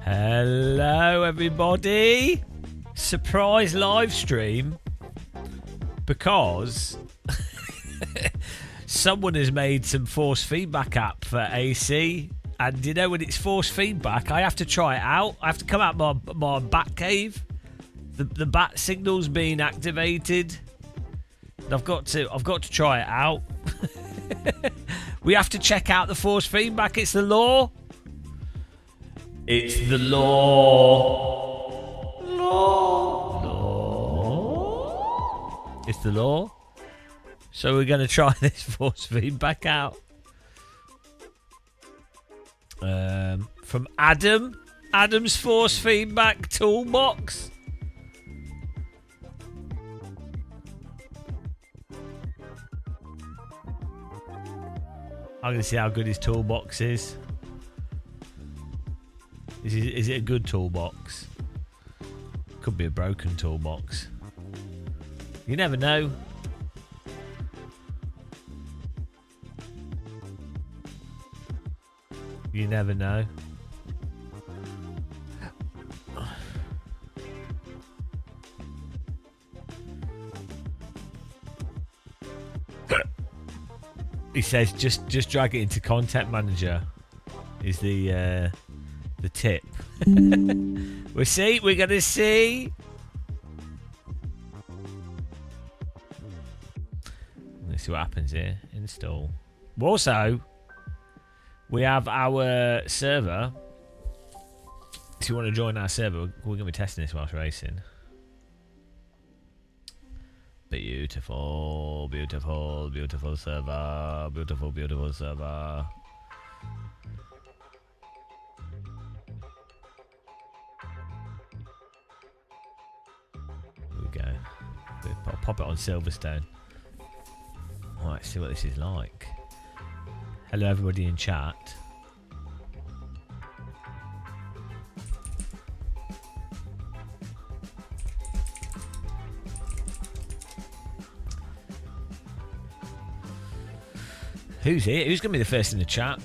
Hello everybody! Surprise live stream because someone has made some force feedback app for AC, and you know when it's force feedback I have to try it out. I have to come out my bat cave. The bat signal's been activated. And I've got to try it out. We have to check out the force feedback. It's the law. It's the law. Law. It's the law. So we're going to try this force feedback out. From Adam. Adam's force feedback toolbox. I'm going to see how good his toolbox is. Is it a good toolbox? Could be a broken toolbox. You never know. You never know. He says just drag it into Content Manager is the tip. We're gonna see. Let's see what happens here. Install. Also, we have our server. If you want to join our server, we're gonna be testing this whilst racing. Beautiful, beautiful, beautiful server. Beautiful, beautiful server. Here we go. I'll pop it on Silverstone. Alright, see what this is like. Hello everybody in chat. Who's here? Who's going to be the first in the chat?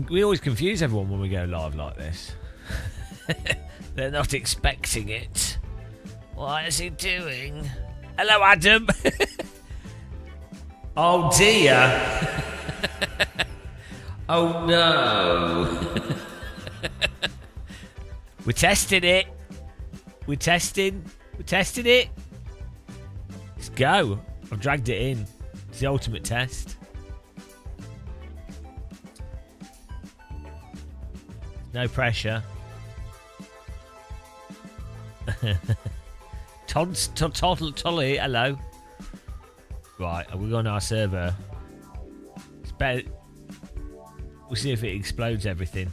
We always confuse everyone when we go live like this. They're not expecting it. What is he doing? Hello, Adam. Oh, dear. Oh, no. We're testing it. We're testing it. Let's go. I've dragged it in. It's the ultimate test. No pressure. Tolly, hello. Right, are we on our server? It's better. We'll see if it explodes everything.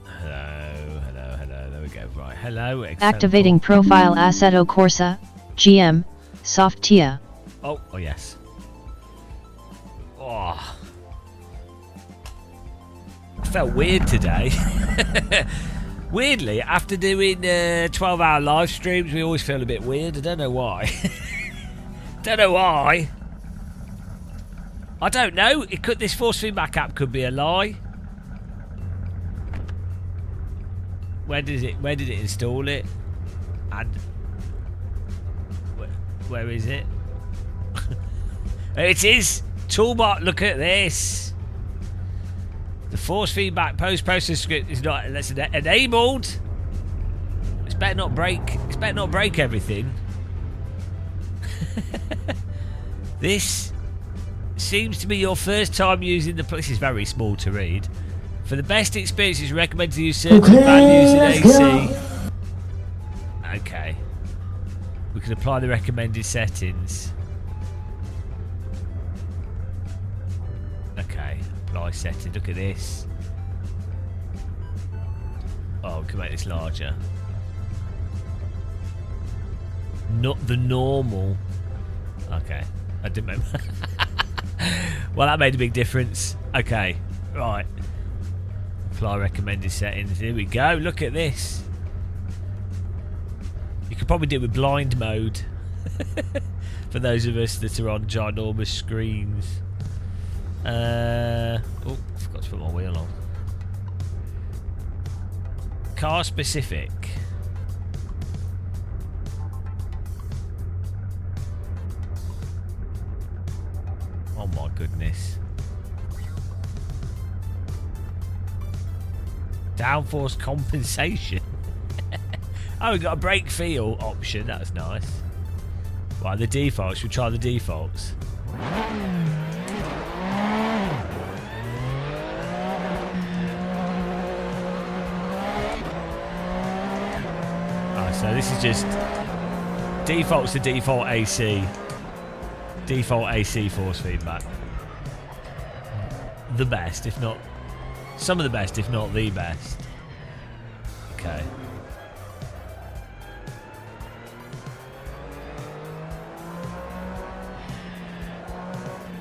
Hello. There we go. Right, hello. Activating profile Assetto Corsa, GM, Softia. Oh yes. Oh. I felt weird today. Weirdly, after doing 12-hour live streams, we always feel a bit weird. I don't know why. Don't know why. I don't know. This force feedback app could be a lie. Where did it install it? And where is it? It is Toolbot. Look at this. The force feedback post-process script is not enabled. It's better not break. It's better not break everything. This seems to be your first time using the. This is very small to read. For the best experiences, recommend to use certain values in AC. Okay. We can apply the recommended settings. Okay, apply setting. Look at this. Oh, we can make this larger. Not the normal. Okay, I didn't remember. Well, that made a big difference. Okay, right. Apply recommended settings. Here we go. Look at this. You could probably do it with blind mode. For those of us that are on ginormous screens. Oh, forgot to put my wheel on. Car specific. Oh my goodness. Downforce compensation. Oh, we got a brake feel option. That's nice. Right, the defaults. Should we try the defaults? So this is just defaults to default AC. Default AC force feedback. The best, if not some of the best, if not the best. Okay.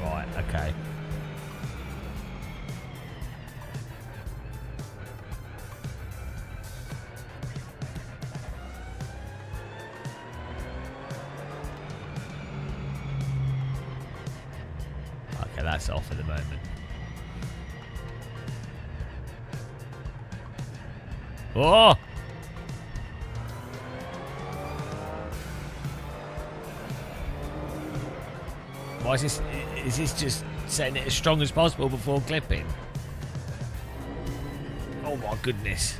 Right, okay. Okay, that's off at the moment. Oh! Why is this? Is this just setting it as strong as possible before clipping? Oh my goodness.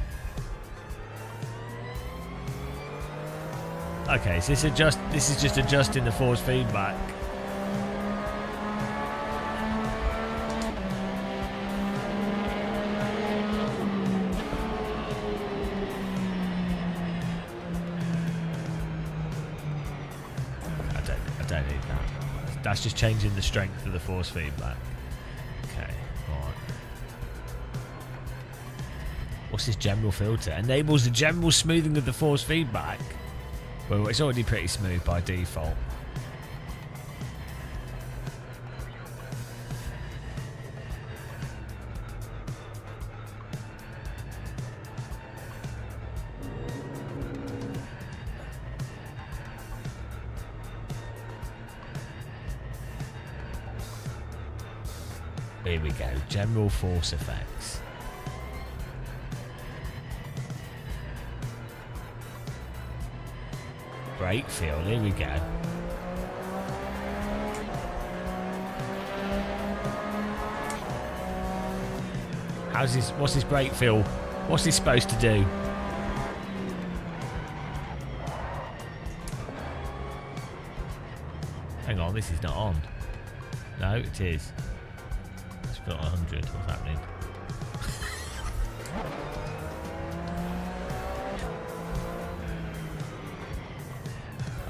Okay, so this is just adjusting the force feedback. I don't need that. That's just changing the strength of the force feedback. Okay, right. What's this general filter? Enables the general smoothing of the force feedback. Well, it's already pretty smooth by default. Here we go. General force effects. Brake feel. Here we go. How's this? What's this brake feel? What's this supposed to do? Hang on, this is not on. No, it is. Let's put it on 100. What's happening?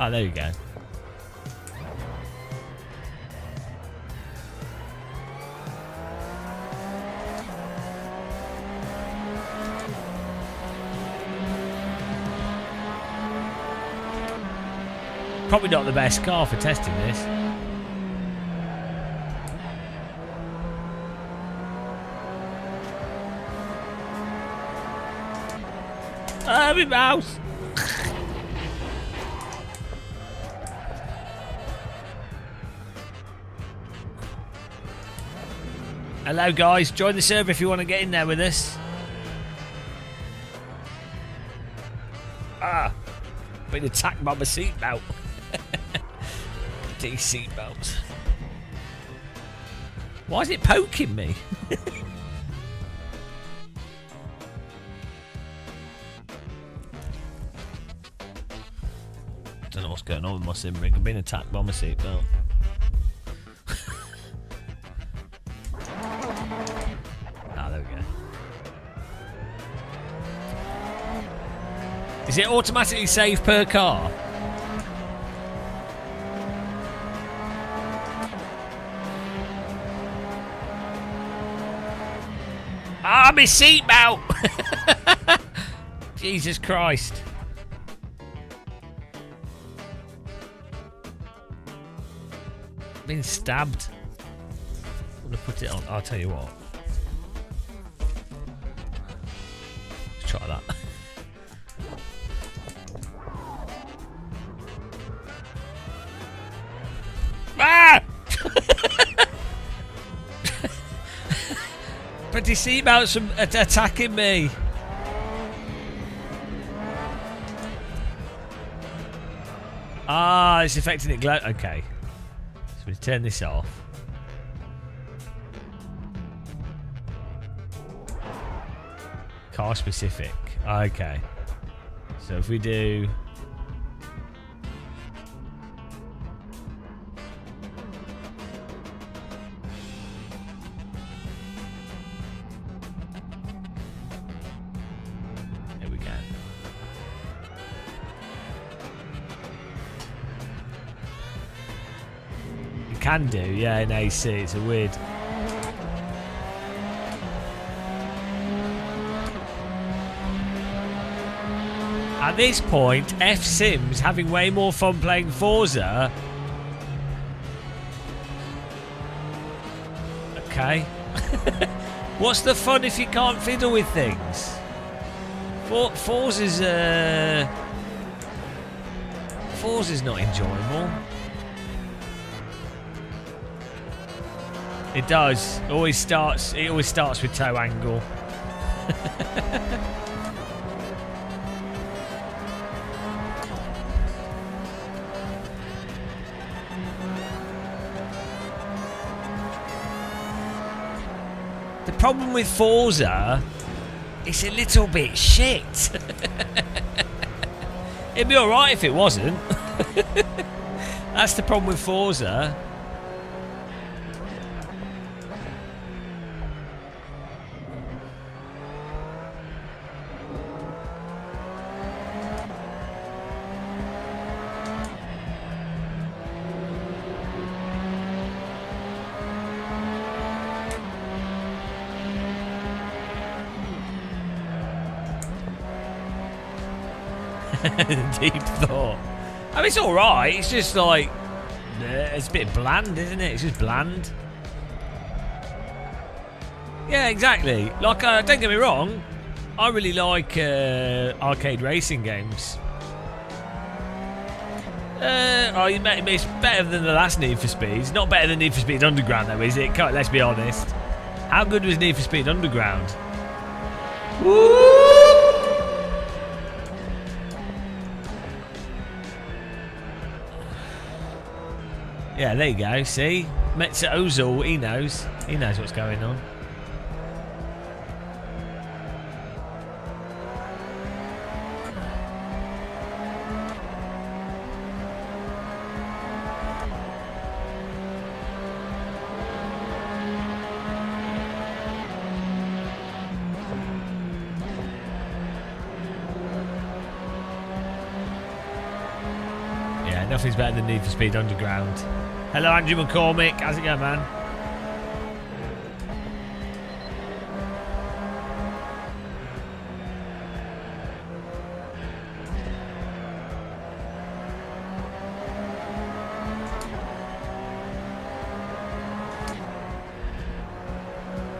Oh, there we go. Probably not the best car for testing this. Oh, my mouse! Hello guys, join the server if you want to get in there with us. Ah, been attacked by my seatbelt. These seatbelts. Why is it poking me? Don't know what's going on with my sim rig. I've been attacked by my seatbelt. Is it automatically saved per car? Ah, my seatbelt! Jesus Christ. Been stabbed. I'm gonna put it on. I'll tell you what. Let's try that. bloody seatbelts from attacking me. Ah, it's affecting it. Okay. So we turn this off. Car specific. Okay. So if we do... There we go. You can do, yeah, in AC. It's a weird... At this point, F Sims having way more fun playing Forza. Okay. What's the fun if you can't fiddle with things? Forza's not enjoyable. It does. It always starts with toe angle. The problem with Forza, it's a little bit shit. It'd be alright if it wasn't. That's the problem with Forza. Deep thought. I mean, it's alright. It's just like... it's a bit bland, isn't it? It's just bland. Yeah, exactly. Like, don't get me wrong. I really like arcade racing games. It's better than the last Need for Speed. It's not better than Need for Speed Underground, though, is it? Let's be honest. How good was Need for Speed Underground? Woo! Yeah, there you go. See? Metza Ozil, he knows. He knows what's going on. Yeah, nothing's better than Need for Speed Underground. Hello, Andrew McCormick. How's it going, man?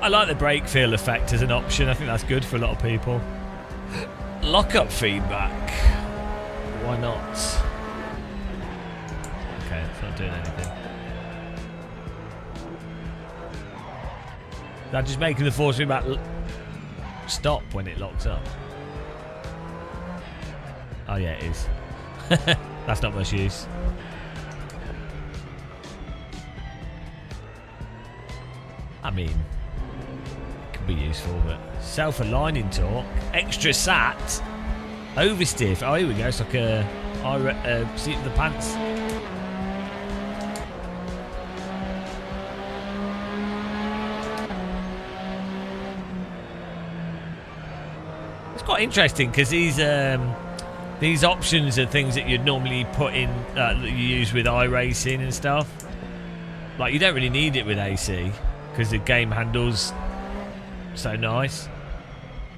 I like the brake feel effect as an option. I think that's good for a lot of people. Lock-up feedback. Why not? Okay, it's not doing anything. That just making the force feedback stop when it locks up. Oh yeah, it is. That's not much use. I mean, it could be useful, but self-aligning torque, extra sat, oversteer. Oh, here we go. It's like a seat of the pants. Quite interesting because these options are things that you'd normally put in that you use with iRacing and stuff. Like, you don't really need it with AC because the game handles so nice.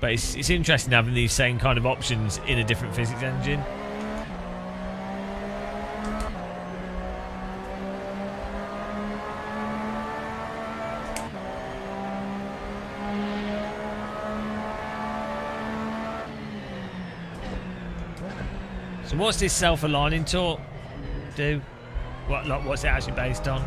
But it's interesting having these same kind of options in a different physics engine. So what's this self-aligning torque do? What's it actually based on?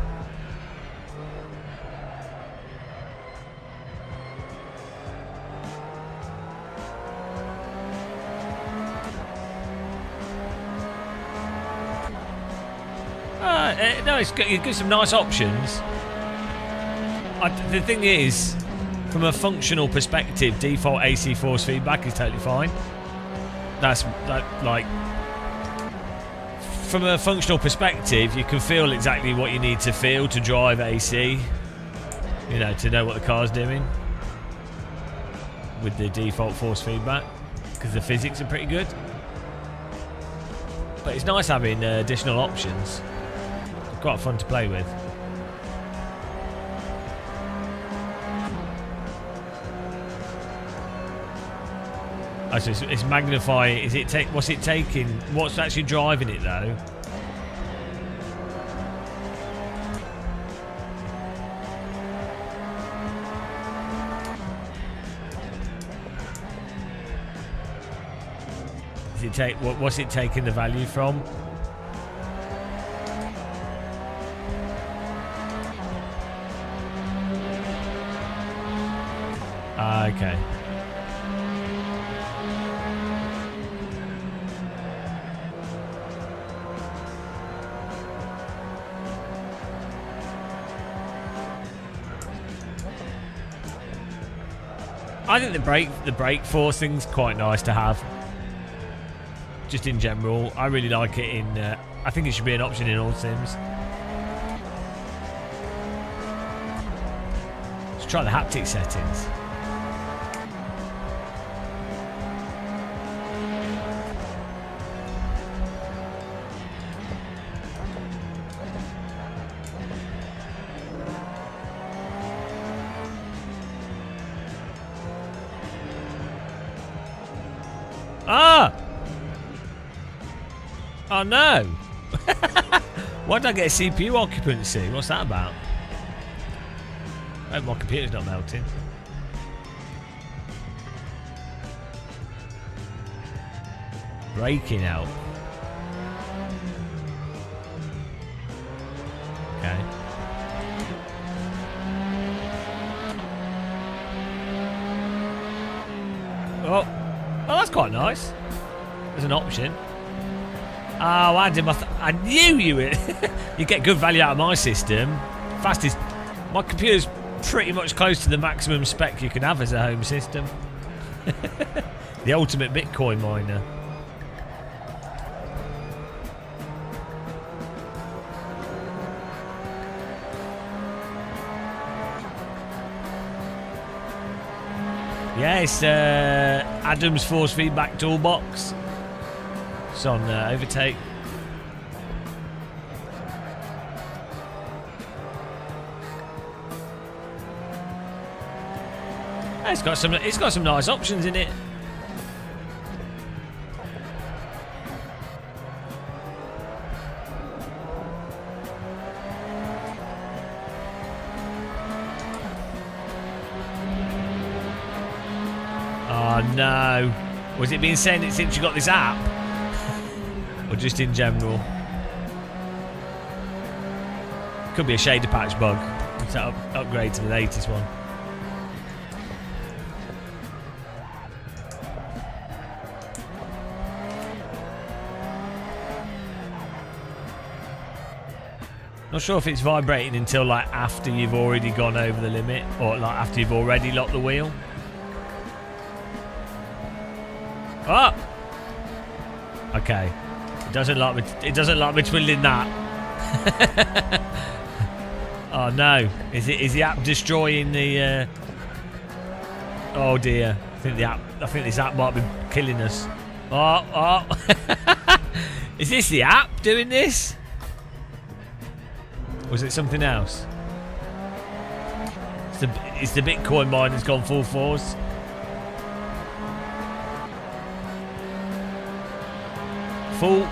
no, it's good. It gives some nice options. The thing is, from a functional perspective, default AC force feedback is totally fine. Like, from a functional perspective, you can feel exactly what you need to feel to drive AC. You know, to know what the car's doing with the default force feedback, because the physics are pretty good. But it's nice having additional options. It's quite fun to play with. Oh, so it's magnifying. What's it taking? What's actually driving it though? What's it taking the value from? Okay. I think the brake force thing's quite nice to have. Just in general, I really like it in. I think it should be an option in all sims. Let's try the haptic settings. Ah! Oh no! Why did I get a CPU occupancy? What's that about? I hope my computer's not melting. Braking out. Okay. Oh, that's quite nice. There's an option. Oh, Adam, I knew you would. You get good value out of my system. Fastest. My computer's pretty much close to the maximum spec you can have as a home system. The ultimate Bitcoin miner. Yeah, it's Adam's force feedback toolbox. It's on Overtake. It's got some nice options in it. Oh no. Was it been saying it since you got this app? Or just in general? Could be a shader patch bug. It's an upgrade to the latest one. Not sure if it's vibrating until like after you've already gone over the limit, or like after you've already locked the wheel. Oh! Okay. It doesn't like me twiddling that. Oh no. Is the app destroying the Oh dear. I think this app might be killing us. Oh. Is this the app doing this? Or is it something else? It's the Bitcoin miner's gone full force. Full.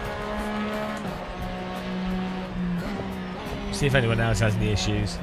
See if anyone else has any issues.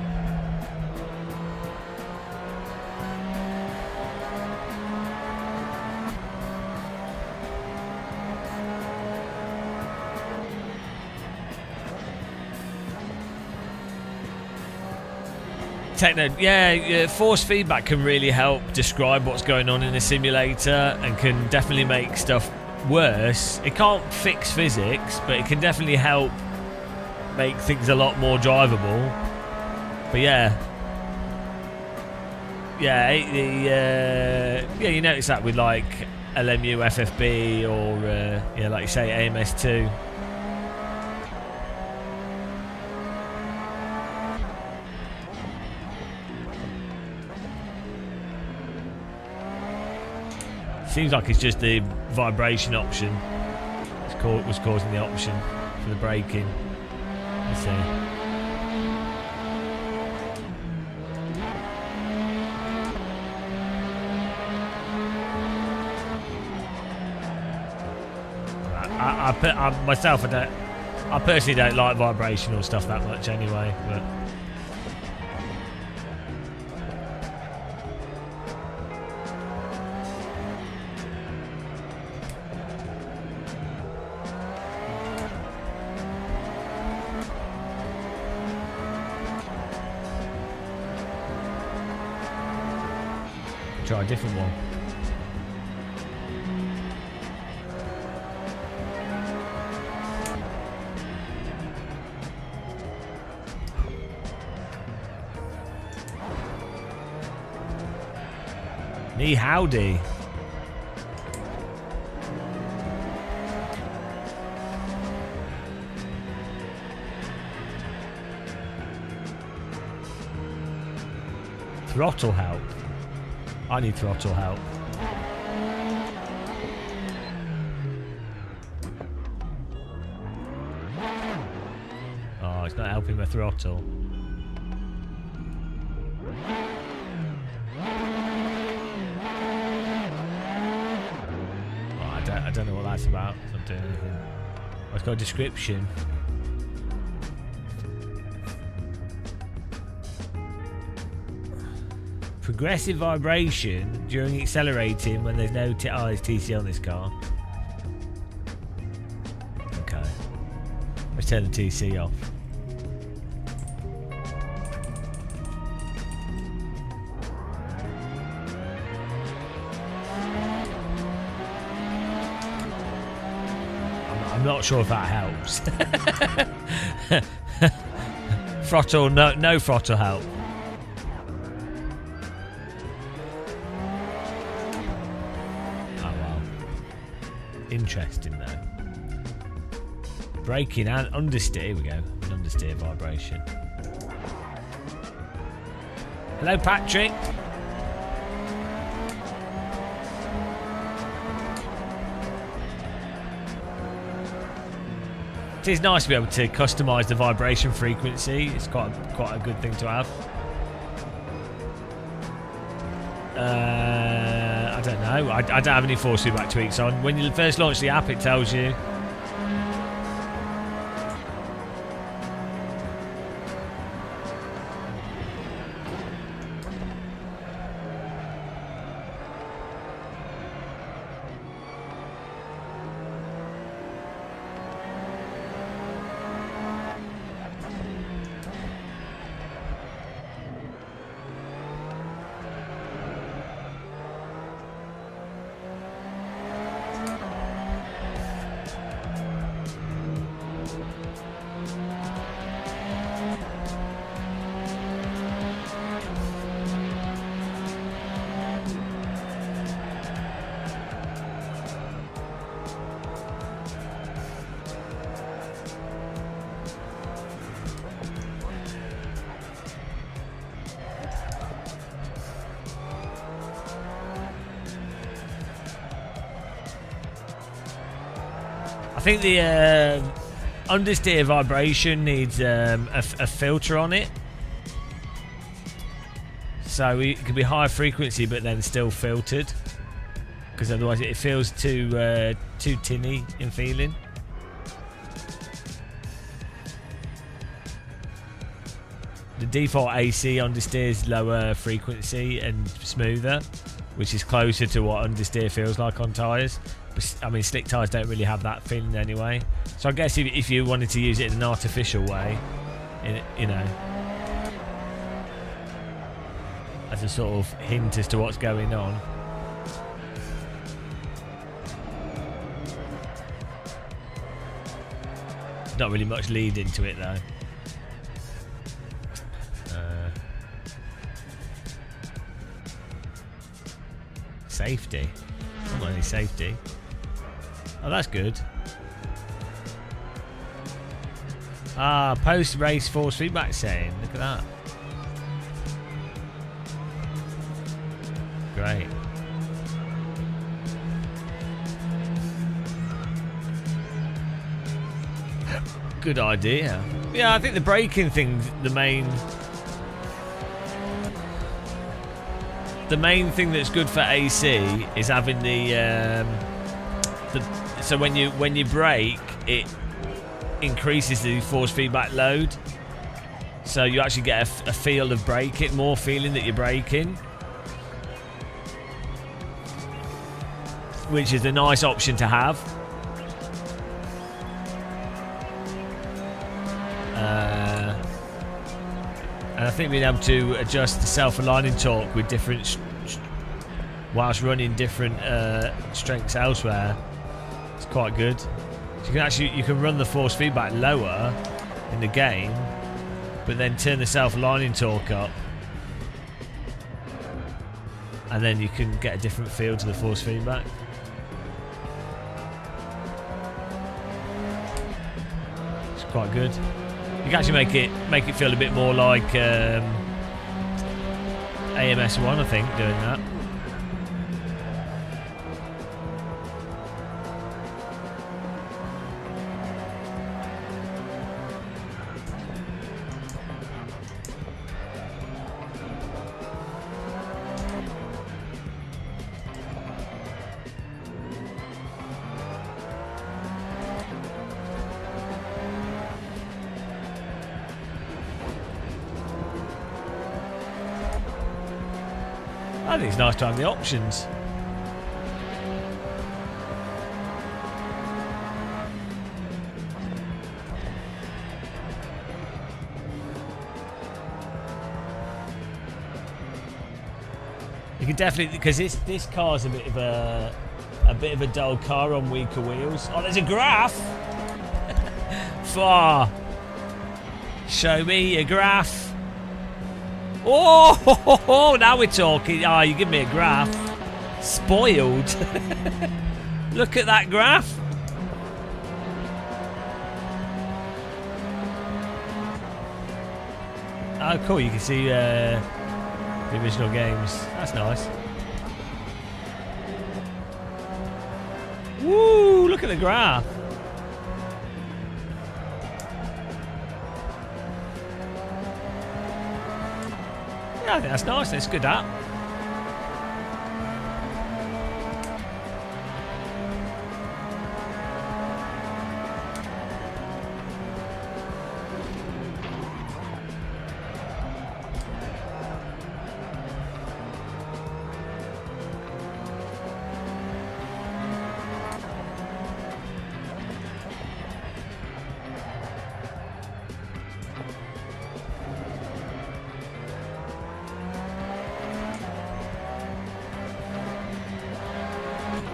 Yeah, force feedback can really help describe what's going on in a simulator and can definitely make stuff worse. It can't fix physics, but it can definitely help make things a lot more drivable. But yeah, you notice that with like LMU FFB or like you say AMS2. Seems like it's just the vibration option was causing the option for the braking. Let's see. I personally don't like vibrational stuff that much anyway, but try a different one. Knee howdy. Throttle help. I need throttle help. Oh, it's not helping my throttle. I don't know what that's about. It's not doing anything. Oh, it's got a description. Progressive vibration during accelerating when there's no there's TC on this car. Okay. Let's turn the TC off. I'm not sure if that helps. Throttle, no throttle help. Interesting though. Braking and understeer. Here we go. An understeer vibration. Hello, Patrick. It is nice to be able to customise the vibration frequency. It's quite a good thing to have. I don't know. I don't have any force feedback tweaks on. When you first launch the app, it tells you. I think the understeer vibration needs a filter on it, so it can be high frequency but then still filtered, because otherwise it feels too tinny in feeling. The default AC understeer is lower frequency and smoother, which is closer to what understeer feels like on tyres. I mean, slick tyres don't really have that feeling anyway. So I guess if you wanted to use it in an artificial way, you know, as a sort of hint as to what's going on. Not really much lead into it though. safety. Not any safety. Oh, that's good. Ah, post-race force feedback setting. Look at that. Great. Good idea. Yeah, I think the braking thing's the main thing that's good for AC is having the so when you brake, it increases the force feedback load, so you actually get a feel of braking, more feeling that you're braking, which is a nice option to have. And I think being able to adjust the self-aligning torque with different whilst running different strengths elsewhere, it's quite good. So you can run the force feedback lower in the game, but then turn the self-aligning torque up, and then you can get a different feel to the force feedback. It's quite good. You can actually make it feel a bit more like AMS1, I think, doing that. I think it's nice to have the options. You can definitely, because this car's a bit of a dull car on weaker wheels. Oh, there's a graph. Far. Show me a graph. Oh, now we're talking. Oh, you give me a graph. Spoiled. Look at that graph. Oh, cool. You can see the original games. That's nice. Woo, look at the graph. Yeah, I think that's nice. That's good, that.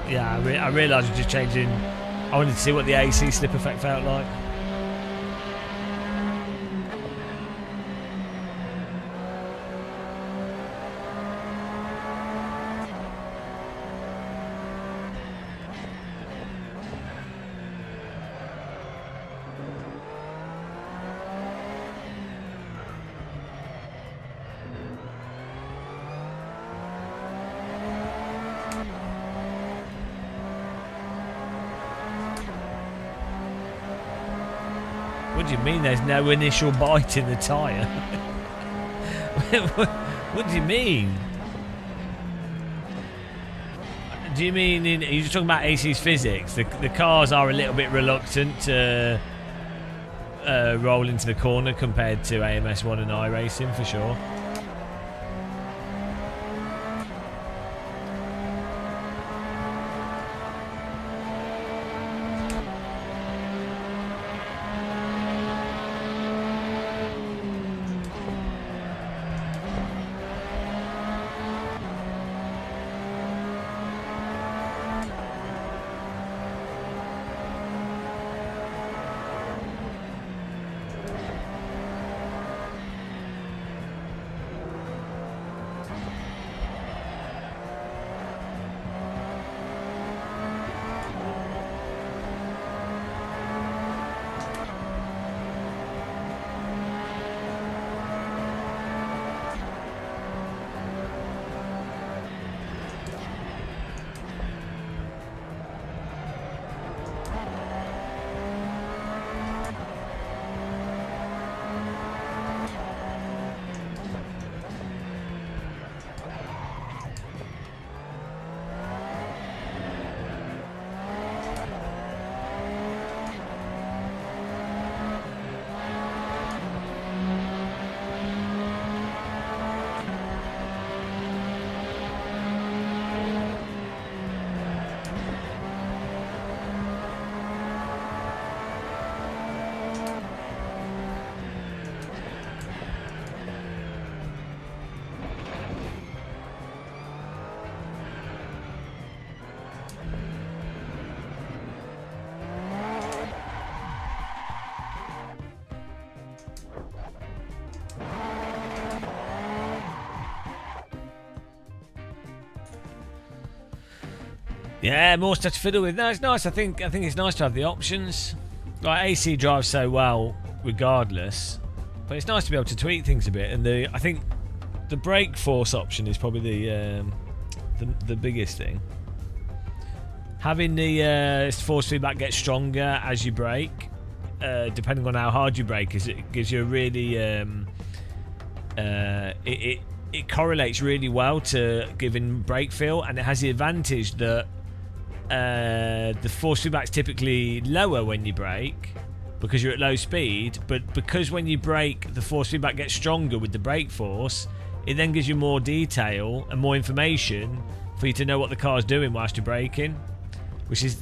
Yeah, I realised we're just changing. I wanted to see what the AC slip effect felt like. What do you mean there's no initial bite in the tyre? What do you mean? Do you mean are you just talking about AC's physics? The cars are a little bit reluctant to roll into the corner compared to AMS1 and iRacing, for sure. Yeah, more stuff to fiddle with. No, it's nice. I think it's nice to have the options. Like AC drives so well regardless, but it's nice to be able to tweak things a bit. And I think the brake force option is probably the biggest thing. Having the force feedback get stronger as you brake, depending on how hard you brake, it gives you a really it correlates really well to giving brake feel, and it has the advantage that the force feedback's typically lower when you brake because you're at low speed, but because when you brake the force feedback gets stronger with the brake force, it then gives you more detail and more information for you to know what the car's doing whilst you're braking,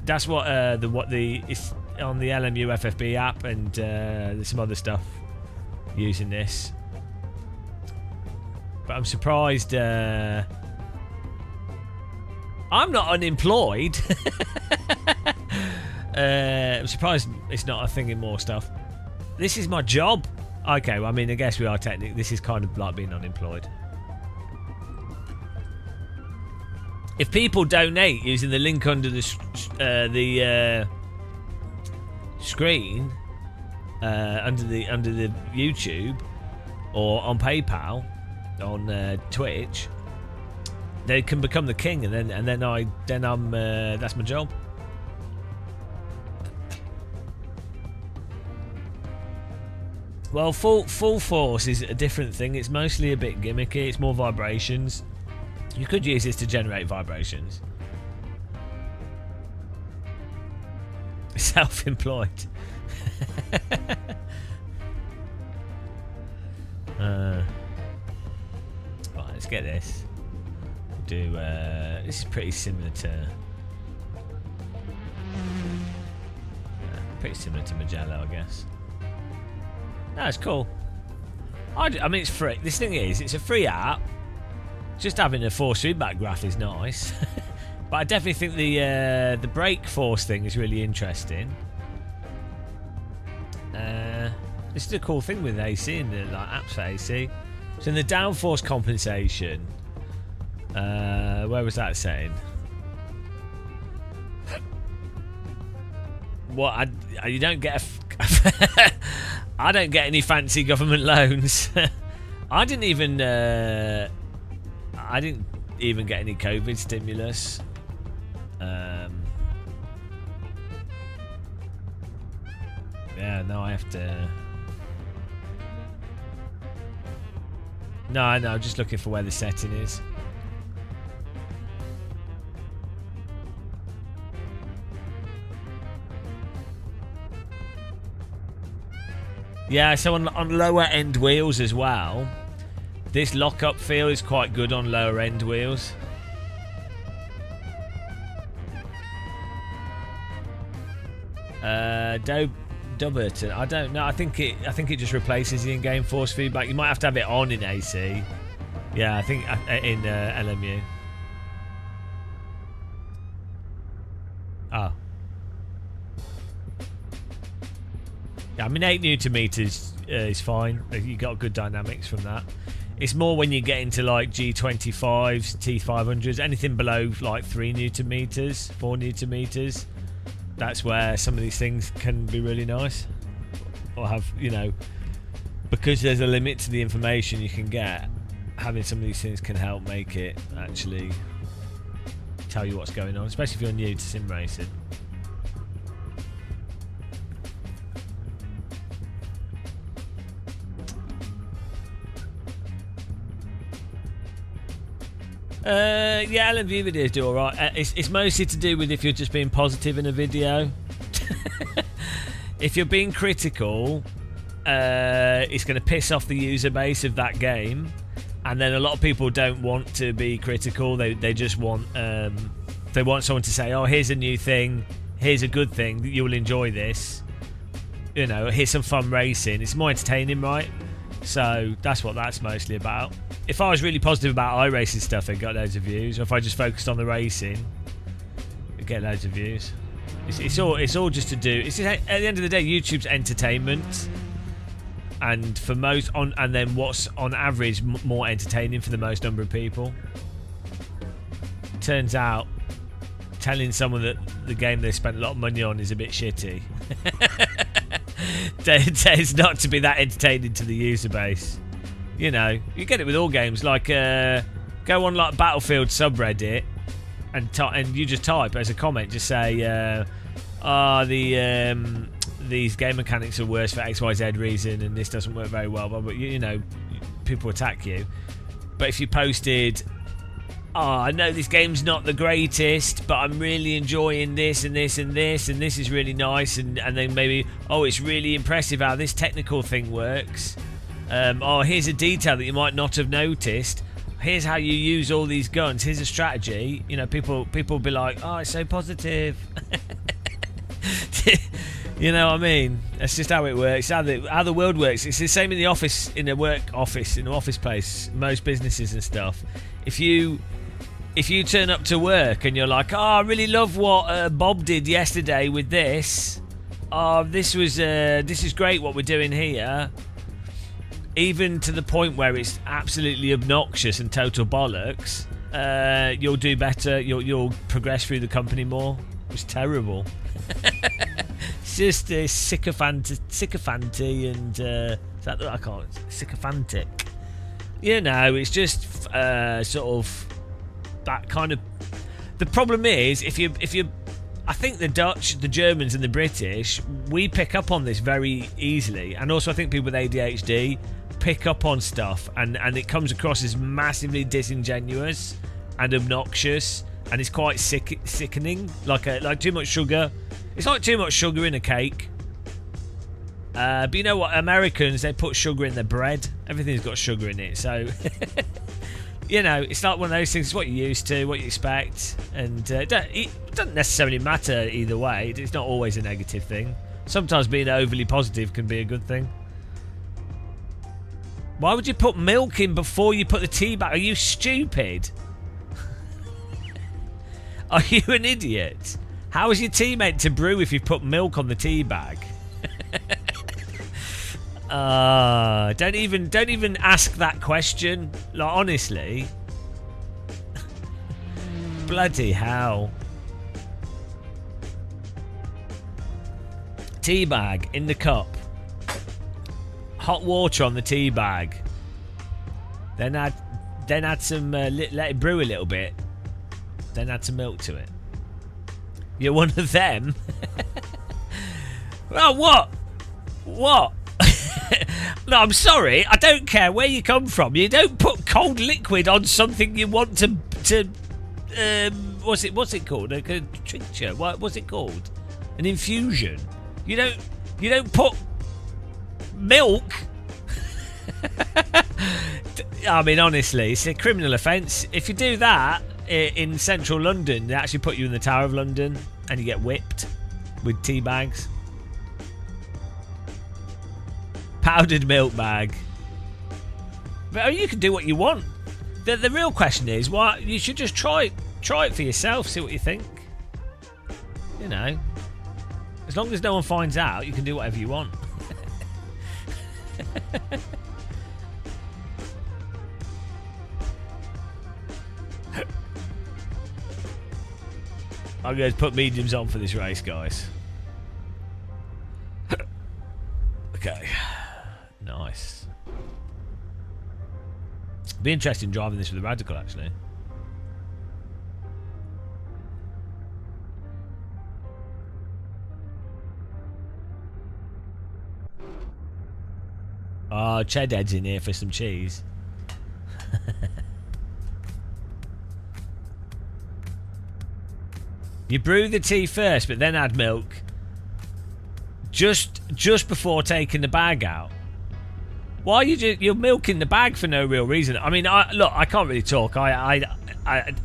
that's what it's on the LMU FFB app, and there's some other stuff using this. But I'm surprised I'm not unemployed. I'm surprised it's not a thing in more stuff. This is my job. Okay, well, I mean, I guess we are technically. This is kind of like being unemployed. If people donate using the link under the screen, under the YouTube, or on PayPal, on Twitch, they can become the king, and then I'm that's my job. Well, full force is a different thing. It's mostly a bit gimmicky. It's more vibrations. You could use this to generate vibrations. Self-employed. Right, let's get this. This is pretty similar to Magello, I guess. No, it's cool. I mean, it's free. This thing is, it's a free app. Just having a force feedback graph is nice. But I definitely think the brake force thing is really interesting. This is a cool thing with AC and the like apps for AC. So in the downforce compensation, where was that setting? What? You don't get I don't get any fancy government loans. I didn't even get any COVID stimulus. Yeah, no, I have to. No, I'm just looking for where the setting is. Yeah, so on lower end wheels as well, this lock-up feel is quite good on lower end wheels. Dubberton, I don't know. I think it just replaces the in-game force feedback. You might have to have it on in AC. Yeah, I think in LMU. Oh. Yeah, I mean 8 Newton meters is fine. You got good dynamics from that. It's more when you get into like G25s, T500s, anything below like 3 Newton meters, 4 Newton meters. That's where some of these things can be really nice, or have, you know, because there's a limit to the information you can get. Having some of these things can help make it actually tell you what's going on, especially if you're new to sim racing. Yeah, LMV videos do alright. It's mostly to do with if you're just being positive in a video. If you're being critical, it's going to piss off the user base of that game, and then a lot of people don't want to be critical. They just want they want someone to say, oh, here's a new thing, here's a good thing, you'll enjoy this, you know, here's some fun racing. It's more entertaining, right? So that's what that's mostly about. If I was really positive about iRacing stuff, it got loads of views. Or if I just focused on the racing, it'd get loads of views. It's all just to do. It's just, at the end of the day, YouTube's entertainment, and for most and then what's on average more entertaining for the most number of people. Turns out telling someone that the game they spent a lot of money on is a bit shitty tends not to be that entertaining to the user base. You know, you get it with all games. Like, go on like Battlefield subreddit and you just type as a comment, just say, these game mechanics are worse for XYZ reason, and this doesn't work very well. But you know, people attack you. But if you posted, I know this game's not the greatest, but I'm really enjoying this and this and this, and this is really nice, and then maybe, it's really impressive how this technical thing works. Here's a detail that you might not have noticed. Here's how you use all these guns. Here's a strategy. You know, people will be like, oh, it's so positive. You know what I mean? That's just how it works. How the world works. It's the same in the office, in the work office, in the office place, most businesses and stuff. If you turn up to work and you're like, I really love what Bob did yesterday with this. This is great what we're doing here. Even to the point where it's absolutely obnoxious and total bollocks, you'll do better. You'll progress through the company more. It's terrible. It's just sycophanty and is that what I call it? Sycophantic. You know, it's just sort of that kind of. The problem is if you, I think the Dutch, the Germans, and the British, we pick up on this very easily, and also I think people with ADHD pick up on stuff, and it comes across as massively disingenuous and obnoxious, and it's quite sickening, like too much sugar. It's like too much sugar in a cake. But you know what? Americans, they put sugar in their bread. Everything's got sugar in it. So, you know, it's like one of those things. It's what you're used to, what you expect. And it doesn't necessarily matter either way. It's not always a negative thing. Sometimes being overly positive can be a good thing. Why would you put milk in before you put the tea back? Are you stupid? Are you an idiot? How is your tea meant to brew if you put milk on the tea bag? Don't even ask that question. Like, honestly. Bloody hell. Tea bag in the cup. Hot water on the tea bag. Then add some let it brew a little bit. Then add some milk to it. You're one of them. Well, what? No, I'm sorry. I don't care where you come from. You don't put cold liquid on something you want to what's it called? A tincture. What's it called? An infusion. You don't put milk. I mean, honestly, it's a criminal offence. If you do that in central London, they actually put you in the Tower of London and you get whipped with tea bags. Powdered milk bag. But you can do what you want. The real question is, why you should just try it for yourself, see what you think. You know, as long as no one finds out, you can do whatever you want. I'm going to put mediums on for this race, guys. Okay. Nice. Be interesting driving this with a radical, actually. Oh, Cheddhead's in here for some cheese. You brew the tea first, but then add milk. Just before taking the bag out. Why are you're milking the bag for no real reason? I mean, look, I can't really talk. I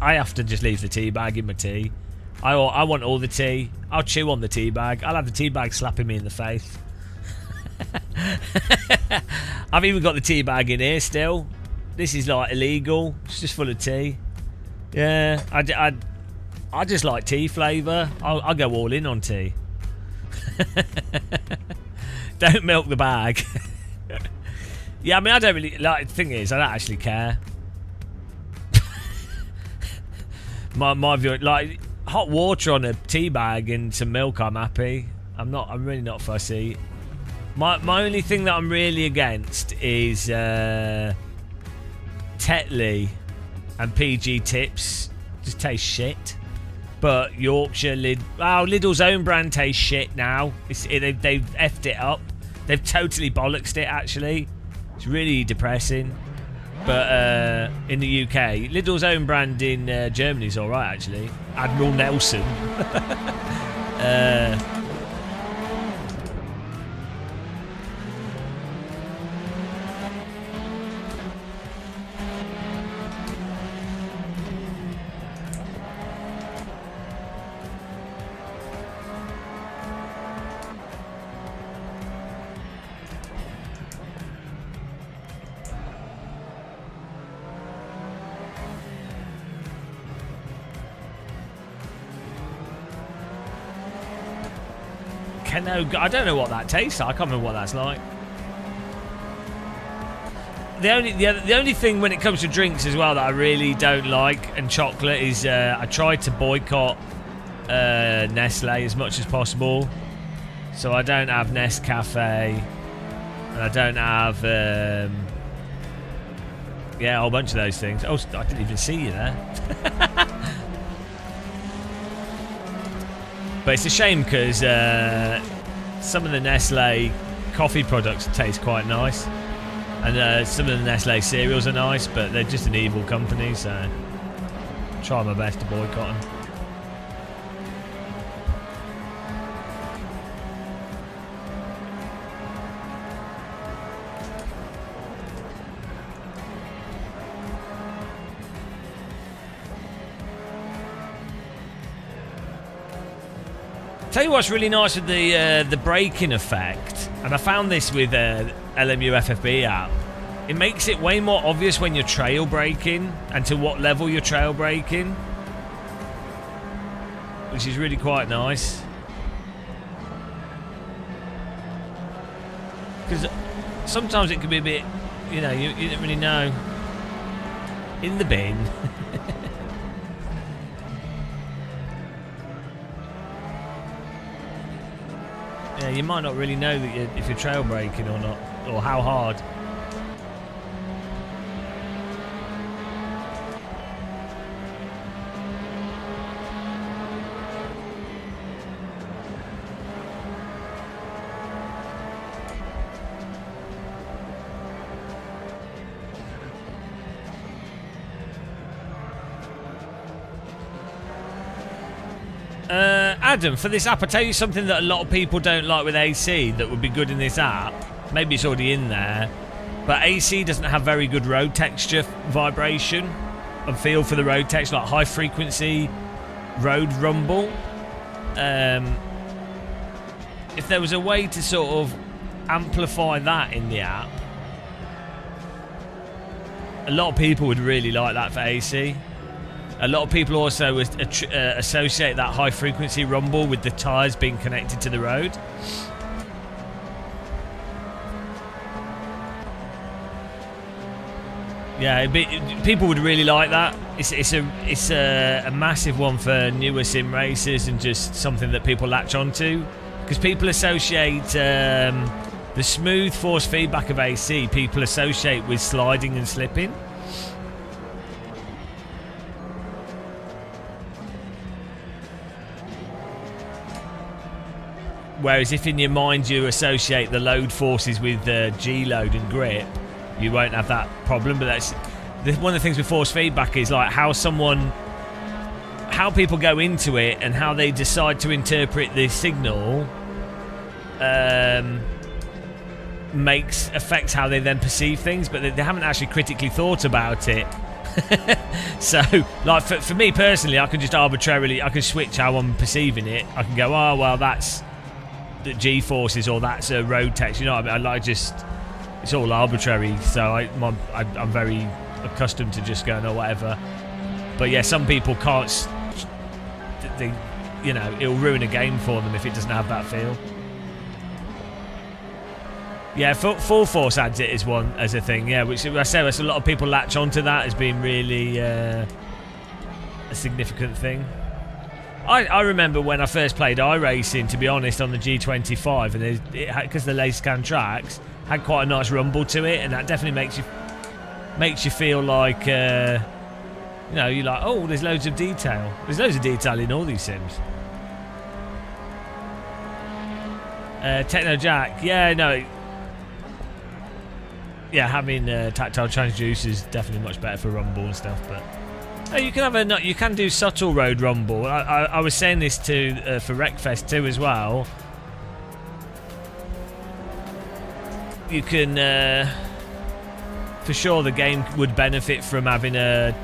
have to just leave the tea bag in my tea. I want all the tea. I'll chew on the tea bag. I'll have the tea bag slapping me in the face. I've even got the tea bag in here still. This is like illegal. It's just full of tea. Yeah, I just like tea flavour. I'll go all in on tea. Don't milk the bag. Yeah, I mean, I don't really like. The thing is, I don't actually care. my view, like, hot water on a tea bag and some milk, I'm happy. I'm really not fussy. My only thing that I'm really against is Tetley and PG Tips. Just taste shit. But Yorkshire Lidl's own brand tastes shit now. They've effed it up. They've totally bollocksed it, actually. It's really depressing. But in the UK, Lidl's own brand in Germany is alright, actually. Admiral Nelson. I don't know what that tastes like. I can't remember what that's like. The only thing when it comes to drinks as well that I really don't like, and chocolate, is I tried to boycott Nestle as much as possible. So I don't have Nescafe, and I don't have a whole bunch of those things. Oh, I didn't even see you there. But it's a shame because some of the Nestle coffee products taste quite nice, and some of the Nestle cereals are nice, but they're just an evil company, so I try my best to boycott them. Tell you what's really nice with the braking effect, and I found this with LMU FFB app. It makes it way more obvious when you're trail braking and to what level you're trail braking, which is really quite nice. Because sometimes it can be a bit, you don't really know. In the bin. Yeah, you might not really know that if you're trail braking or not, or how hard. Adam, for this app, I'll tell you something that a lot of people don't like with AC that would be good in this app. Maybe it's already in there, but AC doesn't have very good road texture vibration and feel for the road texture, like high frequency road rumble. If there was a way to sort of amplify that in the app, a lot of people would really like that for AC. A lot of people also associate that high frequency rumble with the tyres being connected to the road. Yeah, people would really like that. It's a massive one for newer sim racers, and just something that people latch onto, because people associate the smooth force feedback of AC. People associate with sliding and slipping. Whereas if in your mind you associate the load forces with G load and grip, you won't have that problem. But that's one of the things with force feedback, is like how people go into it and how they decide to interpret the signal affects how they then perceive things, but they haven't actually critically thought about it. So, like for me personally, I can just arbitrarily, I can switch how I'm perceiving it. I can go, oh well, that's the G forces, or that's a road text. You know what I mean? It's all arbitrary. So I'm very accustomed to just going, or whatever. But yeah, some people can't. It'll ruin a game for them if it doesn't have that feel. Yeah, full force adds it as a thing. Yeah, which I say, a lot of people latch onto that as being really a significant thing. I remember when I first played iRacing, to be honest, on the G25, and because the laser scan tracks had quite a nice rumble to it, and that definitely makes you feel like, you know, you're like, oh, there's loads of detail. There's loads of detail in all these sims. Techno Jack, yeah, no. Yeah, having tactile transducer is definitely much better for rumble and stuff, but you can do subtle road rumble. I was saying this for Wreckfest 2 as well. You can, for sure, the game would benefit from having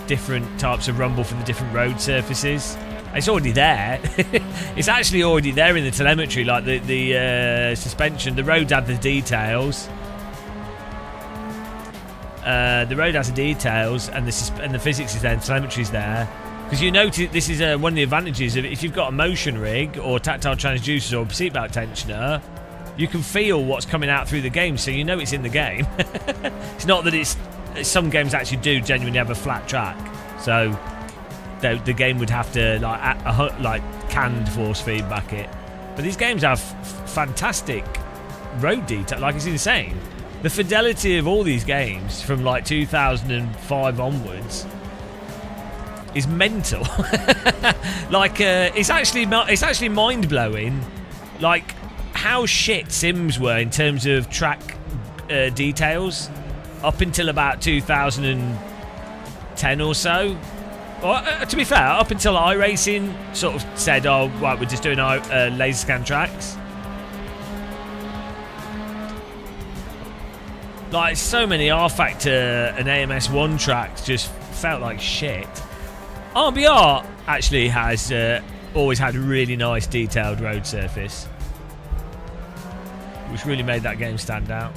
different types of rumble for the different road surfaces. It's already there. It's actually already there in the telemetry, like the suspension. The roads have the details. The road has the details, and the physics is there, and telemetry is there. Because you notice this is one of the advantages of if you've got a motion rig or tactile transducers or seatbelt tensioner, you can feel what's coming out through the game, so you know it's in the game. It's not that some games actually do genuinely have a flat track, so the game would have to like canned force feedback it. But these games have fantastic road detail, like it's insane. The fidelity of all these games from like 2005 onwards is mental. Like it's actually mind blowing. Like how shit Sims were in terms of track details up until about 2010 or so. Well, to be fair, up until iRacing sort of said, "Oh, right, we're just doing our laser scan tracks." Like so many R-Factor and AMS1 tracks just felt like shit. RBR actually has always had a really nice detailed road surface, which really made that game stand out.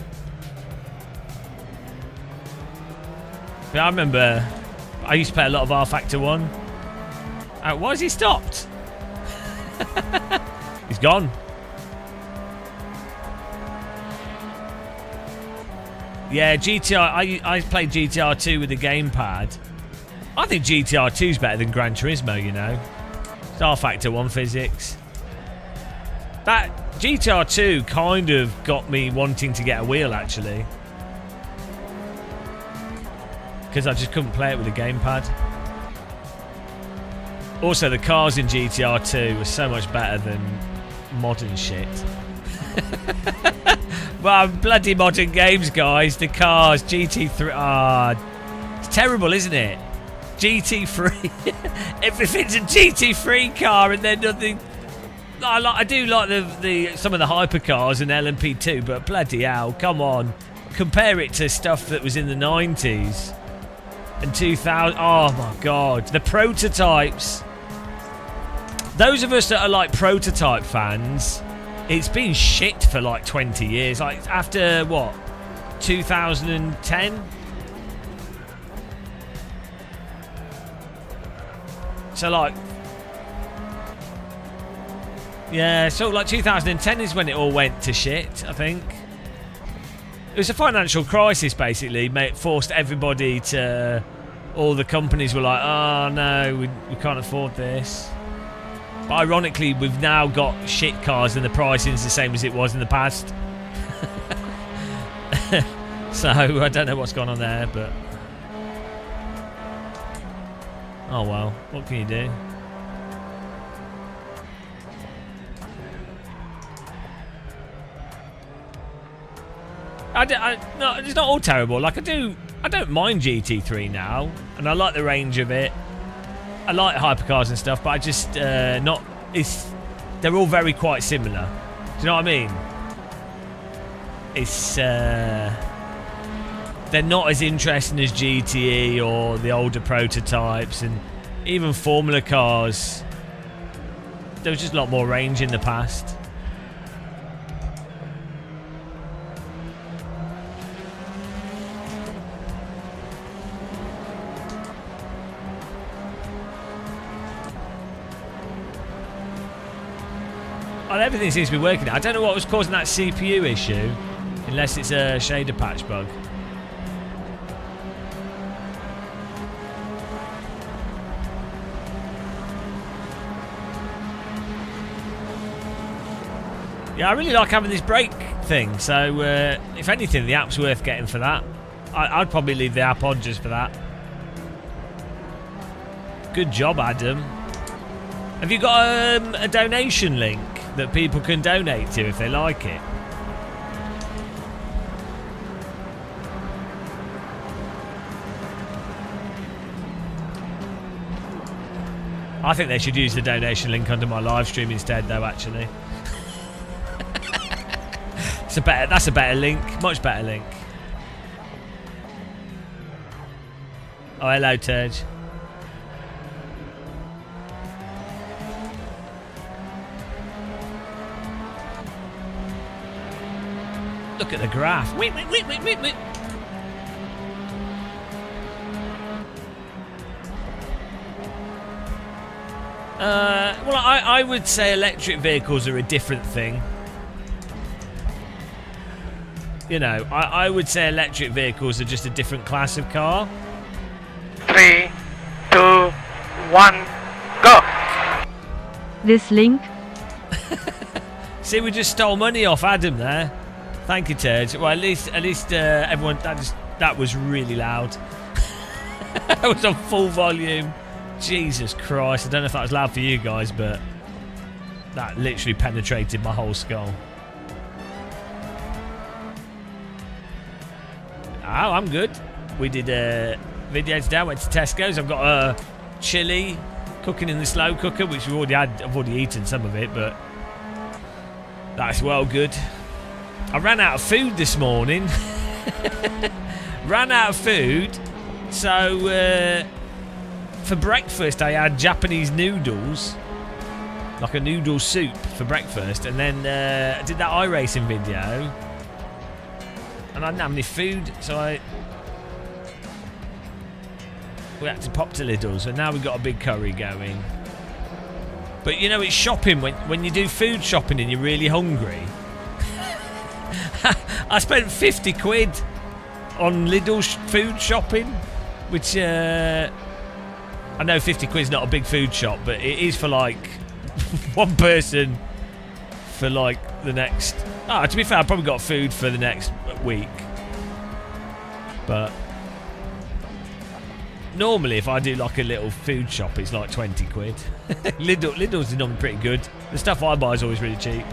But I remember I used to play a lot of R-Factor 1. Why has he stopped? He's gone. Yeah, GTR. I played GTR 2 with the gamepad. I think GTR 2 is better than Gran Turismo, you know. It's R-Factor 1 physics. That GTR 2 kind of got me wanting to get a wheel, actually. Because I just couldn't play it with a gamepad. Also, the cars in GTR 2 were so much better than modern shit. Well, bloody modern games, guys. The cars, GT3. It's terrible, isn't it? GT3. Everything's a GT3 car, and then nothing. I do like some of the hypercars and LMP2, but bloody hell, come on. Compare it to stuff that was in the 90s and 2000. Oh my god, the prototypes. Those of us that are like prototype fans, it's been shit for like 20 years. Like after what, 2010? So like, yeah, so like 2010 is when it all went to shit, I think. It was a financial crisis, basically. It forced everybody to... All the companies were like, oh no, we can't afford this. But ironically, we've now got shit cars and the pricing is the same as it was in the past. So, I don't know what's gone on there, but... Oh well, what can you do? No, it's not all terrible. Like I don't mind GT3 now, and I like the range of it. I like hypercars and stuff, but I just they're all very quite similar. Do you know what I mean? It's they're not as interesting as GTE or the older prototypes, and even Formula cars. There was just a lot more range in the past. Well, everything seems to be working. I don't know what was causing that CPU issue, unless it's a shader patch bug. Yeah, I really like having this brake thing. So, if anything, the app's worth getting for that. I'd probably leave the app on just for that. Good job, Adam. Have you got a donation link that people can donate to if they like it? I think they should use the donation link under my live stream instead, though, actually. That's a better link. Much better link. Oh, hello, Turge. Look at the graph. Wait. Well, I would say electric vehicles are a different thing. You know, I would say electric vehicles are just a different class of car. 3, 2, 1, go! This link. See, we just stole money off Adam there. Thank you, Turge. Well, at least everyone. That was really loud. That was on full volume. Jesus Christ! I don't know if that was loud for you guys, but that literally penetrated my whole skull. Oh, I'm good. We did a video today. I went to Tesco's. I've got a chili cooking in the slow cooker, which we've already had. I've already eaten some of it, but that's well good. I ran out of food this morning. Ran out of food, so for breakfast I had Japanese noodles, like a noodle soup for breakfast, and then I did that iRacing video. And I didn't have any food, so we had to pop to Lidl's, and now we've got a big curry going. But you know, it's shopping when you do food shopping and you're really hungry. I spent 50 quid on Lidl's food shopping, which I know 50 quid's not a big food shop, but it is for like one person for like the next. To be fair, I probably got food for the next week. But normally, if I do like a little food shop, it's like 20 quid. Lidl's is normally pretty good. The stuff I buy is always really cheap.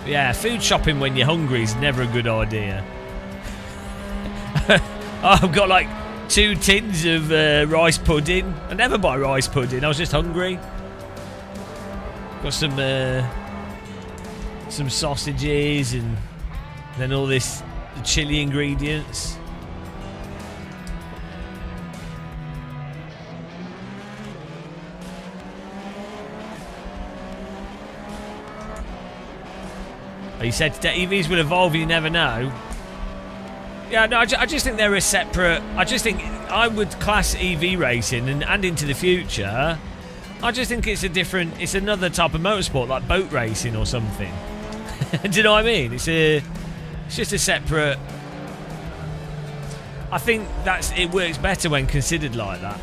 But yeah, food shopping when you're hungry is never a good idea. I've got like 2 tins of rice pudding. I never buy rice pudding. I was just hungry. Got some sausages and then all this chili ingredients. You said EVs will evolve, you never know. Yeah, no, I just think they're a separate. I just think I would class EV racing and into the future. I just think it's it's another type of motorsport, like boat racing or something. Do you know what I mean? It's just a separate. I think it works better when considered like that.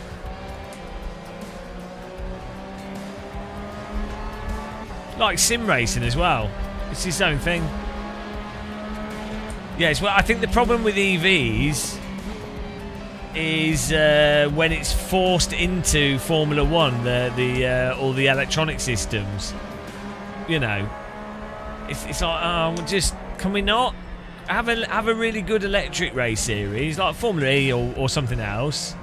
Like sim racing as well. It's its own thing. Yes, well, I think the problem with EVs is when it's forced into Formula One, all the electronic systems. You know, it's like, can we not have a really good electric race series like Formula E or something else,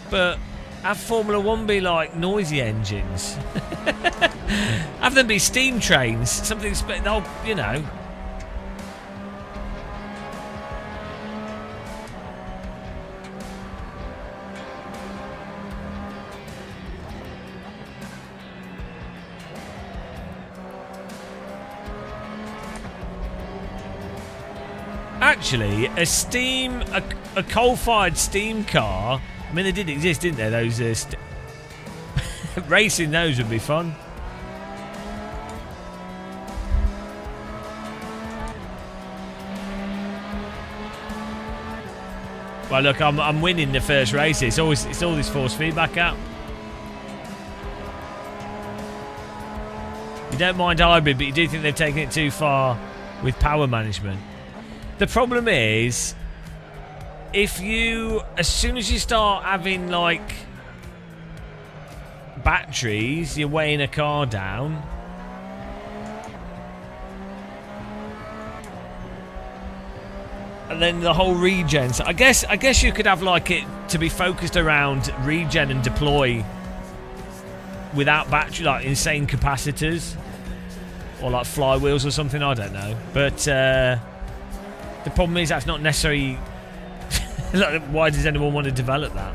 but have Formula One be like noisy engines. Have them be steam trains, something you know. Actually, a coal-fired steam car. I mean, they did exist, didn't they? Those racing those would be fun. Well, look, I'm winning the first race. It's all this force feedback app. don't mind hybrid, but you do think they've taken it too far with power management. The problem is, if you, as soon as you start having like batteries, you're weighing a car down. And then the whole regen. So I guess you could have like it to be focused around regen and deploy without battery, like insane capacitors or like flywheels or something. I don't know. But the problem is that's not necessarily. Like, why does anyone want to develop that?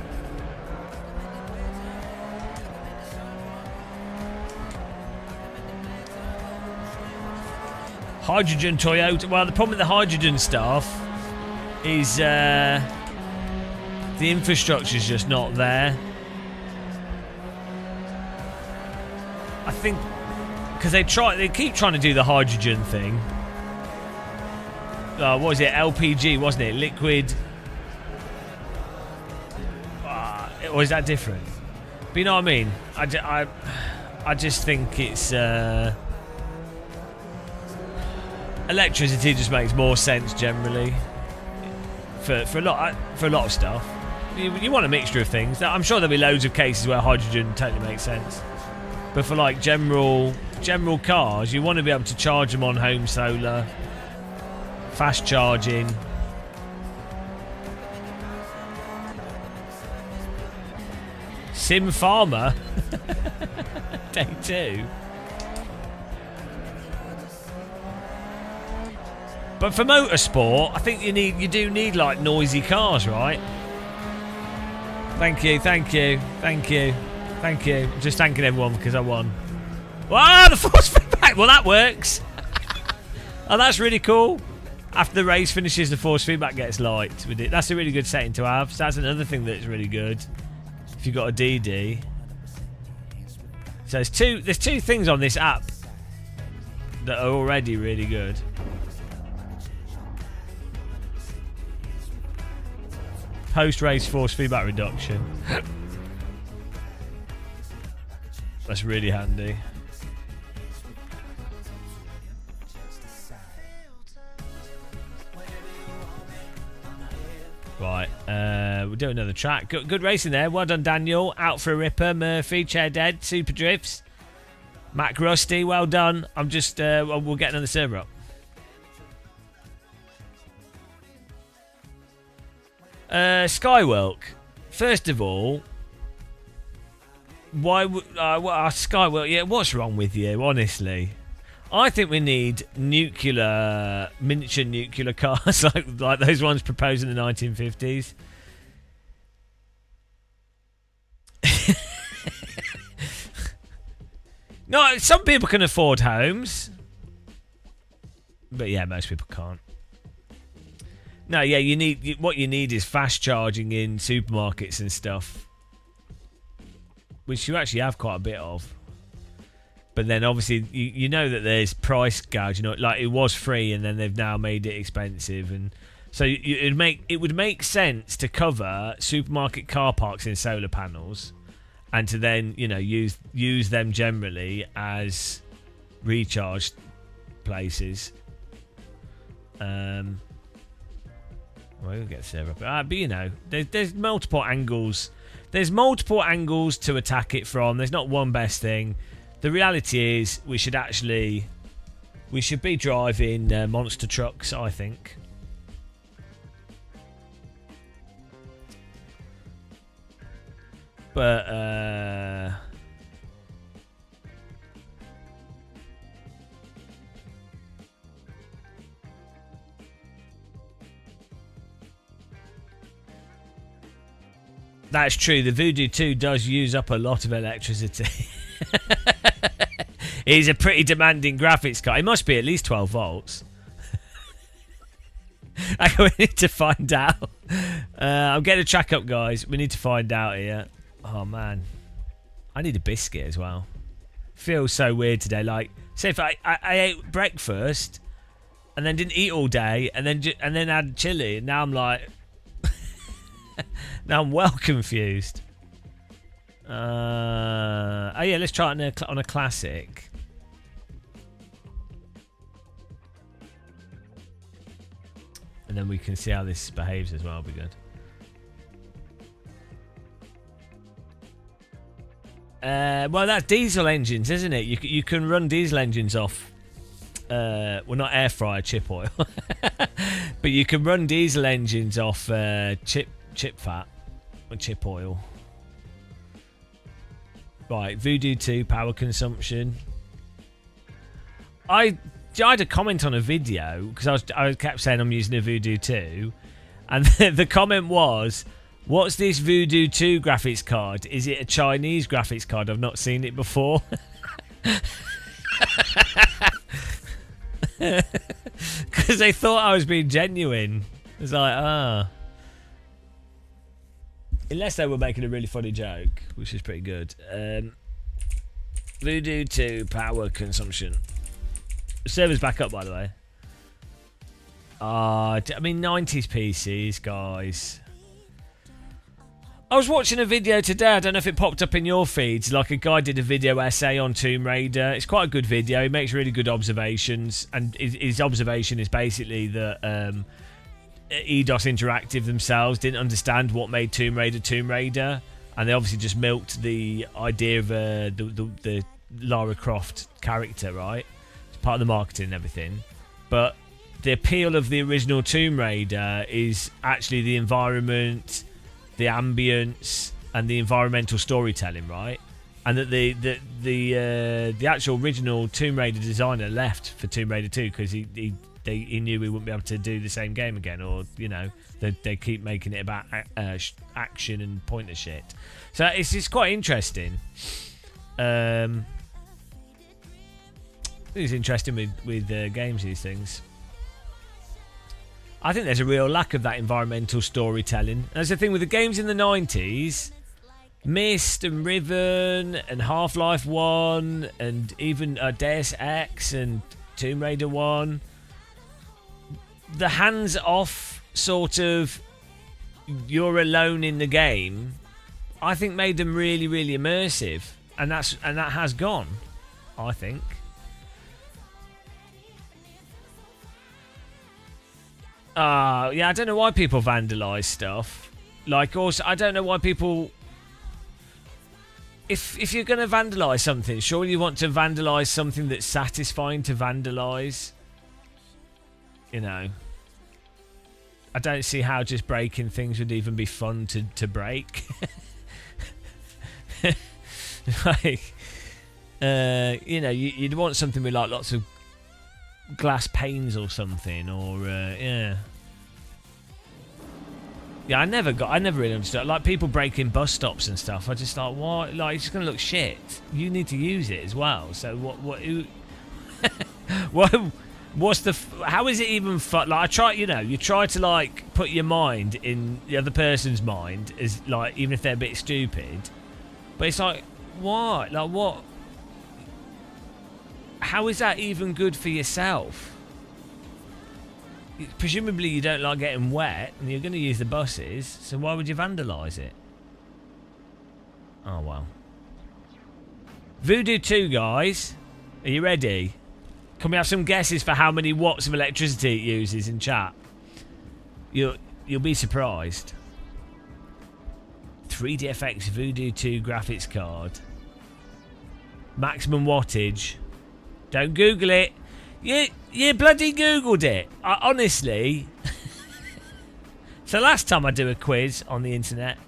Hydrogen Toyota. Well, the problem with the hydrogen stuff is the infrastructure's just not there. I think because they keep trying to do the hydrogen thing. What was it? LPG, wasn't it? Liquid. Or is that different? But you know what I mean? I just think it's electricity just makes more sense generally. For a lot of stuff, you want a mixture of things. I'm sure there'll be loads of cases where hydrogen totally makes sense, but for like general cars, you want to be able to charge them on home solar, fast charging. Sim Farmer, day 2. But for motorsport, I think you do need like noisy cars, right? Thank you. I'm just thanking everyone because I won. Wow, the force feedback. Well, that works. Oh, that's really cool. After the race finishes, the force feedback gets light with it. That's a really good setting to have. So that's another thing that's really good if you've got a DD. So there's two things on this app that are already really good. Post-race force feedback reduction. That's really handy. Right, we'll do another track. Good racing there. Well done, Daniel. Out for a ripper. Murphy, Chair Dead, Super Drifts. Mac Rusty, well done. I'm just, we'll get another server up. Skywelk. First of all, why would Skywelk? Yeah, what's wrong with you? Honestly, I think we need miniature nuclear cars like those ones proposed in the 1950s. No, some people can afford homes, but yeah, most people can't. No, yeah, what you need is fast charging in supermarkets and stuff, which you actually have quite a bit of. But then obviously you know that there's price gouge. You know, like it was free and then they've now made it expensive, and so it would make sense to cover supermarket car parks in solar panels, and to then use them generally as recharge places. Well, we'll get the server up. But there's multiple angles. There's multiple angles to attack it from. There's not one best thing. The reality is we should be driving monster trucks, I think. But that's true. The Voodoo 2 does use up a lot of electricity. He's a pretty demanding graphics card. It must be at least 12 volts. We need to find out. I'm getting a track up, guys. We need to find out here. Oh, man. I need a biscuit as well. Feels so weird today. Like, say if I ate breakfast and then didn't eat all day and then had chili, and now I'm like... Now I'm well confused. Oh yeah, let's try it on a classic. and then we can see how this behaves as well. It'll be good. Well, that's diesel engines, isn't it? You can run diesel engines off. Well, not air fryer, chip oil, but you can run diesel engines off chip fat or chip oil. Right, Voodoo 2 power consumption. I had a comment on a video because I kept saying I'm using a Voodoo 2, and the comment was, "What's this Voodoo 2 graphics card? Is it a Chinese graphics card? I've not seen it before." Because they thought I was being genuine. It's like, unless they were making a really funny joke, which is pretty good. Voodoo 2 power consumption. The server's back up, by the way. I mean, 90s PCs, guys. I was watching a video today, I don't know if it popped up in your feeds, like a guy did a video essay on Tomb Raider. It's quite a good video, he makes really good observations, and his observation is basically that Eidos Interactive themselves didn't understand what made Tomb Raider, and they obviously just milked the idea of the Lara Croft character, right? It's part of the marketing and everything, but the appeal of the original Tomb Raider is actually the environment, the ambience, and the environmental storytelling, right? And that the actual original Tomb Raider designer left for Tomb Raider 2 because he knew he wouldn't be able to do the same game again, or they keep making it about action and pointer shit. So it's quite interesting. It's interesting with games, these things. I think there's a real lack of that environmental storytelling. That's the thing with the games in the 90s. Myst and Riven and Half-Life 1 and even Deus Ex and Tomb Raider 1. The hands-off sort of you're alone in the game, I think made them really, really immersive. And that has gone, I think. Yeah, I don't know why people vandalise stuff. Like, also, I don't know why people... If you're going to vandalise something, surely you want to vandalise something that's satisfying to vandalise. You know. I don't see how just breaking things would even be fun to break. Like, you'd want something with like lots of glass panes or something, or yeah, I never really understood, like, people breaking bus stops and stuff. I just thought, what? Like, it's just gonna look shit. You need to use it as well. So who what's the how is it even fun? Like, you try to like put your mind in the other person's mind, as like, even if they're a bit stupid, but it's like, what? Like, what? How is that even good for yourself? Presumably you don't like getting wet and you're going to use the buses, so why would you vandalise it? Oh, well. Voodoo 2, guys. Are you ready? Can we have some guesses for how many watts of electricity it uses in chat? You'll be surprised. 3DFX Voodoo 2 graphics card. Maximum wattage. Don't Google it. You bloody Googled it. Honestly. So last time I do a quiz on the internet.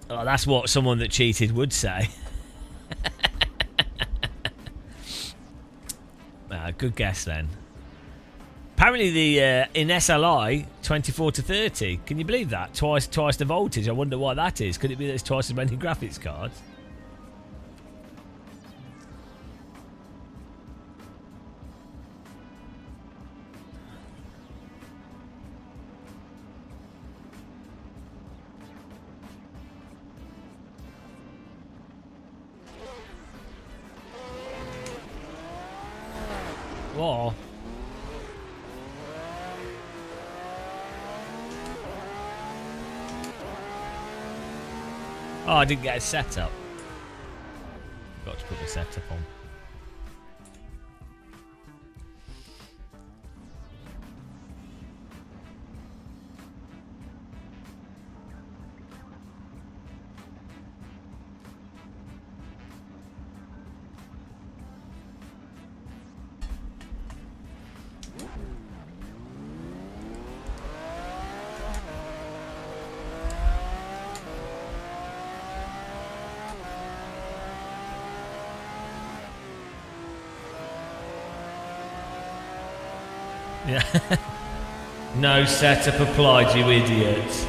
Oh, that's what someone that cheated would say. Good guess then. Apparently in SLI, 24 to 30. Can you believe that? Twice the voltage. I wonder why that is. Could it be there's twice as many graphics cards? Whoa. Oh, I didn't get a setup. Got to put the setup on. Yeah. No setup applied, you idiot.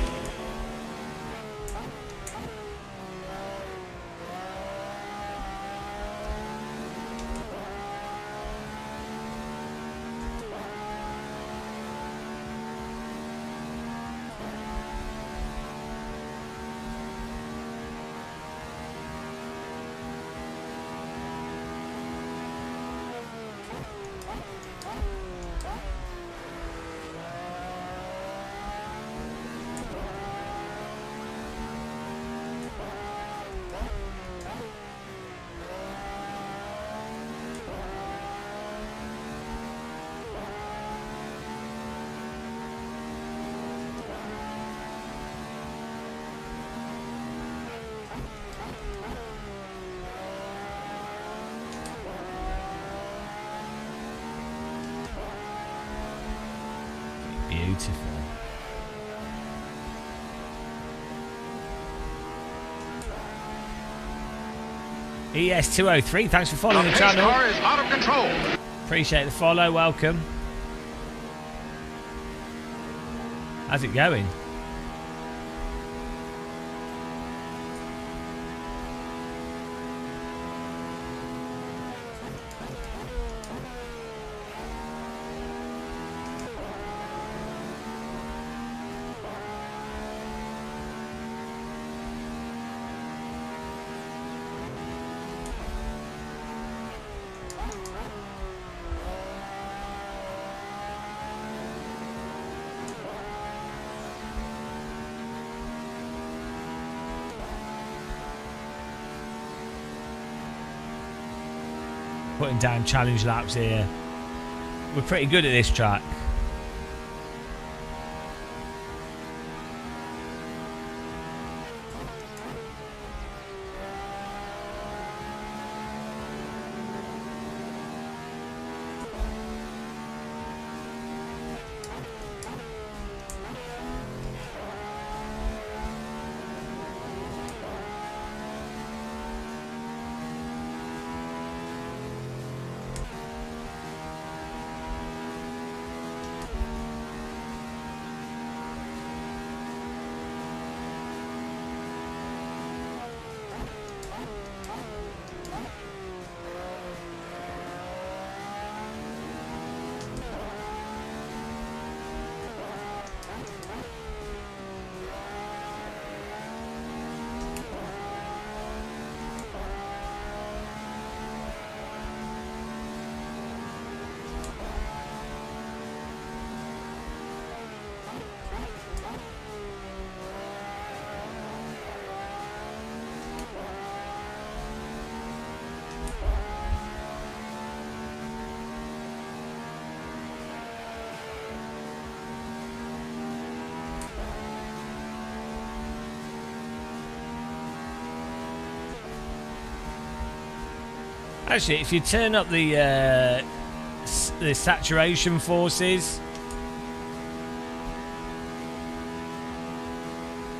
Beautiful. ES203, thanks for following the channel. Car is out of control. Appreciate the follow, welcome. How's it going? Putting down challenge laps here. We're pretty good at this track. Actually, if you turn up the saturation forces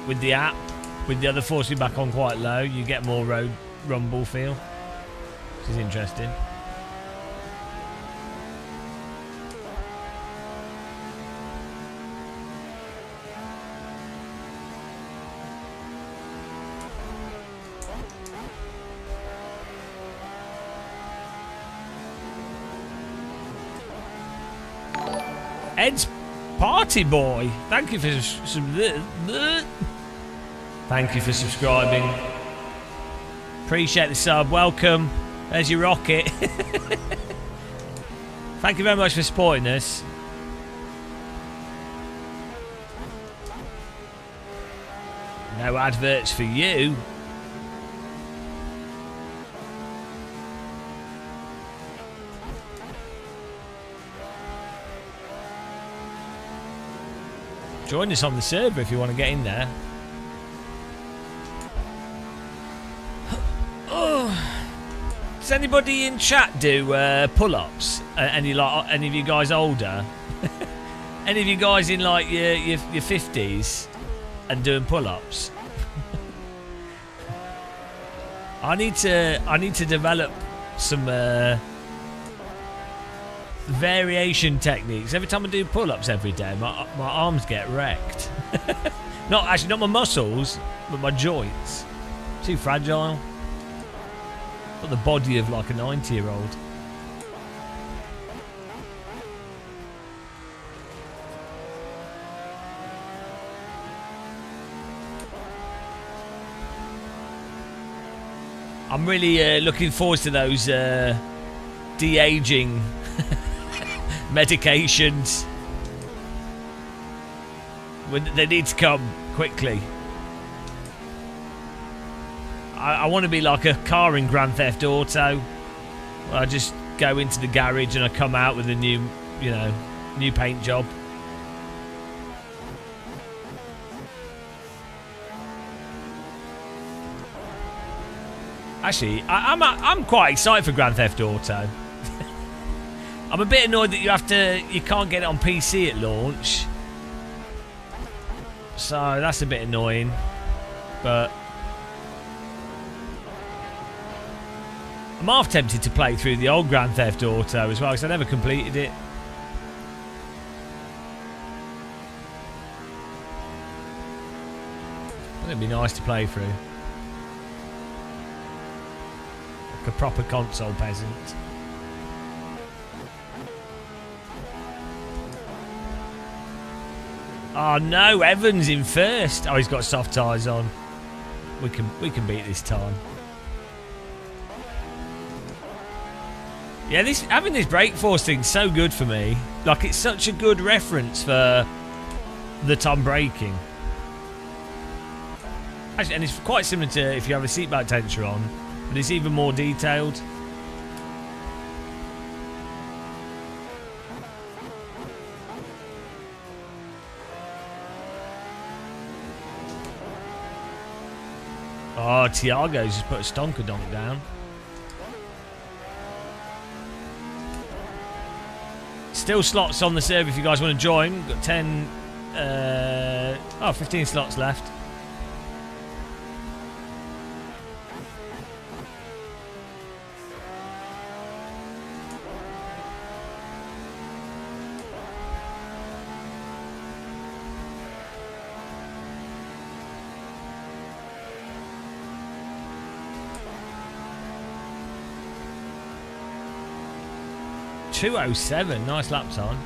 with the app, with the other forces back on quite low, you get more road rumble feel, which is interesting. Ed's Party Boy, thank you for subscribing. Appreciate the sub. Welcome. There's your rocket. Thank you very much for supporting us. No adverts for you. Join us on the server if you want to get in there. Does anybody in chat do pull-ups? Any of you guys older? Any of you guys in like your 50s and doing pull-ups? I need to develop some variation techniques. Every time I do pull-ups every day, my arms get wrecked. Not my muscles, but my joints. Too fragile. Got the body of like a 90-year-old. I'm really looking forward to those de-aging medications. They need to come quickly. I want to be like a car in Grand Theft Auto. I just go into the garage and I come out with a new paint job. Actually, I'm quite excited for Grand Theft Auto. I'm a bit annoyed that you can't get it on PC at launch. So that's a bit annoying. But I'm half tempted to play through the old Grand Theft Auto as well, because I never completed it. It'd be nice to play through. Like a proper console peasant. Oh no, Evans in first. Oh, he's got soft tyres on. We can beat this time. Yeah, having this brake force thing's so good for me. Like, it's such a good reference for that I'm braking. Actually, and it's quite similar to if you have a seatbelt tensor on, but it's even more detailed. Oh, Tiago's just put a stonker donk down. Still slots on the server if you guys want to join. We've got 15 slots left. .207, nice lap time.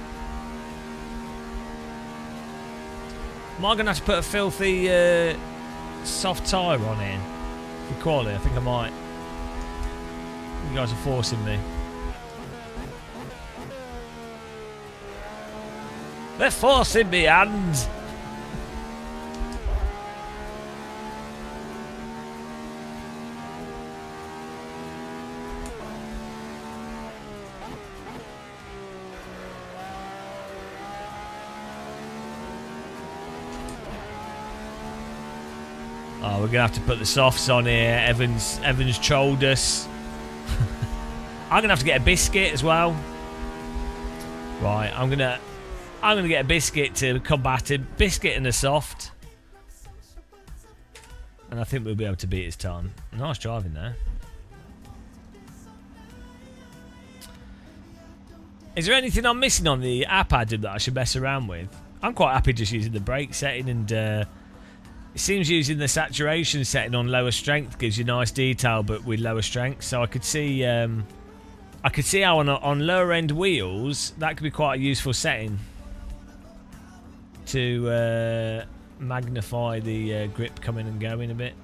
Am I going to have to put a filthy soft tyre on here for quality? I think I might. You guys are forcing me. They're forcing me, and oh, we're gonna have to put the softs on here. Evans trolled us. I'm gonna have to get a biscuit as well. Right, I'm gonna get a biscuit to combat him. Biscuit and a soft, and I think we'll be able to beat his time. Nice driving there. Is there anything I'm missing on the app, Adam, that I should mess around with? I'm quite happy just using the brake setting, and it seems using the saturation setting on lower strength gives you nice detail, but with lower strength. So I could see how on lower end wheels that could be quite a useful setting to magnify the grip coming and going a bit.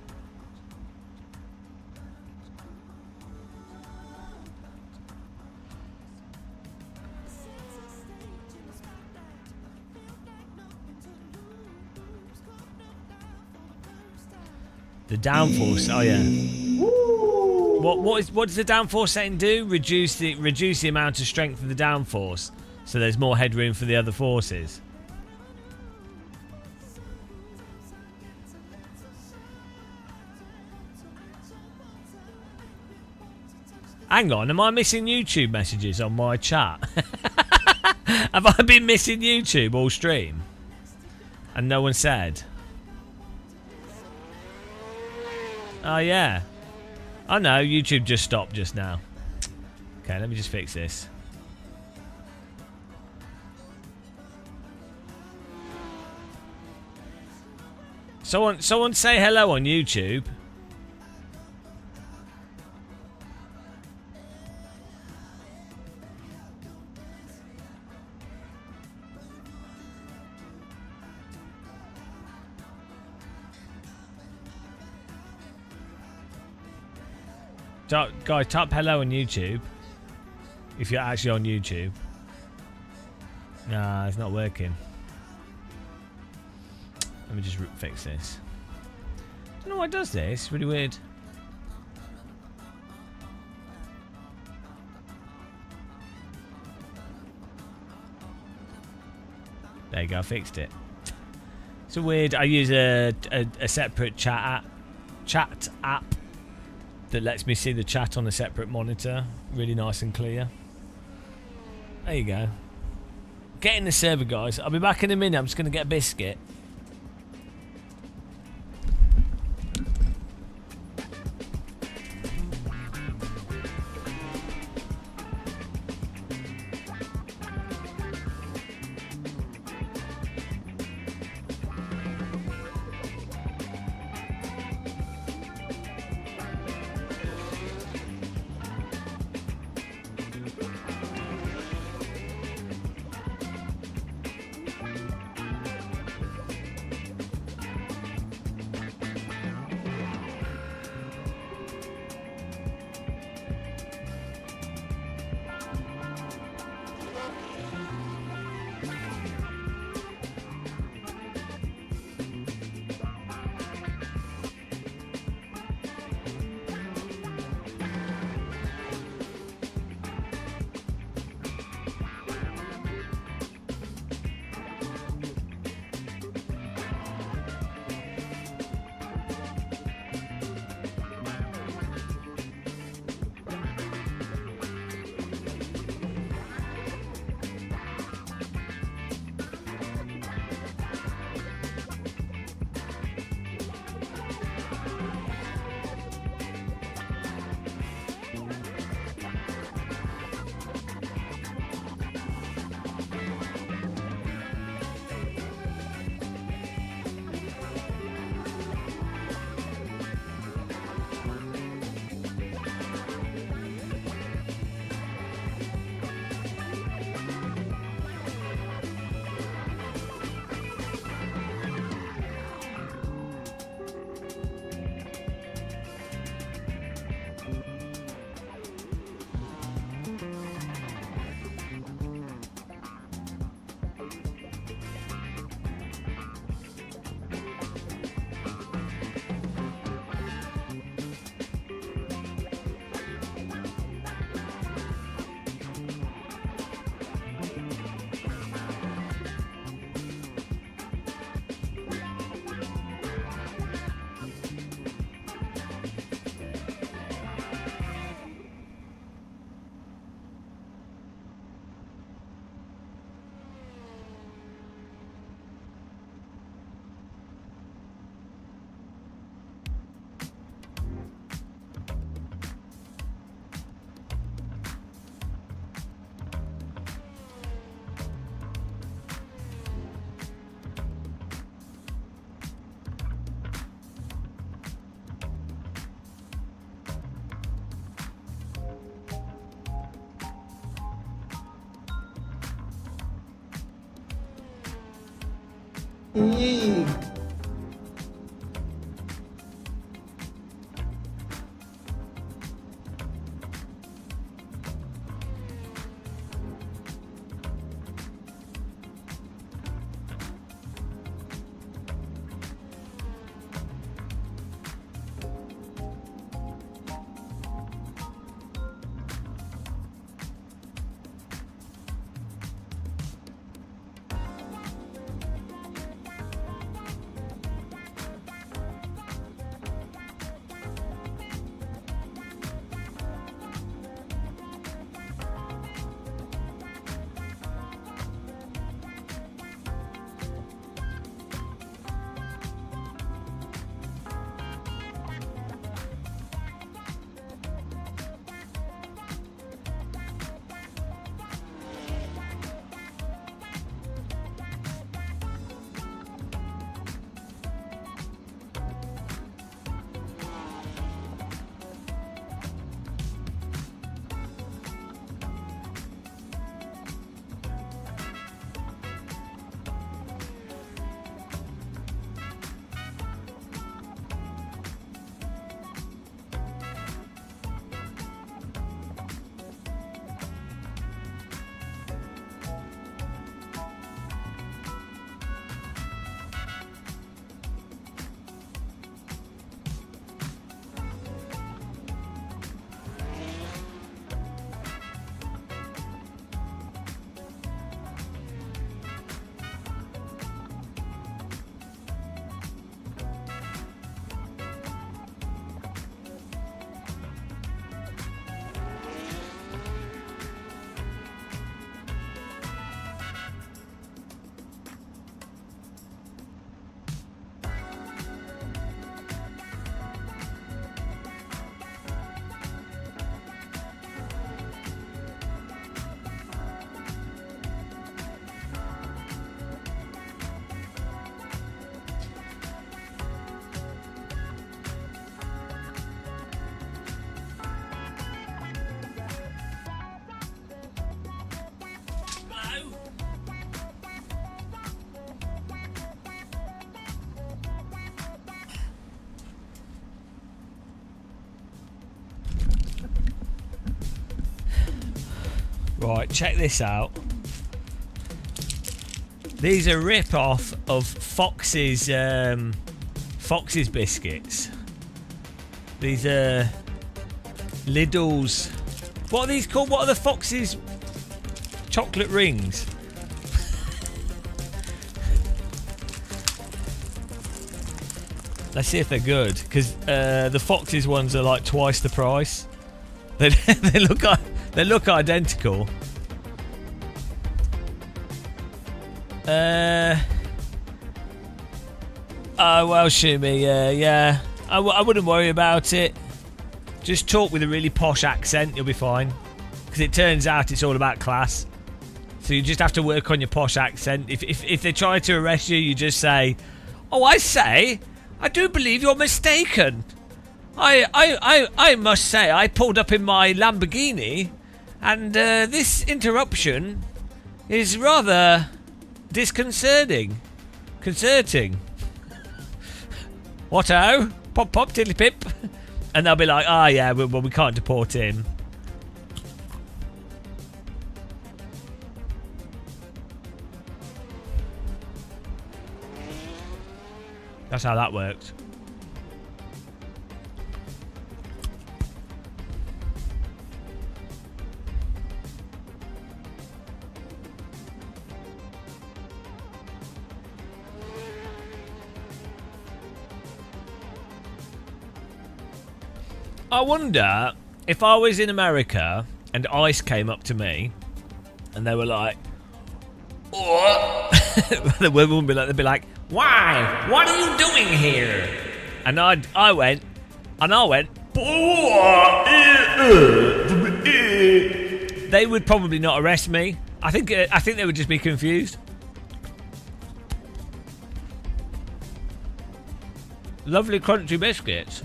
The downforce, oh yeah. What does the downforce setting do? Reduce the amount of strength of the downforce, so there's more headroom for the other forces. Hang on, am I missing YouTube messages on my chat? Have I been missing YouTube all stream? And no one said? Oh, yeah. Oh, no, YouTube just stopped just now. Okay, let me just fix this. Someone say hello on YouTube. Guys, type hello on YouTube. If you're actually on YouTube. Nah, it's not working. Let me just fix this. I don't know why it does this. Really weird. There you go, I fixed it. It's a weird. I use a separate chat app that lets me see the chat on a separate monitor. Really nice and clear. There you go. Get in the server, guys. I'll be back in a minute. I'm just going to get a biscuit. Right, check this out. These are rip-off of Fox's biscuits. These are Lidl's. What are these called? What are the Fox's chocolate rings? Let's see if they're good, because the Fox's ones are like twice the price. They look identical. Oh well, Shumi, yeah. I wouldn't worry about it. Just talk with a really posh accent, you'll be fine. Because it turns out it's all about class. So you just have to work on your posh accent. If they try to arrest you, you just say, "Oh, I say, I do believe you're mistaken. I must say, I pulled up in my Lamborghini, and this interruption is rather disconcerting. Concerting. What-o? Pop, pop, tiddly pip." And they'll be like, "Ah, yeah, well, we can't deport him." That's how that works. I wonder if I was in America and ICE came up to me and they were like, "What?" They wouldn't be like, they'd be like, "Why? What are you doing here?" And I went, they would probably not arrest me. I think they would just be confused. Lovely crunchy biscuits.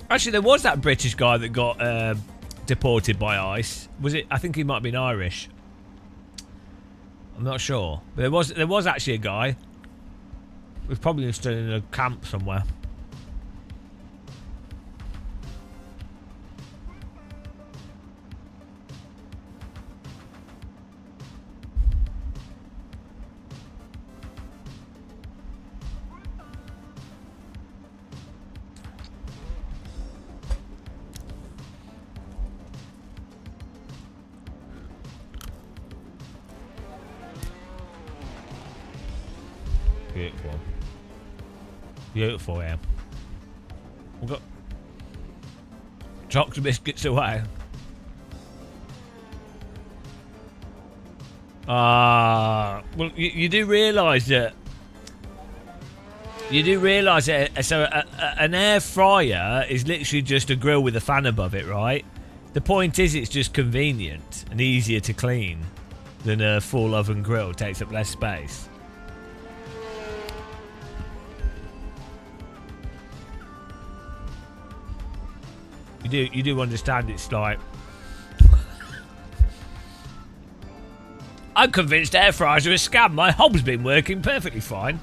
Actually, there was that British guy that got deported by ICE. Was it? I think he might have been Irish. I'm not sure. But there was actually a guy. He was probably still in a camp somewhere. Beautiful. Beautiful, yeah. We've got chocolate biscuits away. Well, you do realise that. You do realise that. So, an air fryer is literally just a grill with a fan above it, right? The point is, it's just convenient and easier to clean than a full oven grill. It takes up less space. You do understand it's like... I'm convinced air fryers are a scam. My hob's been working perfectly fine.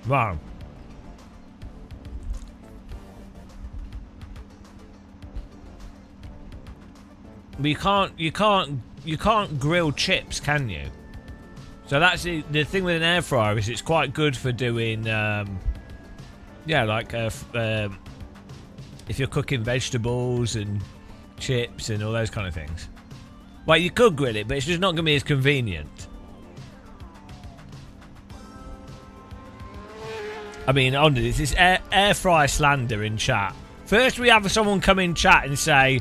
Wow. But you can't grill chips, can you? So that's the thing with an air fryer is it's quite good for doing, yeah, like if you're cooking vegetables and chips and all those kind of things. Well, you could grill it, but it's just not going to be as convenient. I mean, honestly, this is air fryer slander in chat. First, we have someone come in chat and say,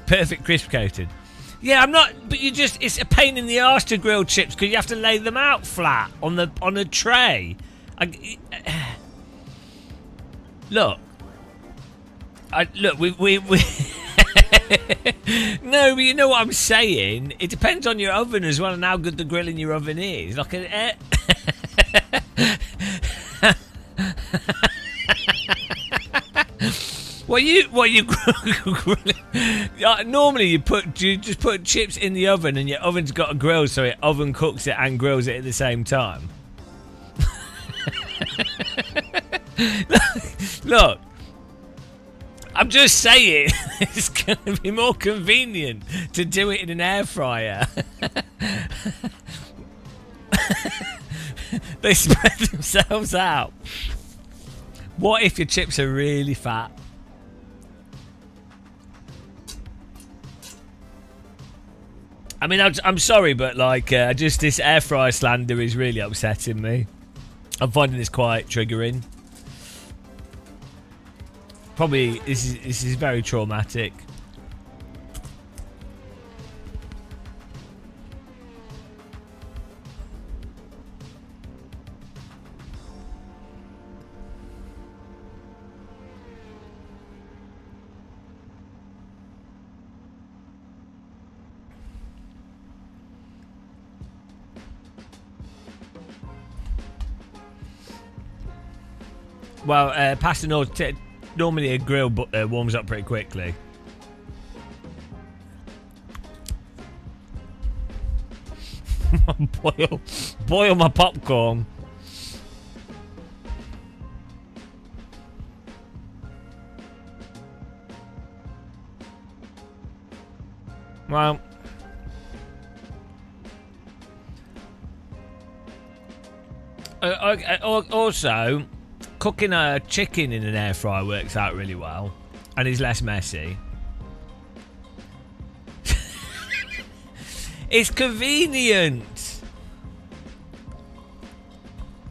"Perfect crisp coating." Yeah, I'm not, but it's a pain in the arse to grill chips because you have to lay them out flat on a tray. Look, we no, but you know what I'm saying? It depends on your oven as well and how good the grill in your oven is. Like an air... Normally you just put chips in the oven and your oven's got a grill, so it oven cooks it and grills it at the same time. Look, I'm just saying it's going to be more convenient to do it in an air fryer. They spread themselves out. What if your chips are really fat? I mean, I'm sorry, but like, just this air fryer slander is really upsetting me. I'm finding this quite triggering. Probably, this is very traumatic. Well, pasta normally a grill warms up pretty quickly. boil my popcorn. Well, also, cooking a chicken in an air fryer works out really well and is less messy. It's convenient.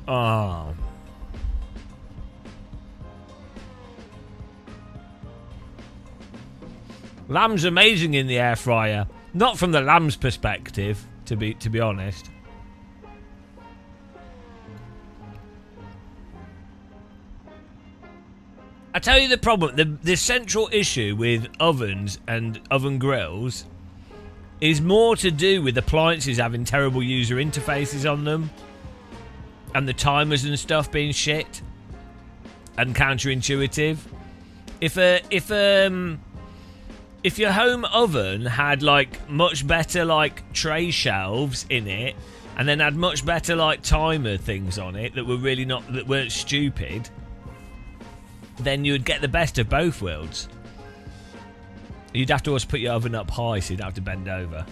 Oh. Lamb's amazing in the air fryer. Not from the lamb's perspective, to be honest. I tell you the problem, the central issue with ovens and oven grills is more to do with appliances having terrible user interfaces on them and the timers and stuff being shit and counterintuitive. If your home oven had like much better like tray shelves in it and then had much better like timer things on it that weren't stupid, then you'd get the best of both worlds. You'd have to always put your oven up high, so you'd have to bend over.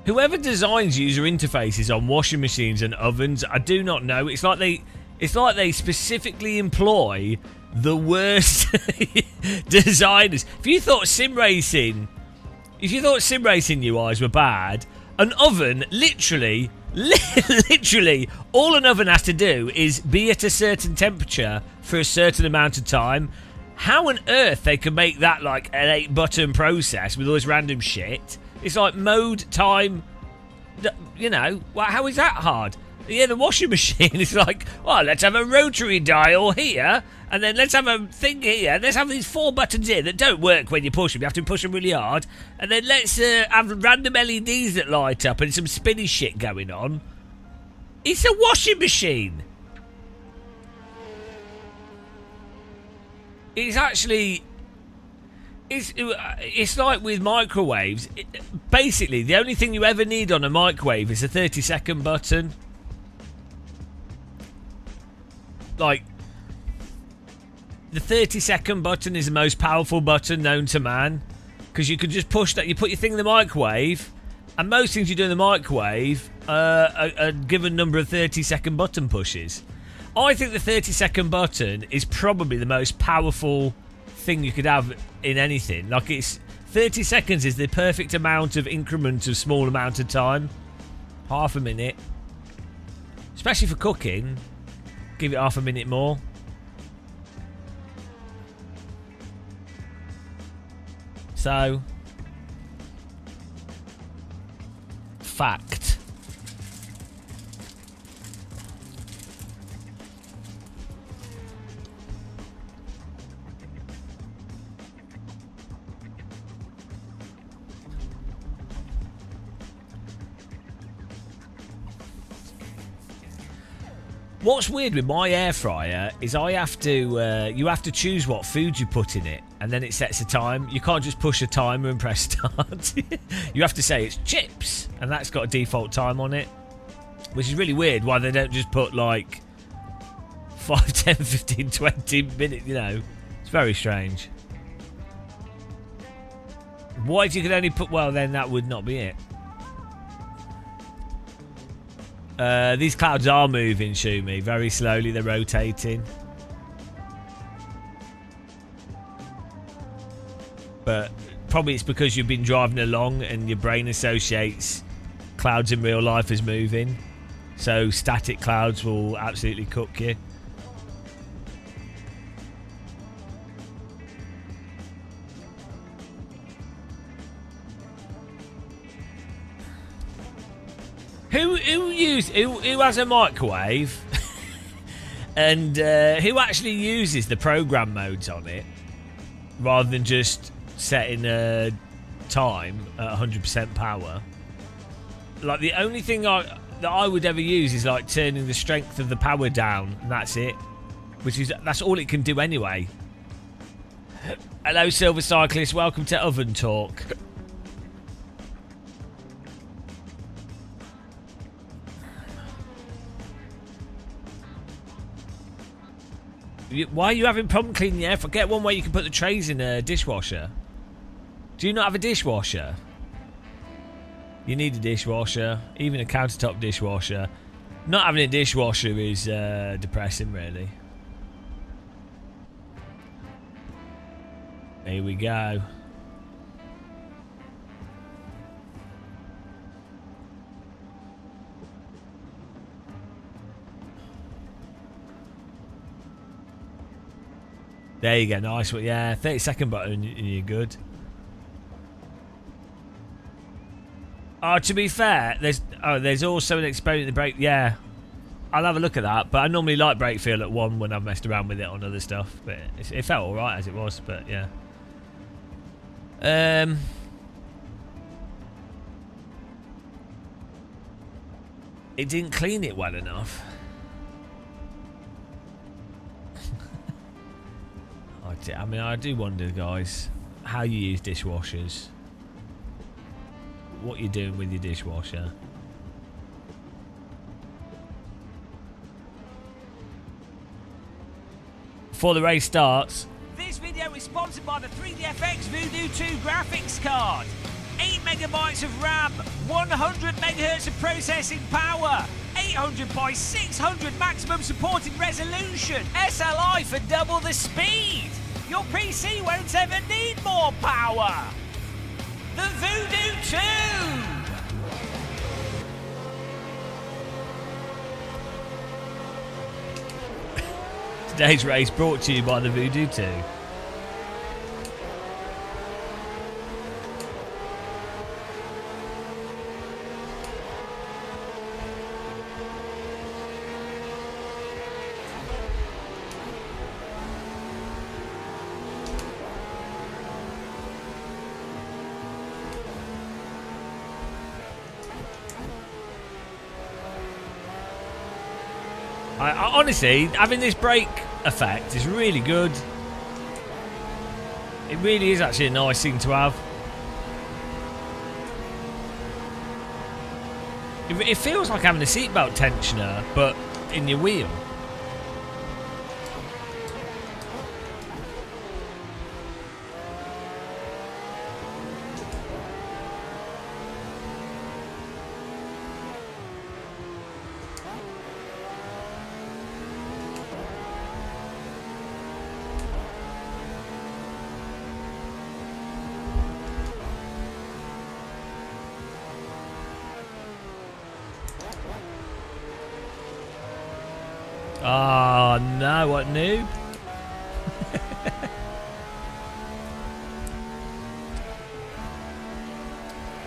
Whoever designs user interfaces on washing machines and ovens, I do not know. It's like they specifically employ the worst designers. If you thought sim racing UIs were bad, an oven literally, all an oven has to do is be at a certain temperature for a certain amount of time. How on earth they can make that like an 8-button process with all this random shit? It's like mode, time, you know, how is that hard? Yeah, the washing machine is like, well, let's have a rotary dial here, and then let's have a thing here. Let's have these 4 buttons here that don't work when you push them. You have to push them really hard. And then let's have random LEDs that light up and some spinny shit going on. It's a washing machine. It's actually... It's like with microwaves. Basically, the only thing you ever need on a microwave is a 30-second button. Like, the 30-second button is the most powerful button known to man, because you can just push that. You put your thing in the microwave, and most things you do in the microwave are a given number of 30-second button pushes. I think the 30-second button is probably the most powerful thing you could have in anything. Like, it's 30 seconds is the perfect amount of increment of small amount of time. Half a minute, especially for cooking. Give it half a minute more. So, fact. What's weird with my air fryer is I have to, you have to choose what food you put in it, and then it sets a time. You can't just push a timer and press start. You have to say it's chips, and that's got a default time on it, which is really weird. Why they don't just put like 5, 10, 15, 20 minutes, you know. It's very strange. What if you could only put, well then that would not be it. These clouds are moving, Shumi. Very slowly, they're rotating. But probably it's because you've been driving along and your brain associates clouds in real life as moving. So static clouds will absolutely cook you. Who has a microwave and who actually uses the program modes on it rather than just setting a time at 100% power? Like the only thing that I would ever use is like turning the strength of the power down, and that's it. That's all it can do anyway. Hello, Silver Cyclist. Welcome to Oven Talk. Why are you having problem cleaning your air? Forget one way you can put the trays in a dishwasher. Do you not have a dishwasher? You need a dishwasher, even a countertop dishwasher. Not having a dishwasher is depressing, really. Here we go. There you go, nice one. Yeah, 30-second button and you're good. Oh, to be fair, there's also an experiment in the brake. Yeah, I'll have a look at that. But I normally like brake feel at 1 when I've messed around with it on other stuff. But it felt all right as it was. But yeah. It didn't clean it well enough. I mean, I do wonder, guys, how you use dishwashers. What you're doing with your dishwasher. Before the race starts. This video is sponsored by the 3DFX Voodoo 2 graphics card. 8 megabytes of RAM, 100 megahertz of processing power, 800 by 600 maximum supported resolution, SLI for double the speed. Your PC won't ever need more power. The Voodoo 2. Today's race brought to you by the Voodoo 2. Honestly, having this brake effect is really good. It really is actually a nice thing to have. It feels like having a seatbelt tensioner, but in your wheel. Oh no, what noob?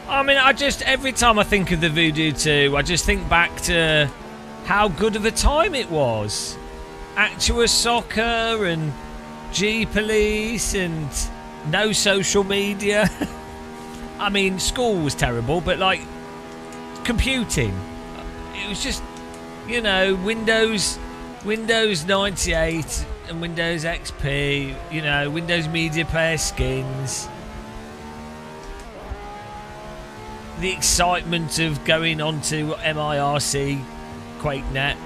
I mean, every time I think of the Voodoo 2, I just think back to how good of a time it was. Actua Soccer and G-Police and no social media. I mean, school was terrible, but like computing, it was just, you know, Windows 98 and Windows XP, you know, Windows Media Player skins. The excitement of going onto MIRC QuakeNet.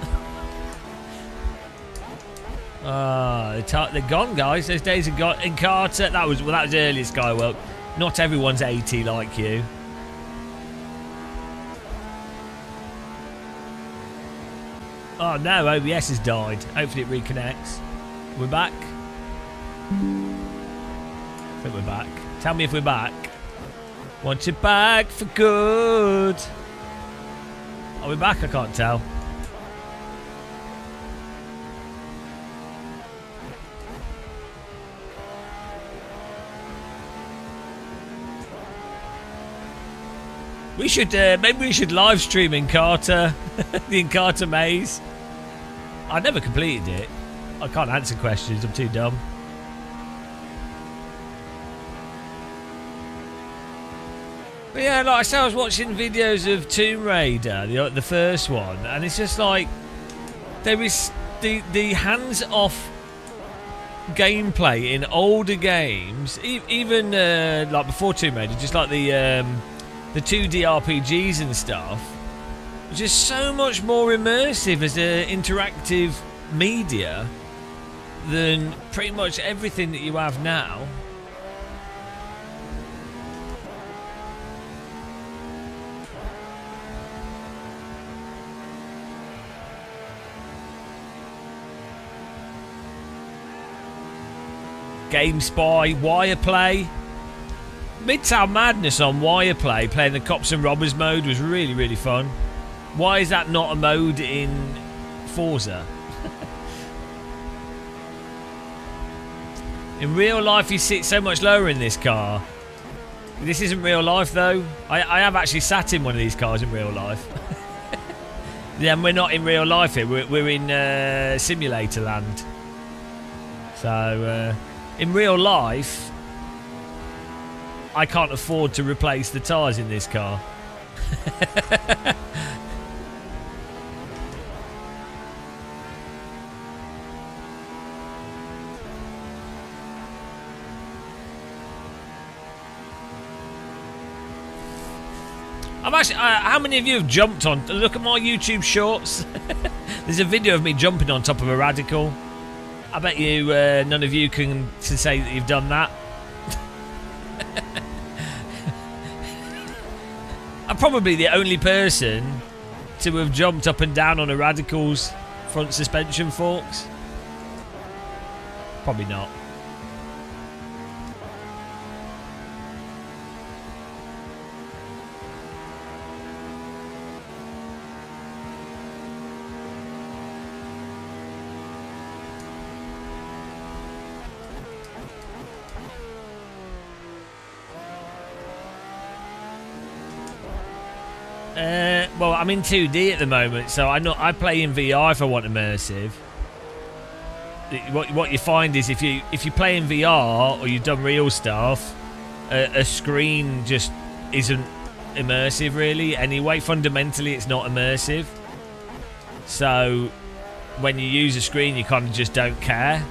They're gone, guys. Those days are gone. In Carter, that was early Skyworld. Not everyone's 80 like you. Oh no, OBS has died. Hopefully it reconnects. We're back. I think we're back. Tell me if we're back. Want you back for good. Are we back? I can't tell. We should maybe we should live stream Encarta, the Encarta maze. I never completed it. I can't answer questions. I'm too dumb. But yeah, like I said, I was watching videos of Tomb Raider, the first one, and it's just like there is the hands-off gameplay in older games, even like before Tomb Raider, just like the 2D RPGs and stuff, just so much more immersive as an interactive media than pretty much everything that you have now. GameSpy, Wireplay. Midtown Madness on Wireplay, playing the Cops and Robbers mode, was really, really fun. Why is that not a mode in Forza? In real life, you sit so much lower in this car. This isn't real life, though. I have actually sat in one of these cars in real life. Yeah, we're not in real life here. We're in simulator land. So, in real life, I can't afford to replace the tyres in this car. I'm actually. How many of you have jumped on? Look at my YouTube shorts. There's a video of me jumping on top of a Radical. I bet you none of you can say that you've done that. I'm probably the only person to have jumped up and down on a Radical's front suspension forks. Probably not. Well, I'm in 2D at the moment, so I play in VR if I want immersive. What you find is if you play in VR or you've done real stuff, a screen just isn't immersive really. Anyway, fundamentally, it's not immersive. So when you use a screen, you kind of just don't care.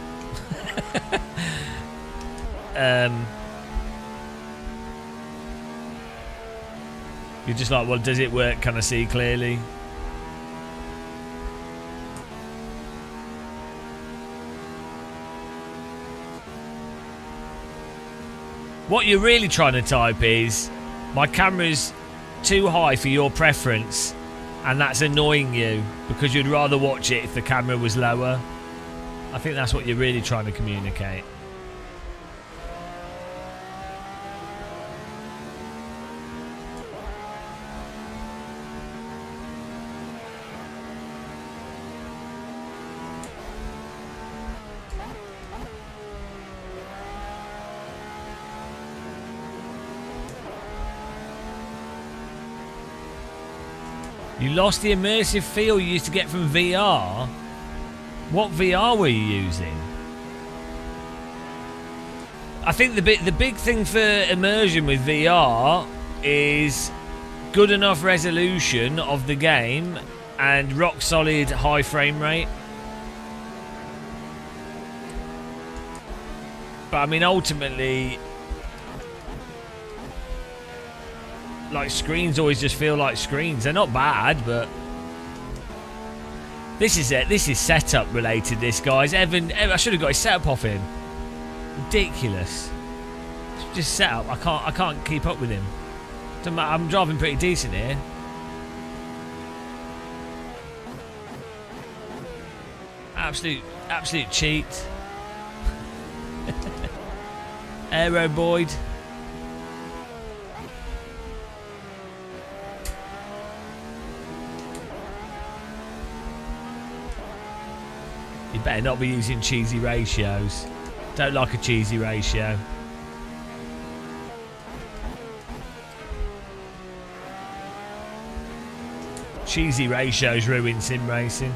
You're just like, well, does it work? Can I see clearly? What you're really trying to type is, my camera's too high for your preference, and that's annoying you because you'd rather watch it if the camera was lower. I think that's what you're really trying to communicate. You lost the immersive feel you used to get from VR? What VR were you using? I think the big thing for immersion with VR is good enough resolution of the game and rock solid high frame rate. But I mean, ultimately, like, screens always just feel like screens. They're not bad, but this is it. This is setup related, this, guys. Evan, I should have got his setup off him. Ridiculous. Just setup. I can't keep up with him. I'm driving pretty decent here. Absolute cheat. Aero Boyd. You better not be using cheesy ratios. Don't like a cheesy ratio. Cheesy ratios ruin sim racing.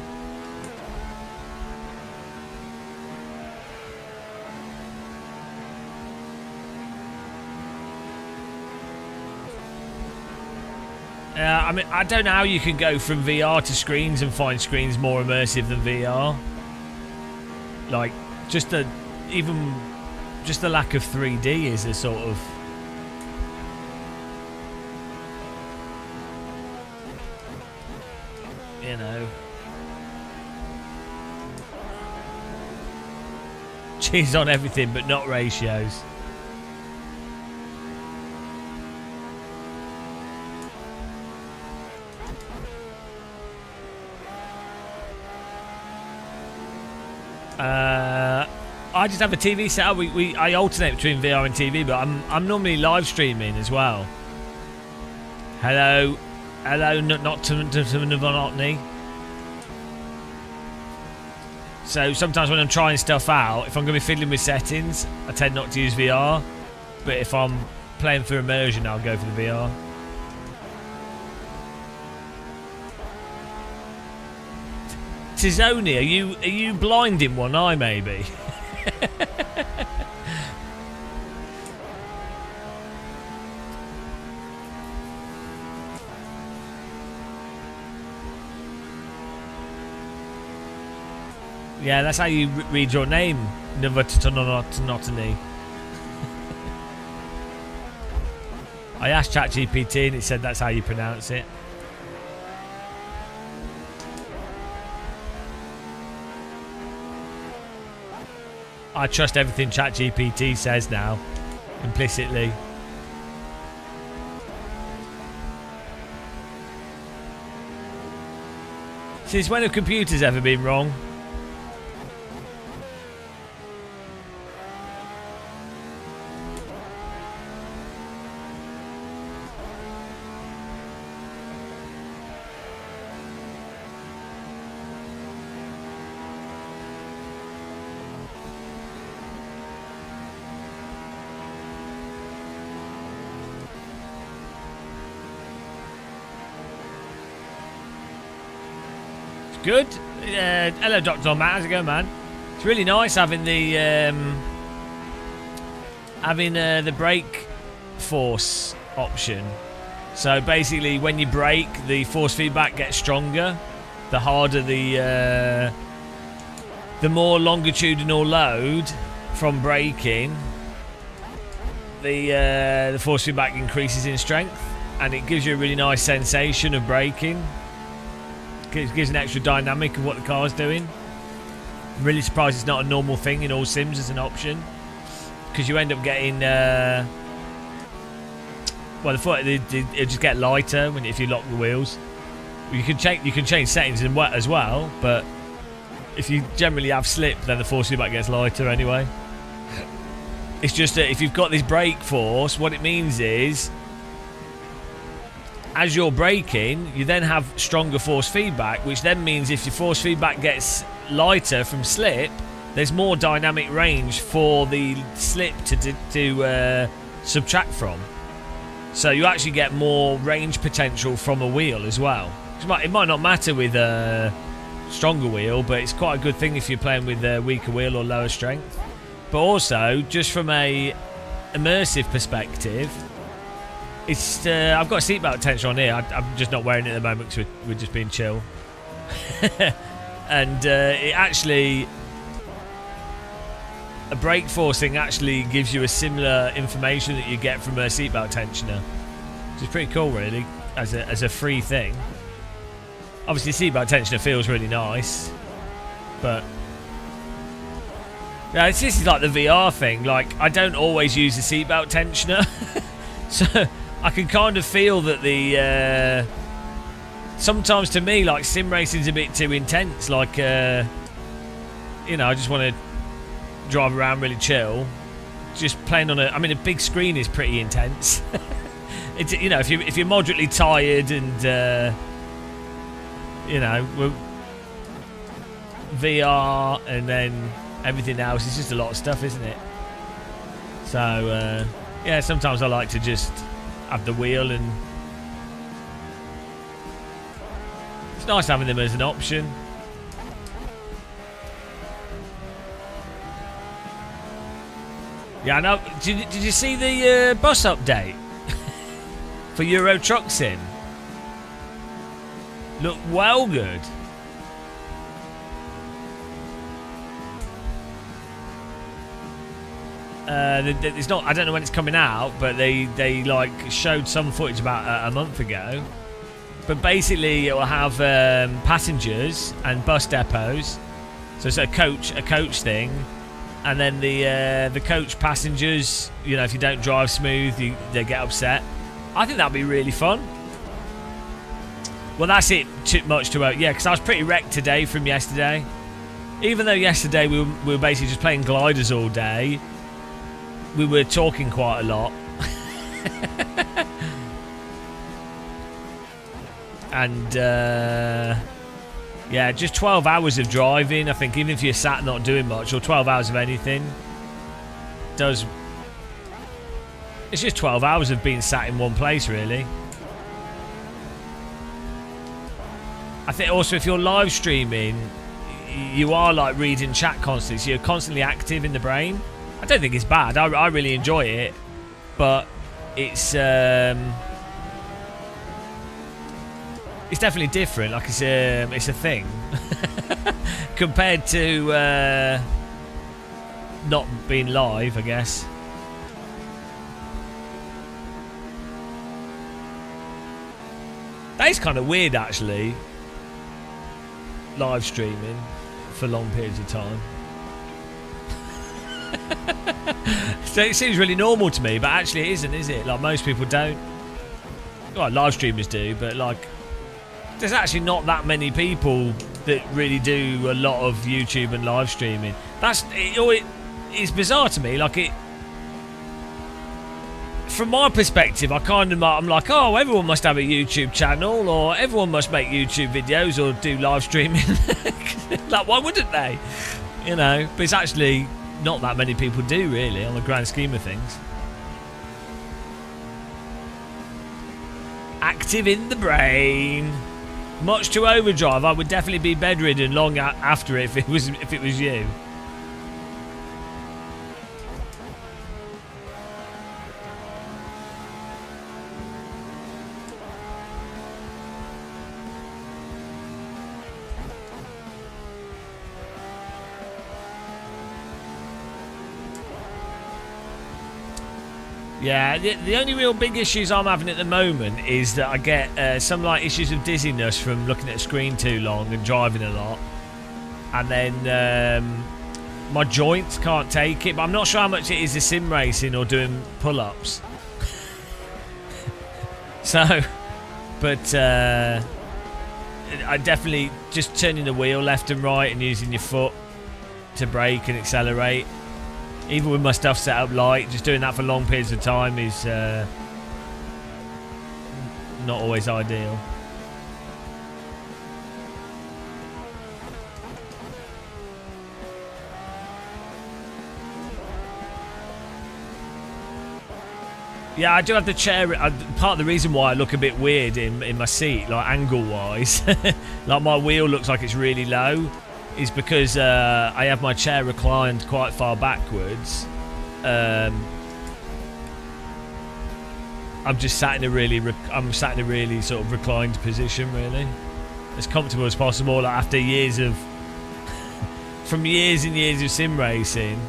I mean, I don't know how you can go from VR to screens and find screens more immersive than VR. Like, just the lack of 3D is a sort of, you know, cheese on everything but not ratios. I just have a TV set up. I alternate between VR and TV, but I'm normally live streaming as well. Hello, not to monotony. So sometimes when I'm trying stuff out, if I'm going to be fiddling with settings, I tend not to use VR. But if I'm playing for immersion, I'll go for the VR. Tizoni, are you blind in one eye, maybe? Yeah, that's how you read your name, Navatanotany. I asked ChatGPT and it said that's how you pronounce it. I trust everything ChatGPT says now, implicitly. Since when have computers ever been wrong? Good. Hello, Dr. Matt. How's it going, man? It's really nice having the brake force option. So basically, when you brake, the force feedback gets stronger. The harder the more longitudinal load from braking, the force feedback increases in strength, and it gives you a really nice sensation of braking. It gives an extra dynamic of what the car's doing. I'm really surprised it's not a normal thing in all sims as an option, because you end up getting well, the foot it'll just get lighter if you lock the wheels. You can change settings in wet as well, but if you generally have slip, then the force feedback gets lighter anyway. It's just that if you've got this brake force, what it means is, as you're braking, you then have stronger force feedback, which then means if your force feedback gets lighter from slip, there's more dynamic range for the slip to subtract from. So you actually get more range potential from a wheel as well. It might not matter with a stronger wheel, but it's quite a good thing if you're playing with a weaker wheel or lower strength. But also, just from a immersive perspective, it's I've got a seatbelt tension on here. I'm just not wearing it at the moment because we're just being chill. And it actually, a brake forcing actually gives you a similar information that you get from a seatbelt tensioner, which is pretty cool, really, as a free thing. Obviously, seatbelt tensioner feels really nice, but yeah, this is like the VR thing. Like, I don't always use the seatbelt tensioner, so I can kind of feel that the sometimes to me, like, sim racing's a bit too intense. Like, I just want to drive around really chill. Just playing on a big screen is pretty intense. It's, if you're moderately tired and VR and then everything else, it's just a lot of stuff, isn't it? So yeah, sometimes I like to just have the wheel, and it's nice having them as an option. Yeah, I know. Did you see the bus update for Euro Truck Sim? Look well good. It's not. I don't know when it's coming out, but they like showed some footage about a month ago. But basically, it will have passengers and bus depots. So it's a coach thing, and then the coach passengers. If you don't drive smooth, they get upset. I think that'd be really fun. Well, that's it. Too much to yeah, because I was pretty wrecked today from yesterday. Even though yesterday we were basically just playing gliders all day, we were talking quite a lot. And yeah, just 12 hours of driving. I think even if you're sat not doing much, or 12 hours of anything, it's just 12 hours of being sat in one place, really. I think also if you're live streaming, you are like reading chat constantly, so you're constantly active in the brain. I don't think it's bad. I really enjoy it, but it's definitely different. Like it's a thing compared to not being live, I guess. That is kind of weird, actually. Live streaming for long periods of time. So it seems really normal to me, but actually it isn't, is it? Like, most people don't. Well, live streamers do, but like, there's actually not that many people that really do a lot of YouTube and live streaming. It's bizarre to me. Like, from my perspective, I'm like, oh, everyone must have a YouTube channel, or everyone must make YouTube videos or do live streaming. Like, why wouldn't they? But it's actually not that many people do, really, on the grand scheme of things. Active in the brain. Much to overdrive. I would definitely be bedridden long after it if it was you. Yeah, the only real big issues I'm having at the moment is that I get some like issues of dizziness from looking at a screen too long and driving a lot, and then my joints can't take it. But I'm not sure how much it is the sim racing or doing pull-ups. So, but I definitely just turning the wheel left and right and using your foot to brake and accelerate. Even with my stuff set up light, just doing that for long periods of time is not always ideal. Yeah, I do have the chair. Part of the reason why I look a bit weird in my seat, like angle-wise, like my wheel looks like it's really low, is because I have my chair reclined quite far backwards. I'm just sat in a really sort of reclined position, really. as comfortable as possible. Like after years of, from years and years of sim racing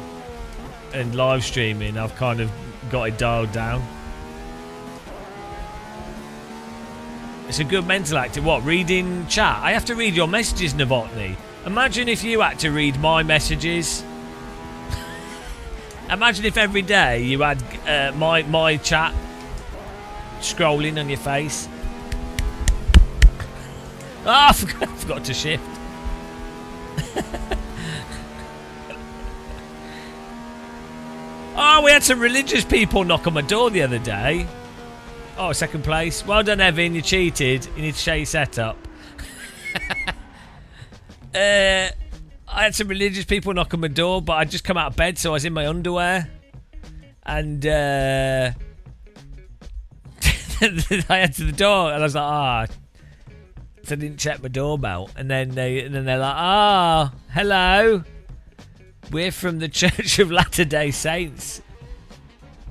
and live streaming, I've kind of got it dialed down. It's a good mental activity. What, reading chat? I have to read your messages, Novotny. Imagine if you had to read my messages. Imagine if every day you had my chat scrolling on your face. I forgot to shift. Oh, we had some religious people knock on my door the other day. Oh, second place. Well done, Evan. You cheated. You need to show your setup. I had some religious people knock on my door, but I'd just come out of bed, so I was in my underwear. And I answered the door, and I was like, so I didn't check my doorbell. And then they're like, hello. We're from the Church of Latter-day Saints.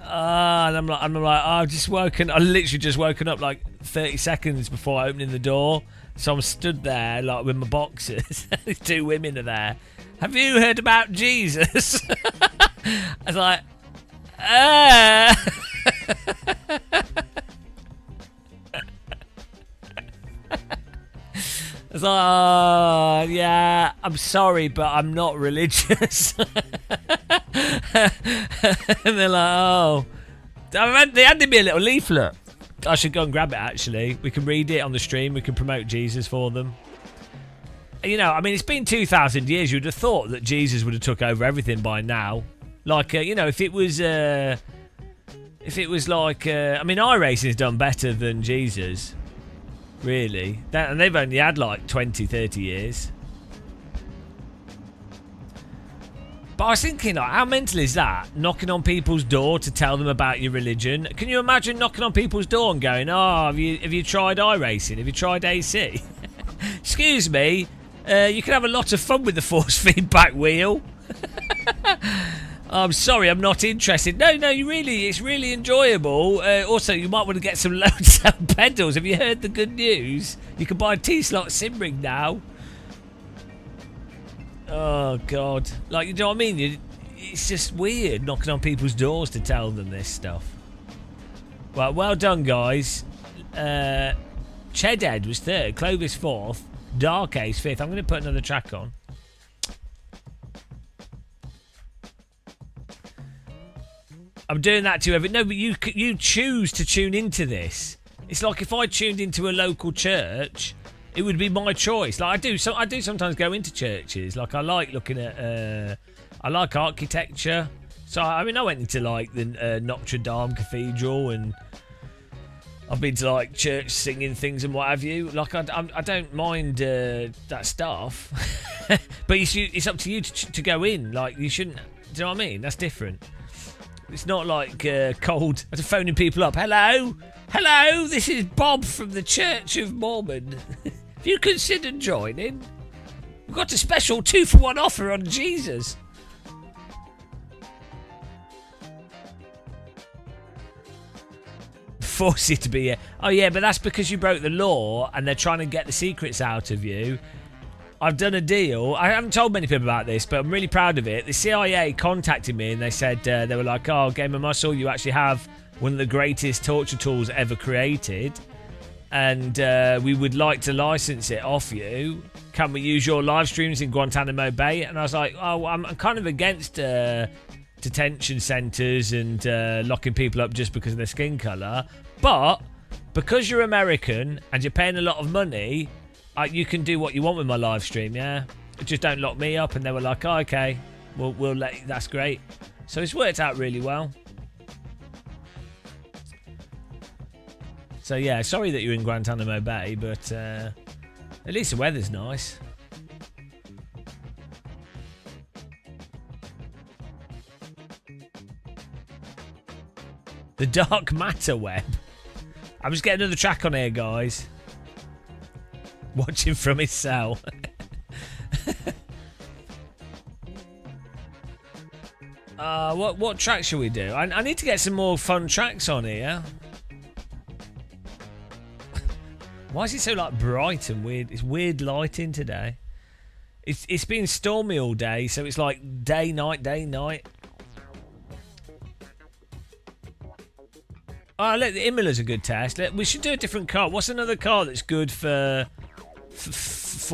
And I'm like, I've just woken. I literally just woken up like 30 seconds before opening the door. So I'm stood there like with my boxers. These two women are there. Have you heard about Jesus? I was like, I was like, oh, yeah, I'm sorry, but I'm not religious. And they're like, oh. They handed me a little leaflet. I should go and grab it, actually. We can read it on the stream. We can promote Jesus for them. You know, I mean, it's been 2,000 years. You'd have thought that Jesus would have took over everything by now. Like, you know, if it was like, I mean, iRacing's done better than Jesus. Really. And they've only had like 20, 30 years. But I was thinking, like, how mental is that? Knocking on people's door to tell them about your religion. Can you imagine knocking on people's door and going, oh, have you tried iRacing? Have you tried AC? Excuse me, you can have a lot of fun with the force feedback wheel. I'm sorry, I'm not interested. No, it's really enjoyable. Also, you might want to get some load cell pedals. Have you heard the good news? You can buy a T-slot sim ring now. Oh, God. Like, you know what I mean? It's just weird knocking on people's doors to tell them this stuff. Well done, guys. Chedhead was 3rd, Clovis 4th, Dark Ace 5th. I'm going to put another track on. I'm doing that to every... No, but you choose to tune into this. It's like if I tuned into a local church... It would be my choice. Like I do sometimes go into churches. Like I like looking at, I like architecture. So I mean, I went into like the Notre Dame Cathedral, and I've been to like church singing things and what have you. Like I don't mind that stuff, but it's up to you to go in. Like you shouldn't. Do you know what I mean? That's different. It's not like cold. I'm phoning people up. Hello, this is Bob from the Church of Mormon. Have you considered joining? We've got a special 2-for-1 offer on Jesus. Force you to be here. Oh yeah, but that's because you broke the law and they're trying to get the secrets out of you. I've done a deal. I haven't told many people about this, but I'm really proud of it. The CIA contacted me and they said, they were like, oh, Gamer Muscle, you actually have one of the greatest torture tools ever created. And we would like to license it off you. Can we use your live streams in Guantanamo Bay? And I was like, oh, I'm kind of against detention centres and locking people up just because of their skin colour. But because you're American and you're paying a lot of money, you can do what you want with my live stream, yeah? Just don't lock me up. And they were like, oh, okay, we'll let you. That's great. So it's worked out really well. So yeah, sorry that you're in Guantanamo Bay, but at least the weather's nice. The dark matter web. I'm just getting another track on here, guys. Watching from his cell. What track should we do? I need to get some more fun tracks on here. Why is it so like bright and weird? It's weird lighting today. It's been stormy all day, so it's like day, night, day, night. Oh, look, the Imola's a good test. We should do a different car. What's another car that's good for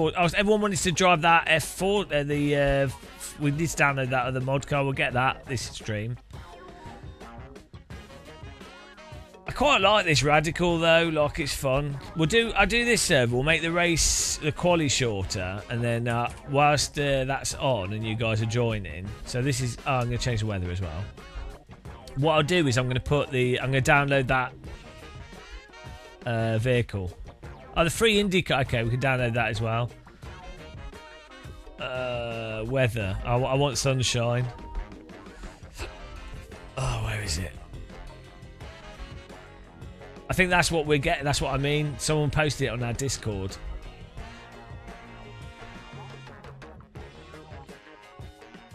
everyone wanted to drive that F4. We need to download that other mod car. We'll get that this stream. I quite like this Radical though. Like it's fun. I do this server. We'll make the quali shorter, and then whilst that's on and you guys are joining. So this is. Oh, I'm going to change the weather as well. What I'll do is I'm going to download that vehicle. Oh, the free IndyCar. Okay, we can download that as well. Weather. I want sunshine. Oh, where is it? I think that's what we're getting. That's what I mean. Someone posted it on our Discord.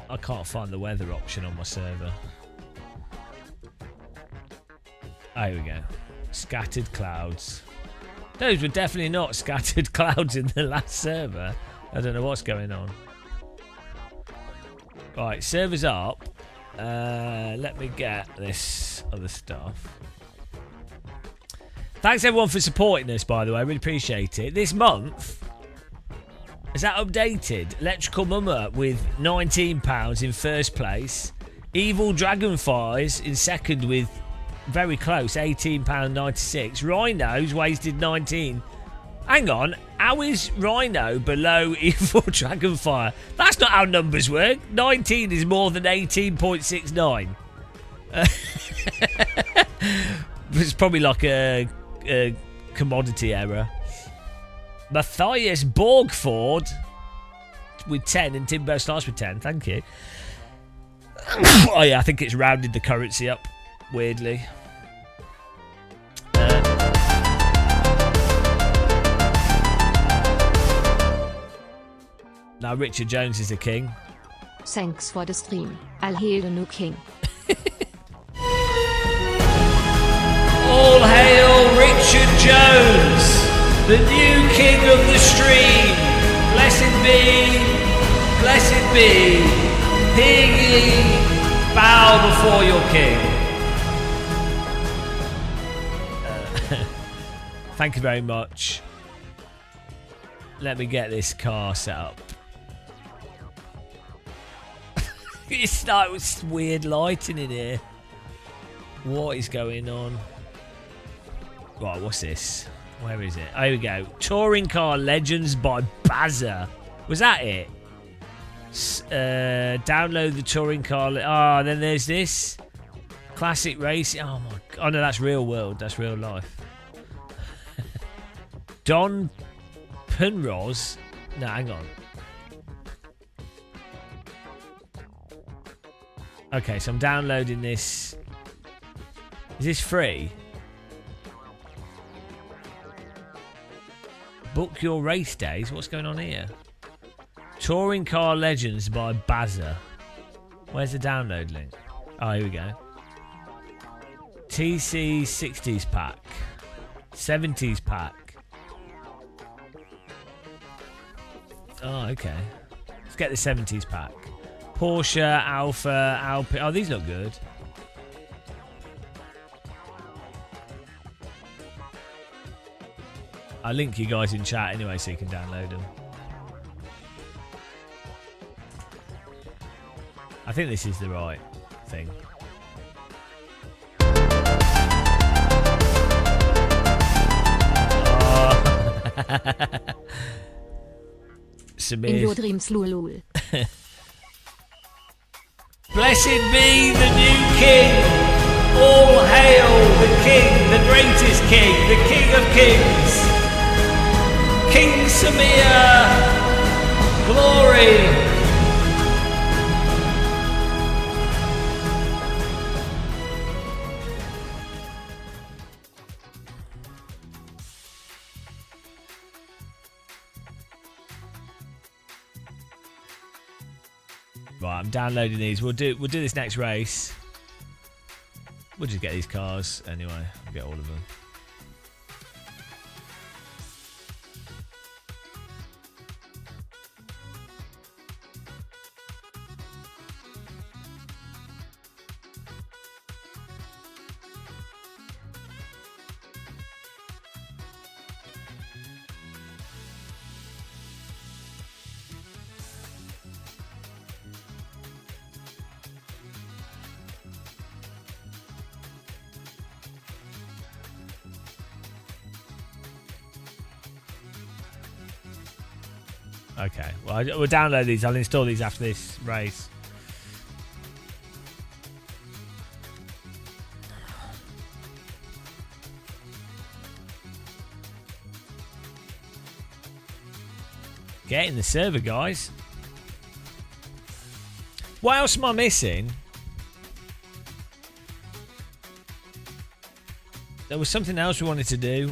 I can't find the weather option on my server. Oh, here we go. Scattered clouds. Those were definitely not scattered clouds in the last server. I don't know what's going on. Right, server's up. Let me get this other stuff. Thanks everyone for supporting us, by the way. I really appreciate it. This month, is that updated? Electrical Mumma with £19 in first place. Evil Dragonflies in second with very close, £18.96. Rhino's wasted 19. Hang on, how is Rhino below Evil Dragonfire? That's not how numbers work. 19 is more than 18.69. It's probably like a commodity error. Matthias Borgford with 10 and Timbo starts with 10. Thank you. Oh yeah, I think it's rounded the currency up weirdly. Now Richard Jones is the king. Thanks for the stream. I'll hail the new king. All hail Richard Jones, the new king of the stream. Blessed be, hear ye, bow before your king. Thank you very much. Let me get this car set up. It's like with weird lighting in here. What is going on? Right, what's this? Where is it? Oh, here we go. Touring Car Legends by Bazza. Was that it? Download the Touring Car. Then there's this. Classic Racing. Oh, my God. Oh, no, that's real world. That's real life. Don Penrose. No, hang on. Okay, so I'm downloading this. Is this free? Book your race days. What's going on here? Touring Car Legends by Bazza. Where's the download link? Oh, here we go. TC 60s pack. 70s pack. Oh, okay. Let's get the 70s pack. Porsche, Alpha, Alpine. Oh, these look good. I'll link you guys in chat anyway so you can download them. I think this is the right thing. In your dreams, lulul. Blessed be the new king. All hail the king, the greatest king, the king of kings. King Samir. Glory. Right, I'm downloading these. We'll do this next race. We'll just get these cars anyway. We'll get all of them. Okay. Well, we'll download these. I'll install these after this race. Get in the server, guys. What else am I missing? There was something else we wanted to do.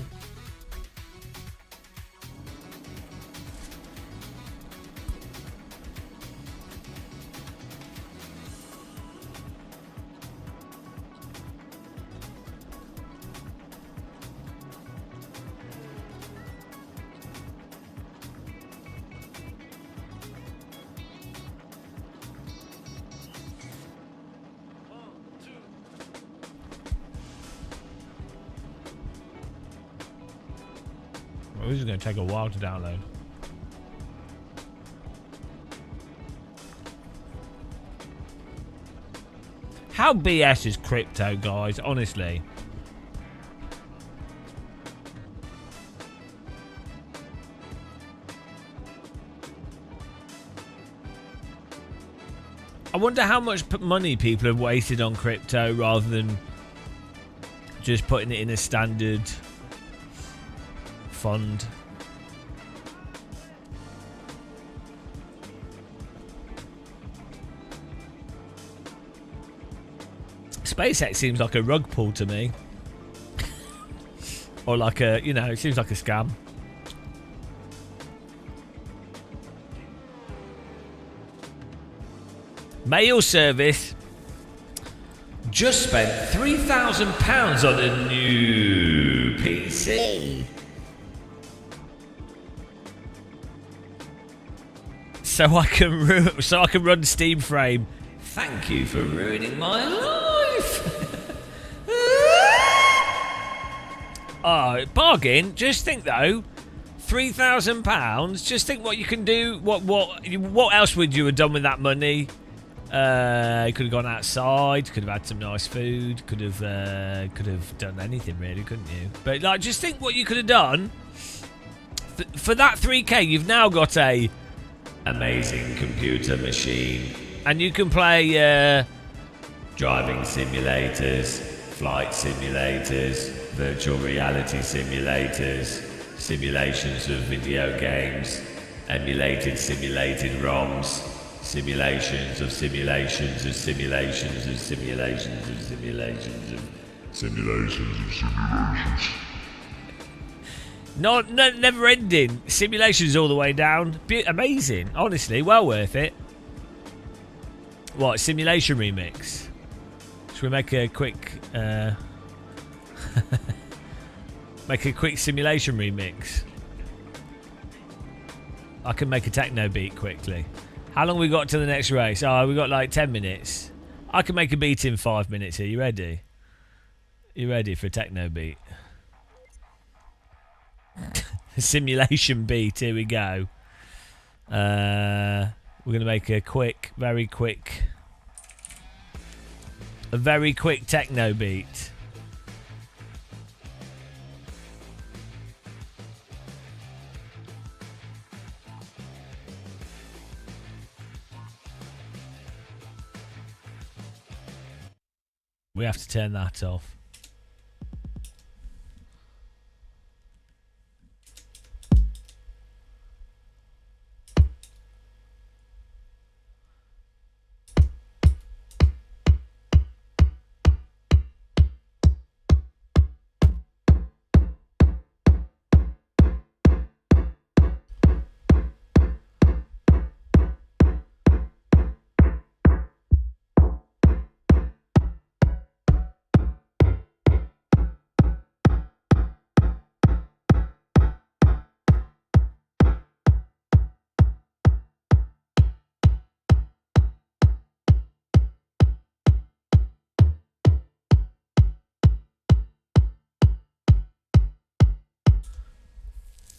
Well, this is going to take a while to download. How BS is crypto, guys? Honestly. I wonder how much money people have wasted on crypto rather than just putting it in a standard fund. SpaceX seems like a rug pull to me. Or like a, you know, it seems like a scam. Mail service. Just spent £3,000 on a new PC. So I can run Steam Frame. Thank you for ruining my life. Oh, bargain. Just think though, £3,000. Just think what you can do. What else would you have done with that money? You could have gone outside. Could have had some nice food. Could have done anything really, couldn't you? But like, just think what you could have done. For that 3K, you've now got a amazing computer machine, and you can play driving simulators, flight simulators, virtual reality simulators, simulations of video games, emulated simulated ROMs, simulations of simulations of simulations of simulations of simulations of simulations of simulations. No, never ending. Simulations all the way down. Amazing. Honestly, well worth it. What, simulation remix? Should we make a quick simulation remix? I can make a techno beat quickly. How long we got to the next race? Oh, we got like 10 minutes. I can make a beat in 5 minutes. Are you ready? You ready for a techno beat? Simulation beat, here we go. We're going to make a very quick techno beat. We have to turn that off.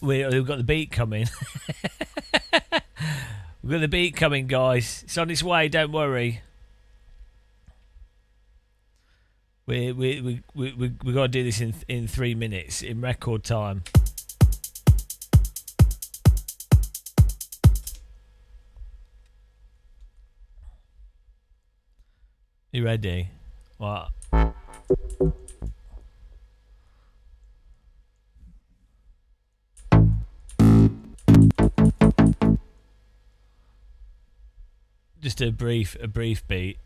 We've got the beat coming. We've got the beat coming, guys. It's on its way. Don't worry. We got to do this in 3 minutes in record time. You ready? What? Just a brief beat.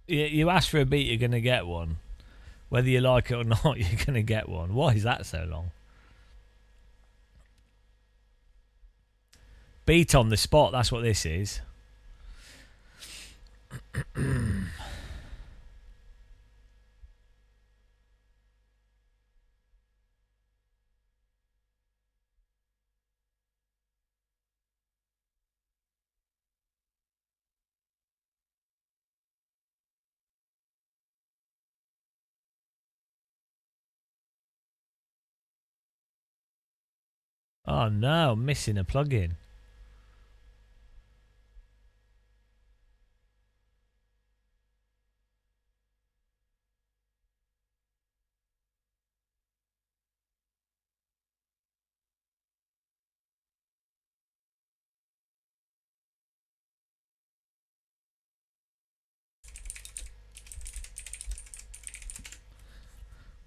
You ask for a beat, you're gonna get one. Whether you like it or not, you're gonna get one. Why is that so long? Beat on the spot, that's what this is. Oh no, I'm missing a plugin.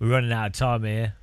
We're running out of time here.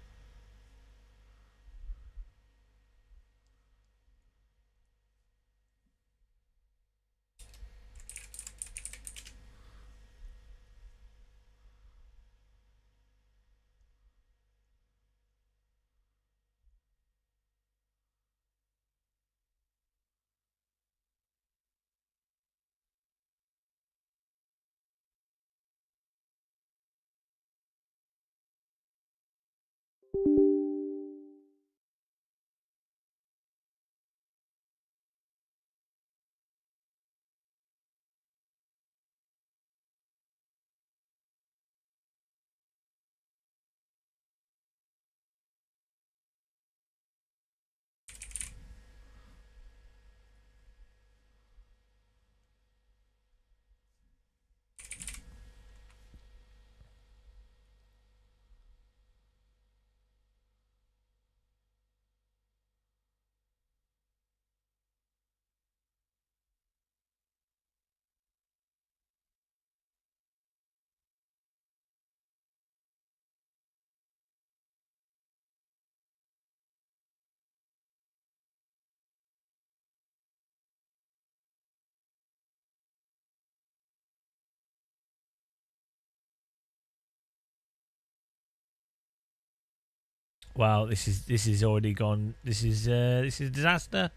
Wow, this is already gone. This is a disaster.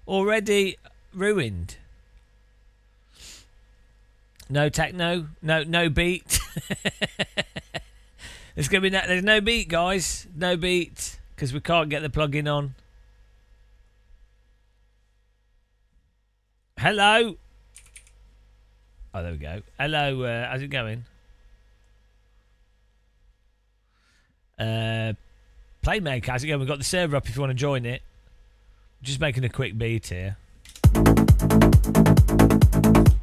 Already ruined. No techno, no beat. There's gonna be there's no beat, guys. No beat because we can't get the plugin on. Hello. Oh, there we go. Hello. How's it going? Playmaker, how's it going? We've got the server up if you want to join it. Just making a quick beat here.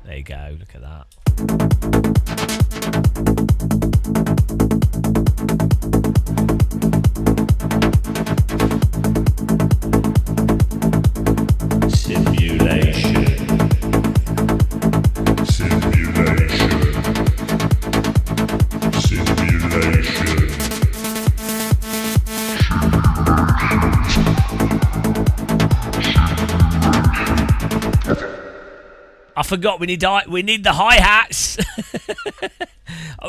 There you go, look at that. Simulation. I forgot we need the hi-hats.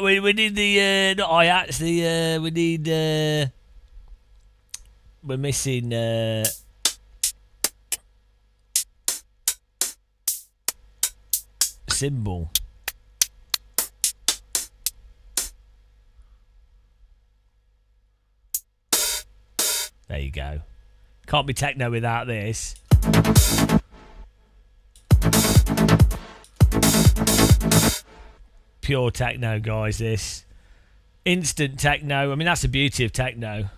we need the not hi-hats, we need we're missing cymbal. There you go. Can't be techno without this. Pure techno, guys, this. Instant techno. I mean, that's the beauty of techno.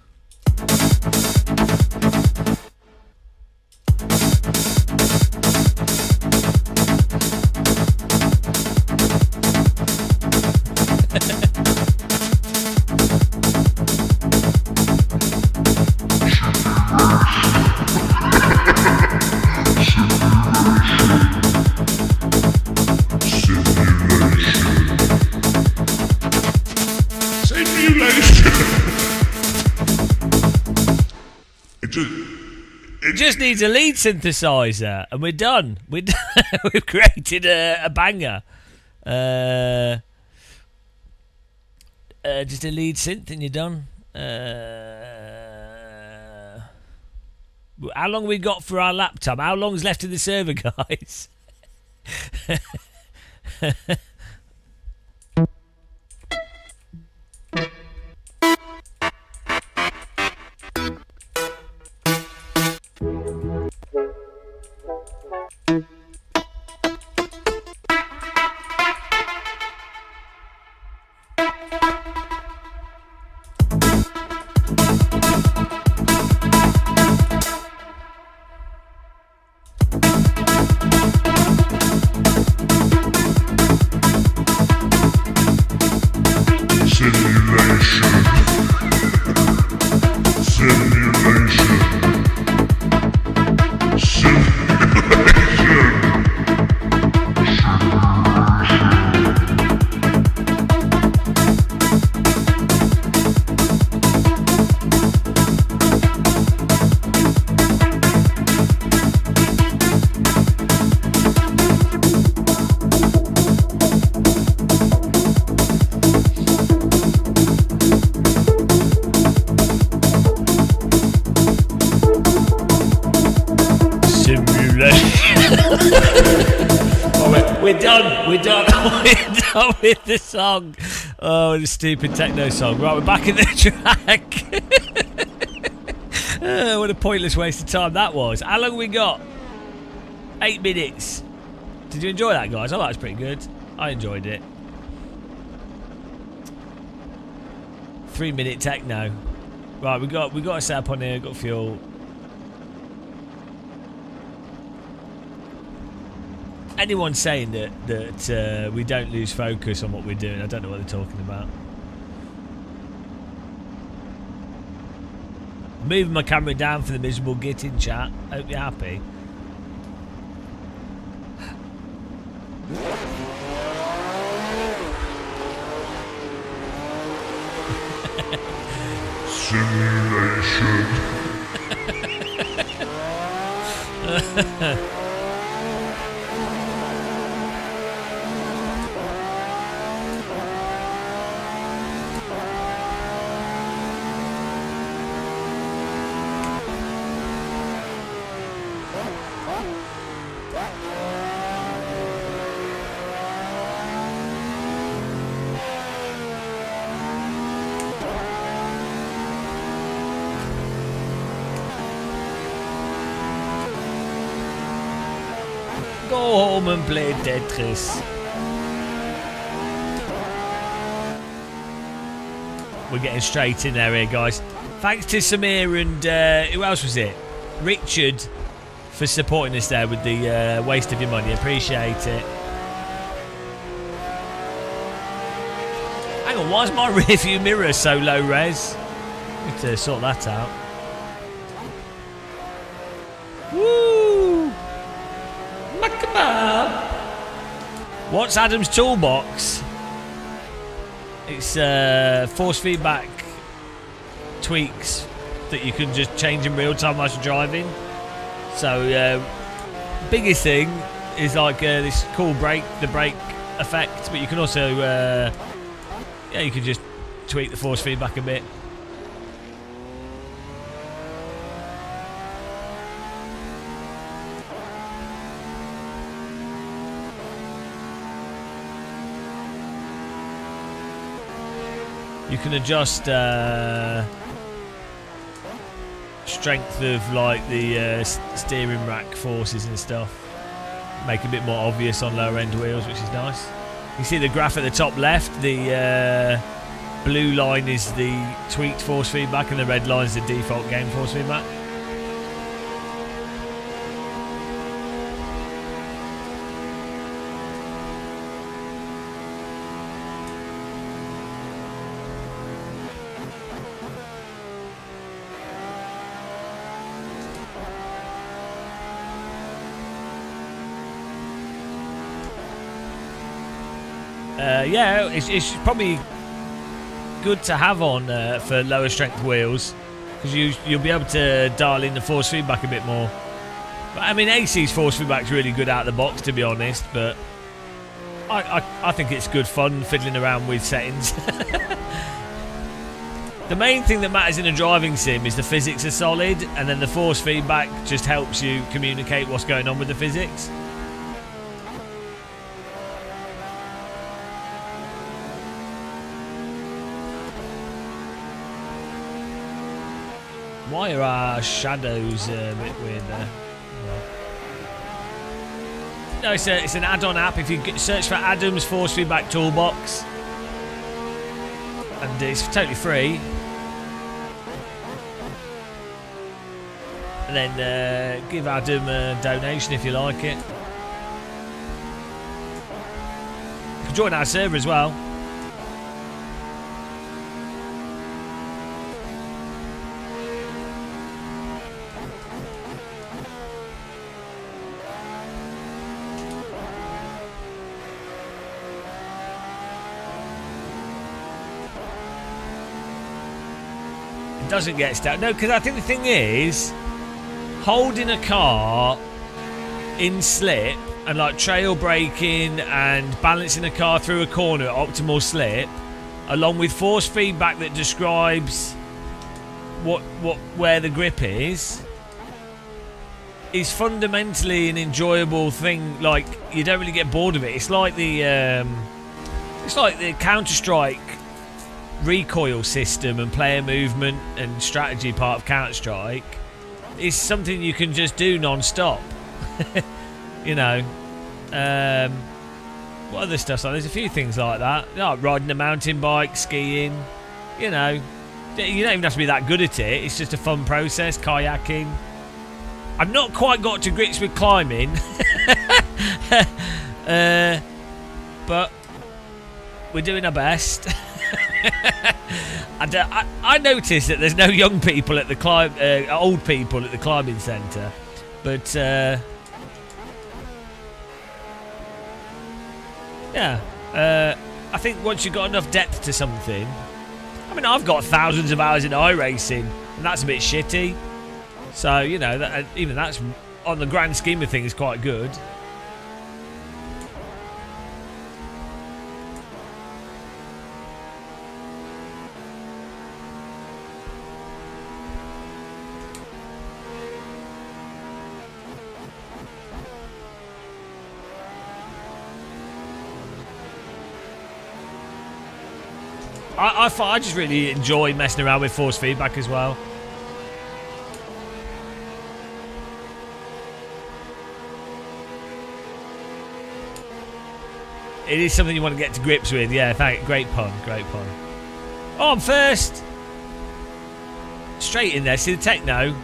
It just needs a lead synthesizer, and we're done. We've created a banger. Just a lead synth, and you're done. How long we got for our laptop? How long's left in the server, guys? We're done. We're done with the song. Oh, the stupid techno song. Right, we're back in the track. What a pointless waste of time that was. How long we got? 8 minutes. Did you enjoy that, guys? Oh, that was pretty good. I enjoyed it. 3-minute techno. Right, we got a set up on here. Got fuel. Anyone saying that we don't lose focus on what we're doing, I don't know what they're talking about. Moving my camera down for the miserable git-in chat. Hope you're happy. Simulation. Go home and play Tetris. We're getting straight in there here, guys. Thanks to Samir and who else was it? Richard for supporting us there with the waste of your money. Appreciate it. Hang on, why is my rearview mirror so low res? Need to sort that out. Woo! Macabre! What's Adam's toolbox? It's force feedback tweaks that you can just change in real time whilst you're driving. So biggest thing is like this cool brake effect, but you can also yeah, you can just tweak the force feedback a bit. You can adjust strength of like the steering rack forces and stuff. Make it a bit more obvious on lower end wheels, which is nice. You see the graph at the top left, the blue line is the tweaked force feedback and the red line is the default game force feedback. Yeah, it's probably good to have on for lower strength wheels because you'll be able to dial in the force feedback a bit more. But I mean, AC's force feedback's really good out of the box, to be honest. But I think it's good fun fiddling around with settings. The main thing that matters in a driving sim is the physics are solid, and then the force feedback just helps you communicate what's going on with the physics. Why are our shadows a bit weird there? No, it's an add-on app. If you search for Adam's Force Feedback Toolbox, and it's totally free, and then give Adam a donation if you like it. You can join our server as well. Doesn't get stuck. No, because I think the thing is, holding a car in slip and like trail braking and balancing a car through a corner at optimal slip, along with force feedback that describes where the grip is fundamentally an enjoyable thing. Like, you don't really get bored of it. It's like the Counter-Strike recoil system and player movement and strategy part of Counter-Strike is something you can just do non-stop. You know, what other stuff? Like, there's a few things like that, like riding a mountain bike, skiing. You know, you don't even have to be that good at it. It's just a fun process. Kayaking. I've not quite got to grips with climbing, but we're doing our best. And I noticed that there's no young people at the old people at the climbing centre, but yeah, I think once you've got enough depth to something, I mean, I've got thousands of hours in iRacing, and that's a bit shitty. So you know, even that's on the grand scheme of things quite good. I just really enjoy messing around with force feedback as well. It is something you want to get to grips with. Yeah, great pun. Oh, I'm first. Straight in there. See the techno?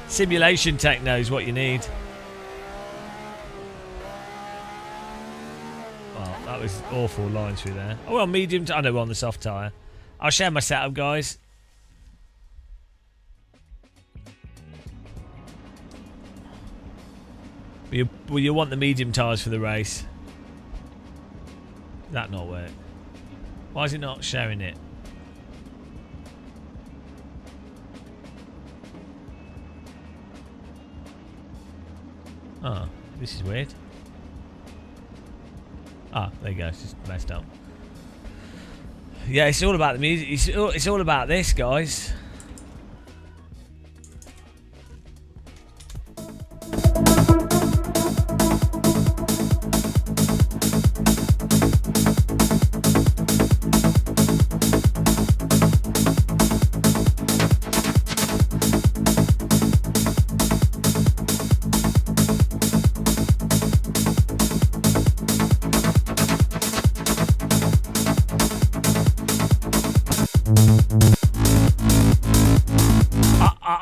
Simulation techno is what you need. That was awful lines through there. Oh, well, medium. I know we're on the soft tyre. I'll share my setup, guys. Will you want the medium tyres for the race? Did that not work? Why is it not sharing it? Oh, this is weird. Ah, there you go. It's just messed up. Yeah, it's all about the music. It's all about this, guys.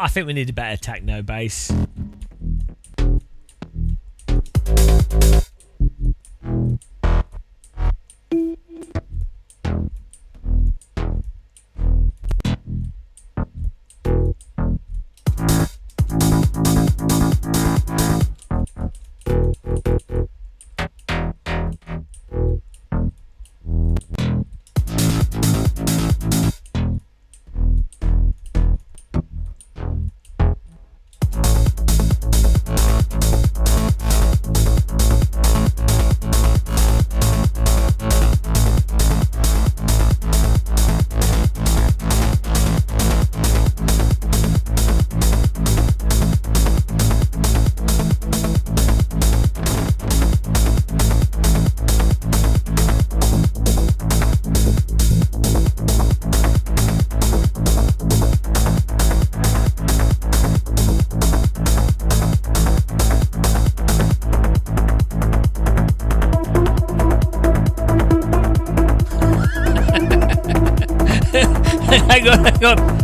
I think we need a better techno bass. Hang on.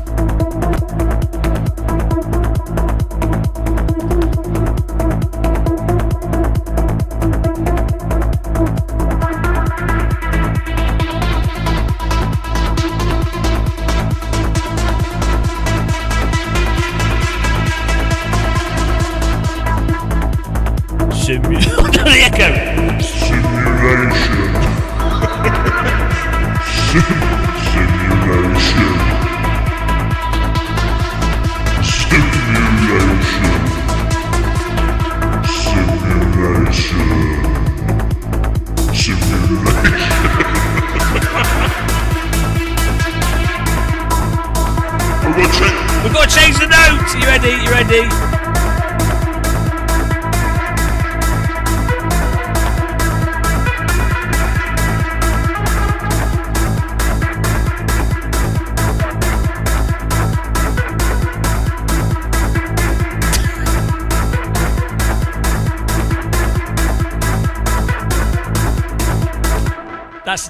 The echo. We've got to change the notes. You ready? You ready?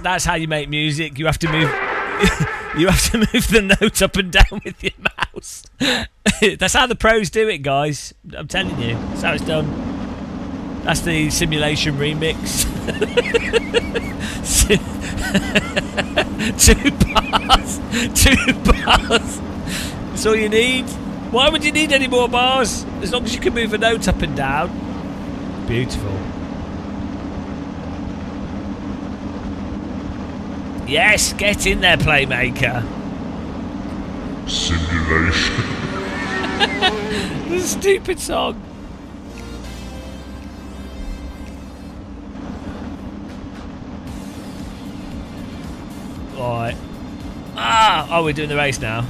That's how you make music. You have to move. You have to move the note up and down with your mouse. That's how the pros do it, guys. I'm telling you. That's how it's done. That's the simulation remix. 2 bars. 2 bars. That's all you need. Why would you need any more bars? As long as you can move a note up and down. Beautiful. Yes, get in there, Playmaker. Simulation. This is a stupid song. Alright. Oh, we're doing the race now.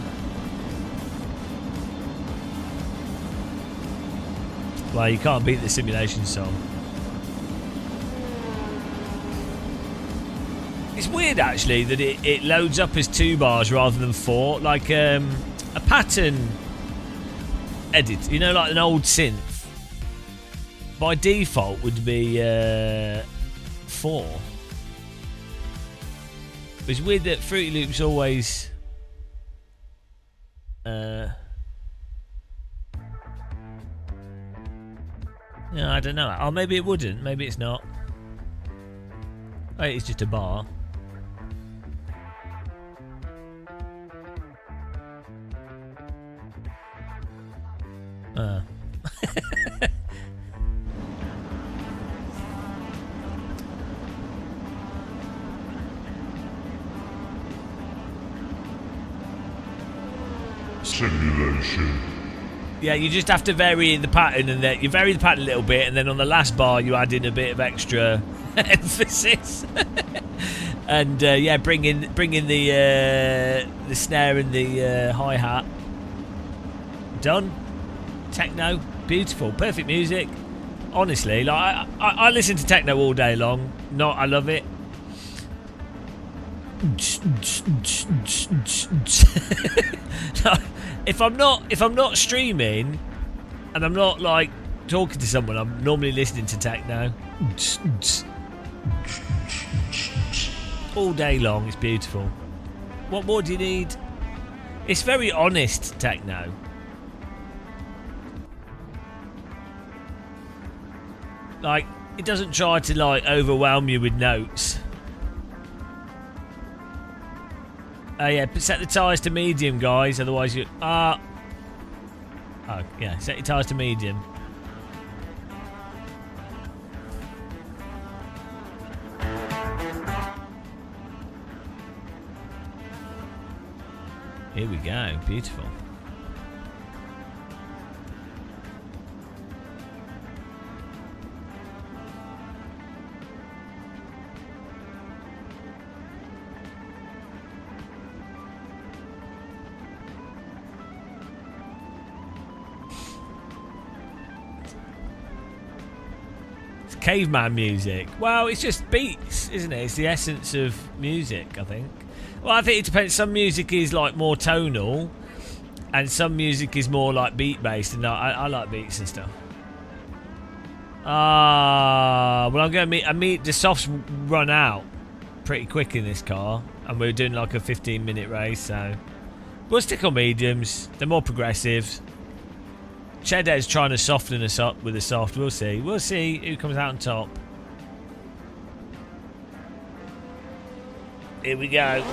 Well, you can't beat the simulation song. It's weird actually that it loads up as 2 bars rather than 4, like a pattern edit, you know, like an old synth. By default would be 4. But it's weird that Fruity Loops always yeah, I don't know. Oh, maybe it wouldn't. Maybe it's not. Oh, it's just a bar. Simulation. Yeah, you just have to vary the pattern, and then you vary the pattern a little bit, and then on the last bar you add in a bit of extra emphasis, and yeah, bring in the snare and the hi hat. Done. Techno, beautiful, perfect music. Honestly, like I listen to techno all day long. I love it. If I'm not streaming and I'm not like talking to someone, I'm normally listening to techno all day long. It's beautiful. What more do you need? It's very honest techno. Like, it doesn't try to like overwhelm you with notes. Yeah, set the tyres to medium, guys. Otherwise, you oh yeah, set your tyres to medium. Here we go. Beautiful. Caveman music. Well, it's just beats, isn't it? It's the essence of music, I think. Well, I think it depends. Some music is like more tonal, and some music is more like beat based. And I like beats and stuff. Well, I'm going to meet the softs run out pretty quick in this car, and we're doing like a 15-minute race, so we'll stick on mediums. They're more progressive. Cheddar's trying to soften us up with a soft. We'll see. We'll see who comes out on top. Here we go.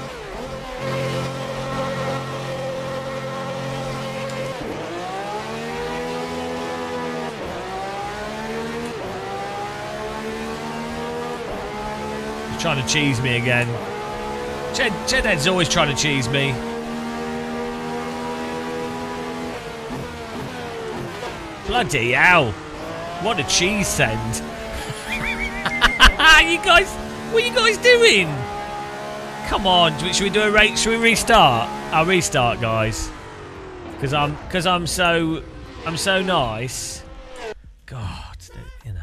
He's trying to cheese me again. Cheddar's always trying to cheese me. Bloody hell. What a cheese send. You guys, what are you guys doing? Come on, should we do a race? Should we restart? I'll restart, guys. Because I'm so nice. God, you know.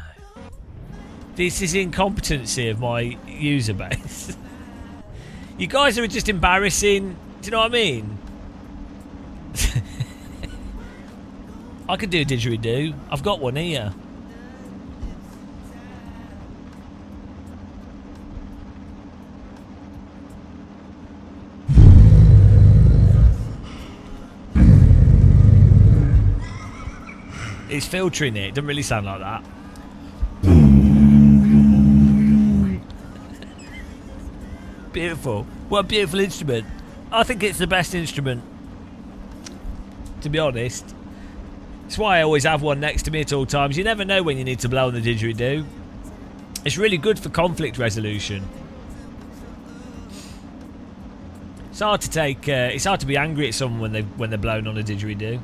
This is incompetency of my user base. You guys are just embarrassing. Do you know what I mean? I could do a didgeridoo. I've got one here. It's filtering it. It doesn't really sound like that. Beautiful. What a beautiful instrument. I think it's the best instrument, to be honest. That's why I always have one next to me at all times. You never know when you need to blow on the didgeridoo. It's really good for conflict resolution. It's hard to take. It's hard to be angry at someone when they're blown on a didgeridoo.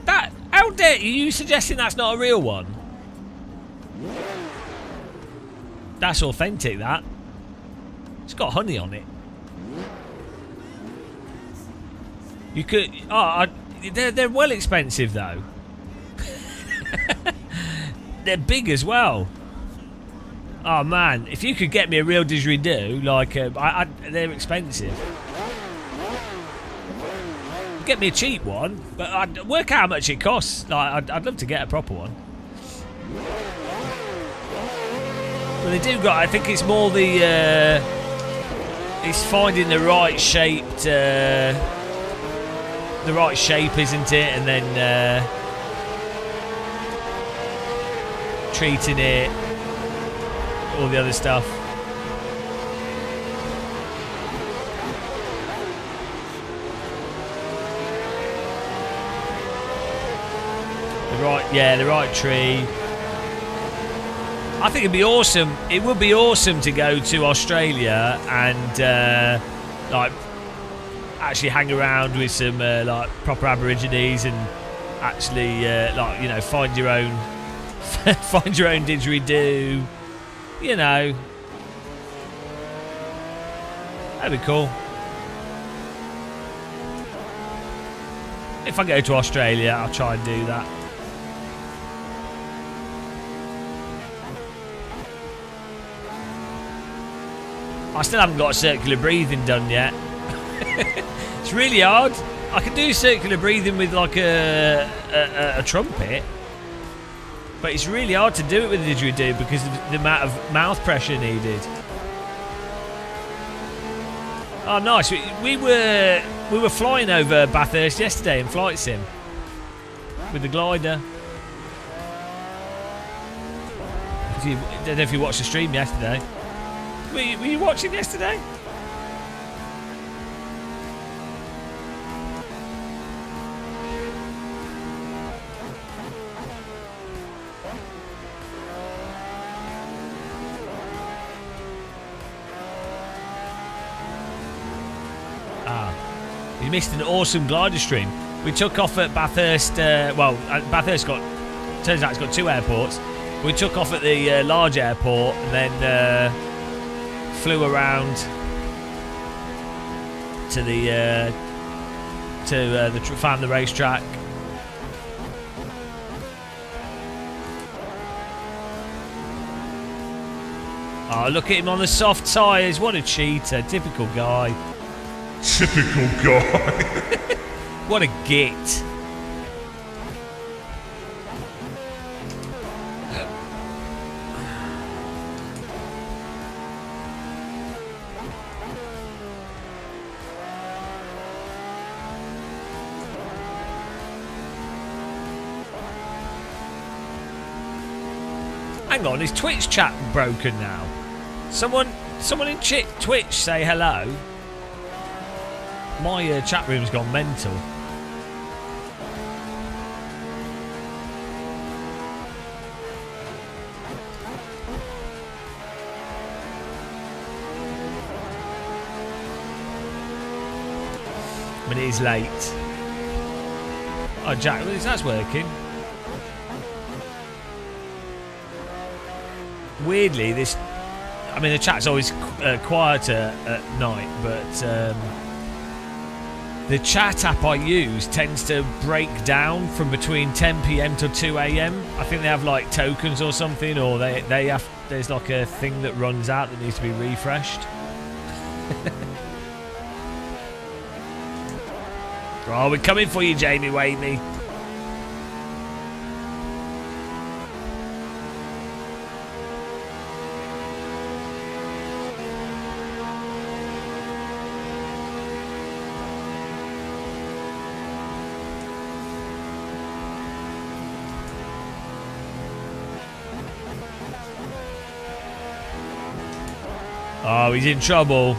How dare you suggesting that's not a real one? That's authentic. That. It's got honey on it. You could. They're well expensive though. They're big as well. Oh man, if you could get me a real didgeridoo, like they're expensive. Get me a cheap one, but I'd work out how much it costs. Like I'd love to get a proper one. Well, they do got. I think it's more the. It's finding the right shaped. The right shape, isn't it? And then treating it, all the other stuff. The right tree. I think it'd be awesome. It would be awesome to go to Australia and like. Actually hang around with some like proper Aborigines and actually like, you know, find your own didgeridoo, you know. That'd be cool. If I go to Australia, I'll try and do that. I still haven't got a circular breathing done yet. It's really hard. I can do circular breathing with like a trumpet, but it's really hard to do it with a didgeridoo because of the amount of mouth pressure needed. Oh, nice. We were flying over Bathurst yesterday in Flight Sim with the glider. don't know if you watched the stream yesterday. Were you watching yesterday? You missed an awesome glider stream. We took off at Bathurst. Bathurst turns out it's got 2 airports. We took off at the large airport and then flew around to the found the racetrack. Oh, look at him on the soft tyres. What a cheater. Typical guy. Typical guy. What a git. Hang on, is Twitch chat broken now? Someone in Twitch say hello. My chat room's gone mental. But it is late. Oh, Jack, that's working. Weirdly, the chat's always quieter at night, but the chat app I use tends to break down from between 10 p.m. to 2 a.m. I think they have like tokens or something, or they have. There's like a thing that runs out that needs to be refreshed. Oh, we're coming for you, Jamie Wamey. Oh, he's in trouble.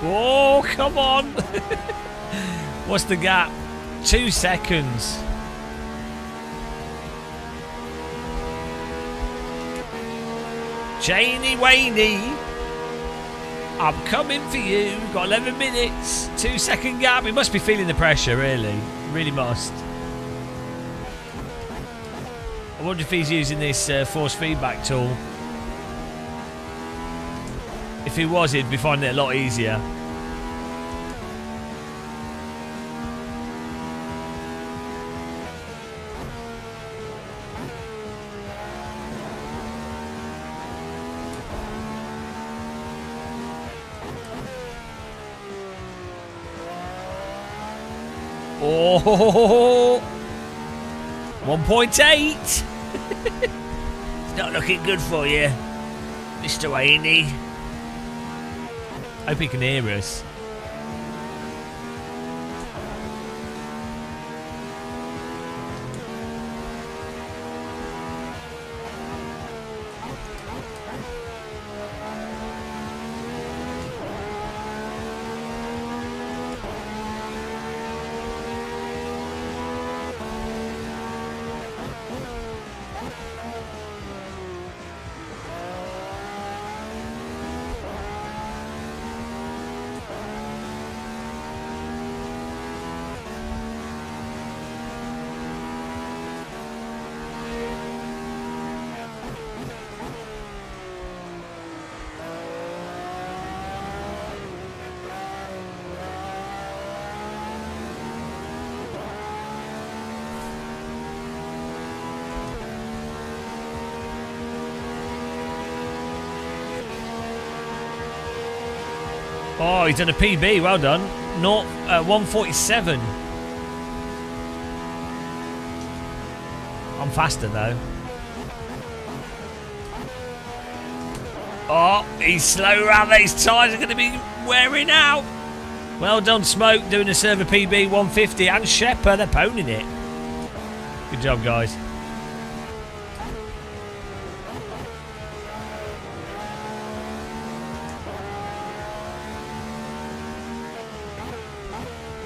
Oh, come on. What's the gap? 2 seconds. Janey Waney, I'm coming for you. Got 11 minutes. 2-second gap. He must be feeling the pressure, really. Really must. I wonder if he's using this force feedback tool. If he was, he'd be finding it a lot easier. Oh, 1.8. It's not looking good for you, Mr. Waney. Hope he can hear us. Oh, he's done a PB. Well done. 147. I'm faster though. Oh, he's slow around there. His tyres are going to be wearing out. Well done, Smoke, doing a server PB 150, and Shepper, they're ponying it. Good job, guys.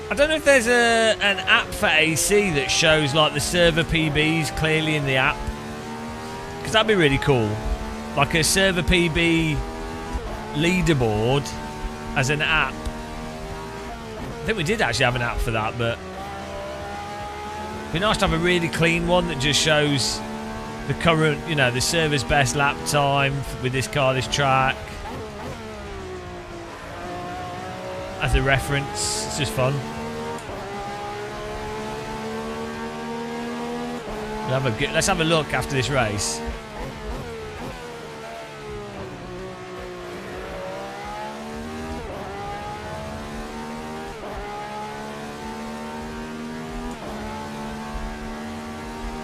I don't know if there's an app for AC that shows like the server PBs clearly in the app, because that'd be really cool. Like a server PB leaderboard as an app. I think we did actually have an app for that, but it'd be nice to have a really clean one that just shows the current, you know, the server's best lap time with this car, this track, as a reference. It's just fun. Let's have a look after this race.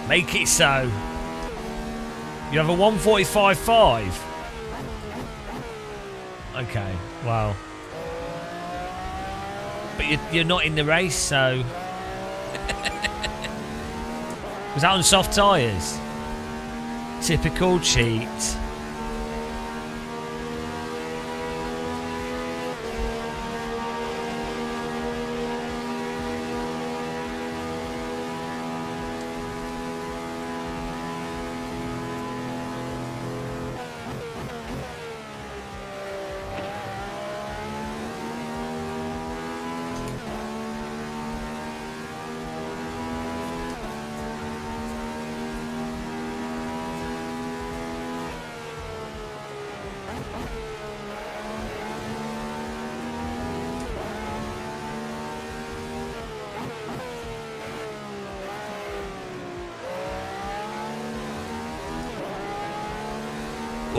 Make it so. You have a 1:45.5. Okay, wow. But you're not in the race, so. Was that on soft tyres? Typical cheat.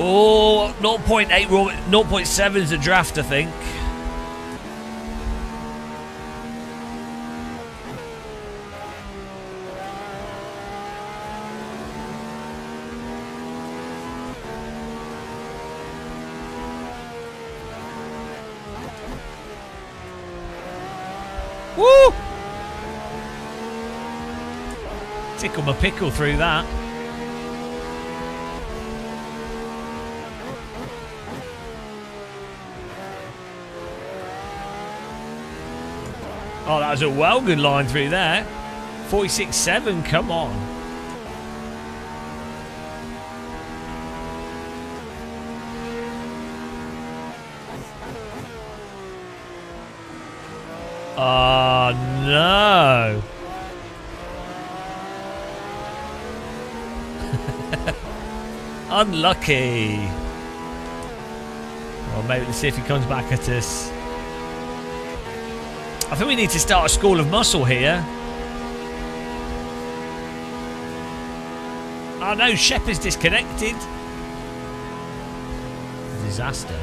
Oh, 0.8, 0.7 is a draft, I think. Woo! Tickle my pickle through that. Oh, that was a well good line through there. 46.7, come on. Oh, no. Unlucky. Well, maybe let's see if he comes back at us. I think we need to start a school of muscle here. Oh no, Shepard's disconnected. Disaster.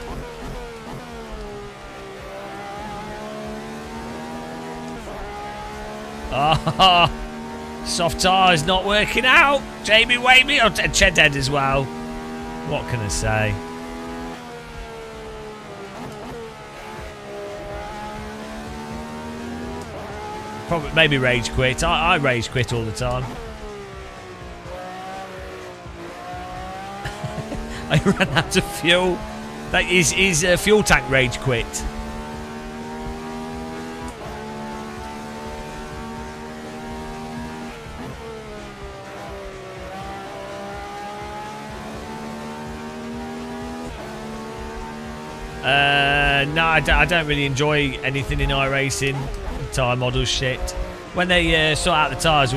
Ah, oh, soft tyres not working out. Jamie Wamey, oh, Chedhead as well. What can I say? Probably, maybe rage quit. I rage quit all the time. I ran out of fuel. That is fuel tank rage quit. No, I don't really enjoy anything in iRacing. Tyre model shit. When they sort out the tyres,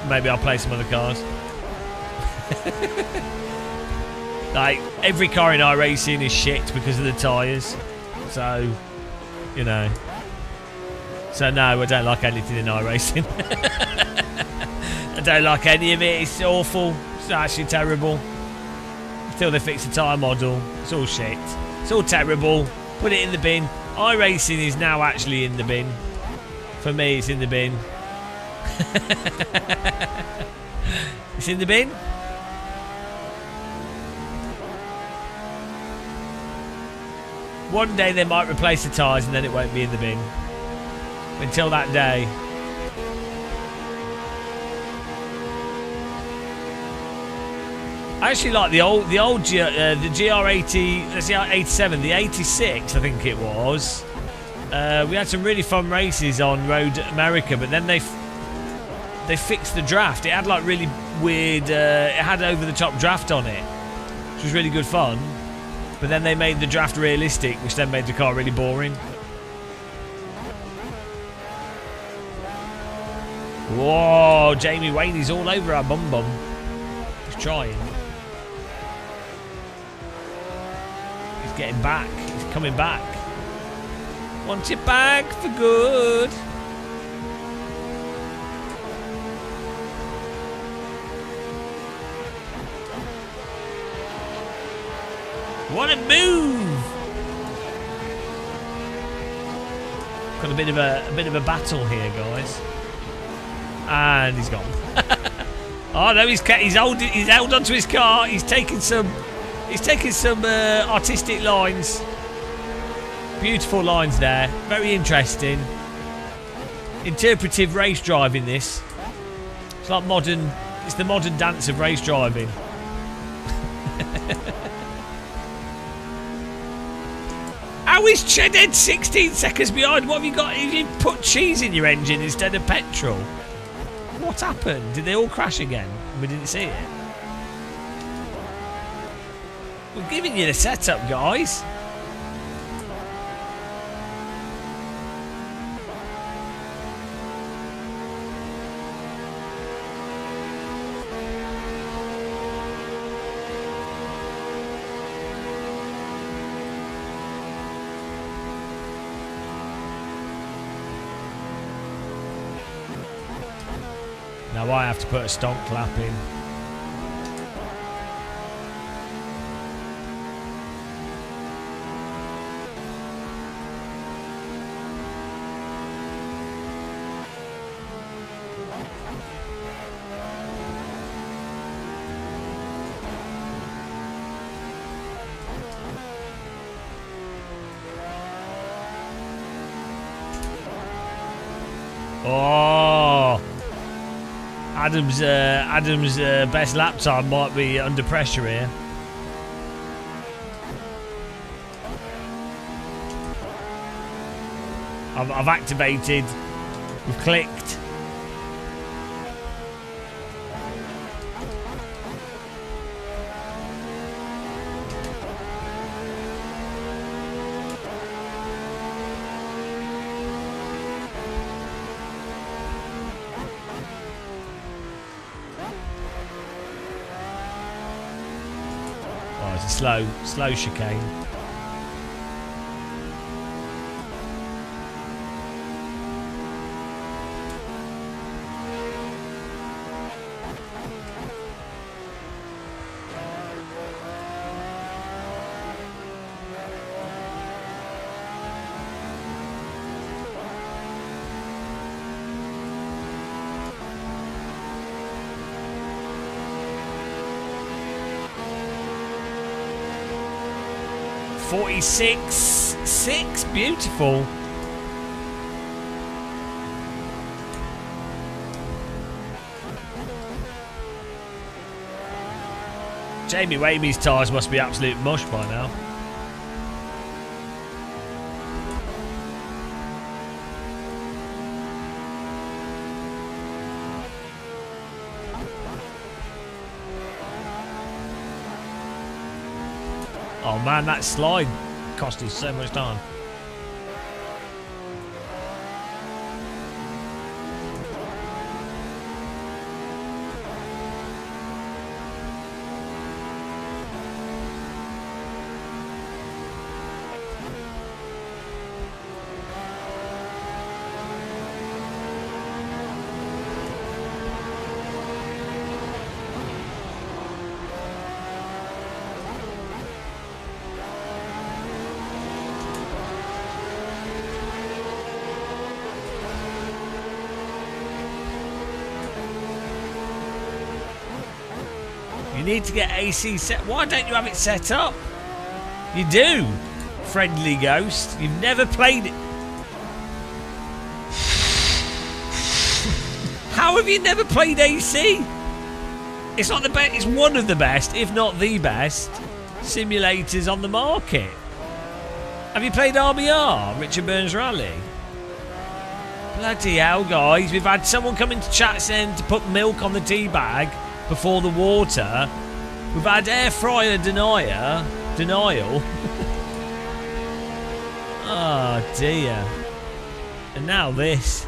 maybe I'll play some other cars. Like every car in iRacing is shit because of the tyres. So, you know. So no, I don't like anything in iRacing. I don't like any of it. It's awful. It's actually terrible. Until they fix the tyre model, it's all shit. It's all terrible. Put it in the bin. iRacing is now actually in the bin. For me, it's in the bin. It's in the bin. One day they might replace the tyres and then it won't be in the bin. Until that day. I actually like the GR80, the GR87, the 86 I think it was. We had some really fun races on Road America, but then they fixed the draft. It had like really weird, it had over the top draft on it, which was really good fun. But then they made the draft realistic, which then made the car really boring. Whoa, Jamie Wayne's all over our bum bum. He's trying. He's getting back. He's coming back. Want you back for good. What a move! Got a bit of a battle here, guys. And he's gone. Oh no, he's held onto his car. He's taking some artistic lines. Beautiful lines there. Very interesting. Interpretive race driving. This. It's like modern. It's the modern dance of race driving. How is Chedhead 16 seconds behind? What have you got? You put cheese in your engine instead of petrol. What happened? Did they all crash again? We didn't see it. We're giving you the setup, guys. Now I have to put a stonk clap in. Oh! Adam's best lap time might be under pressure here. I've activated. We've clicked. It's a slow chicane. .46.6, beautiful. Jamie Wamey's tyres must be absolute mush by now. Oh man, that slide cost us so much time. You need to get AC set. Why don't you have it set up? You do, friendly ghost. You've never played it. How have you never played AC? It's not the best. It's one of the best, if not the best, simulators on the market. Have you played RBR, Richard Burns Rally? Bloody hell, guys. We've had someone come into chat saying to put milk on the tea bag before the water. We've had air fryer denial. Oh, dear. And now this.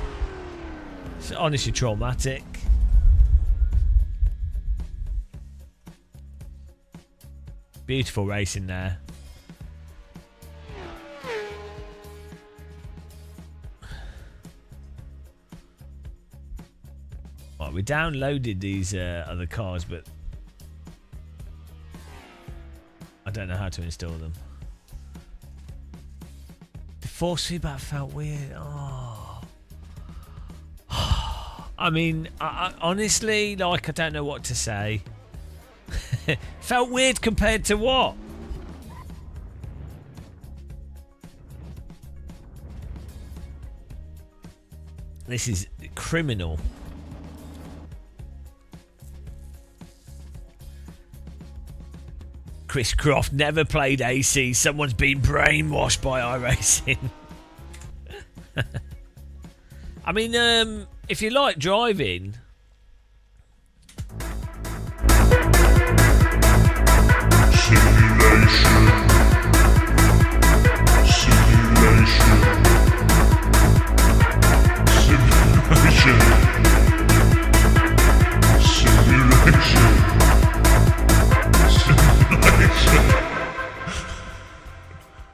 It's honestly traumatic. Beautiful racing there. Right, we downloaded these other cars, but I don't know how to install them. The force feedback felt weird. Oh. I mean, I honestly, like, I don't know what to say. Felt weird compared to what? This is criminal. Chris Croft never played AC. Someone's been brainwashed by iRacing. I mean, if you like driving...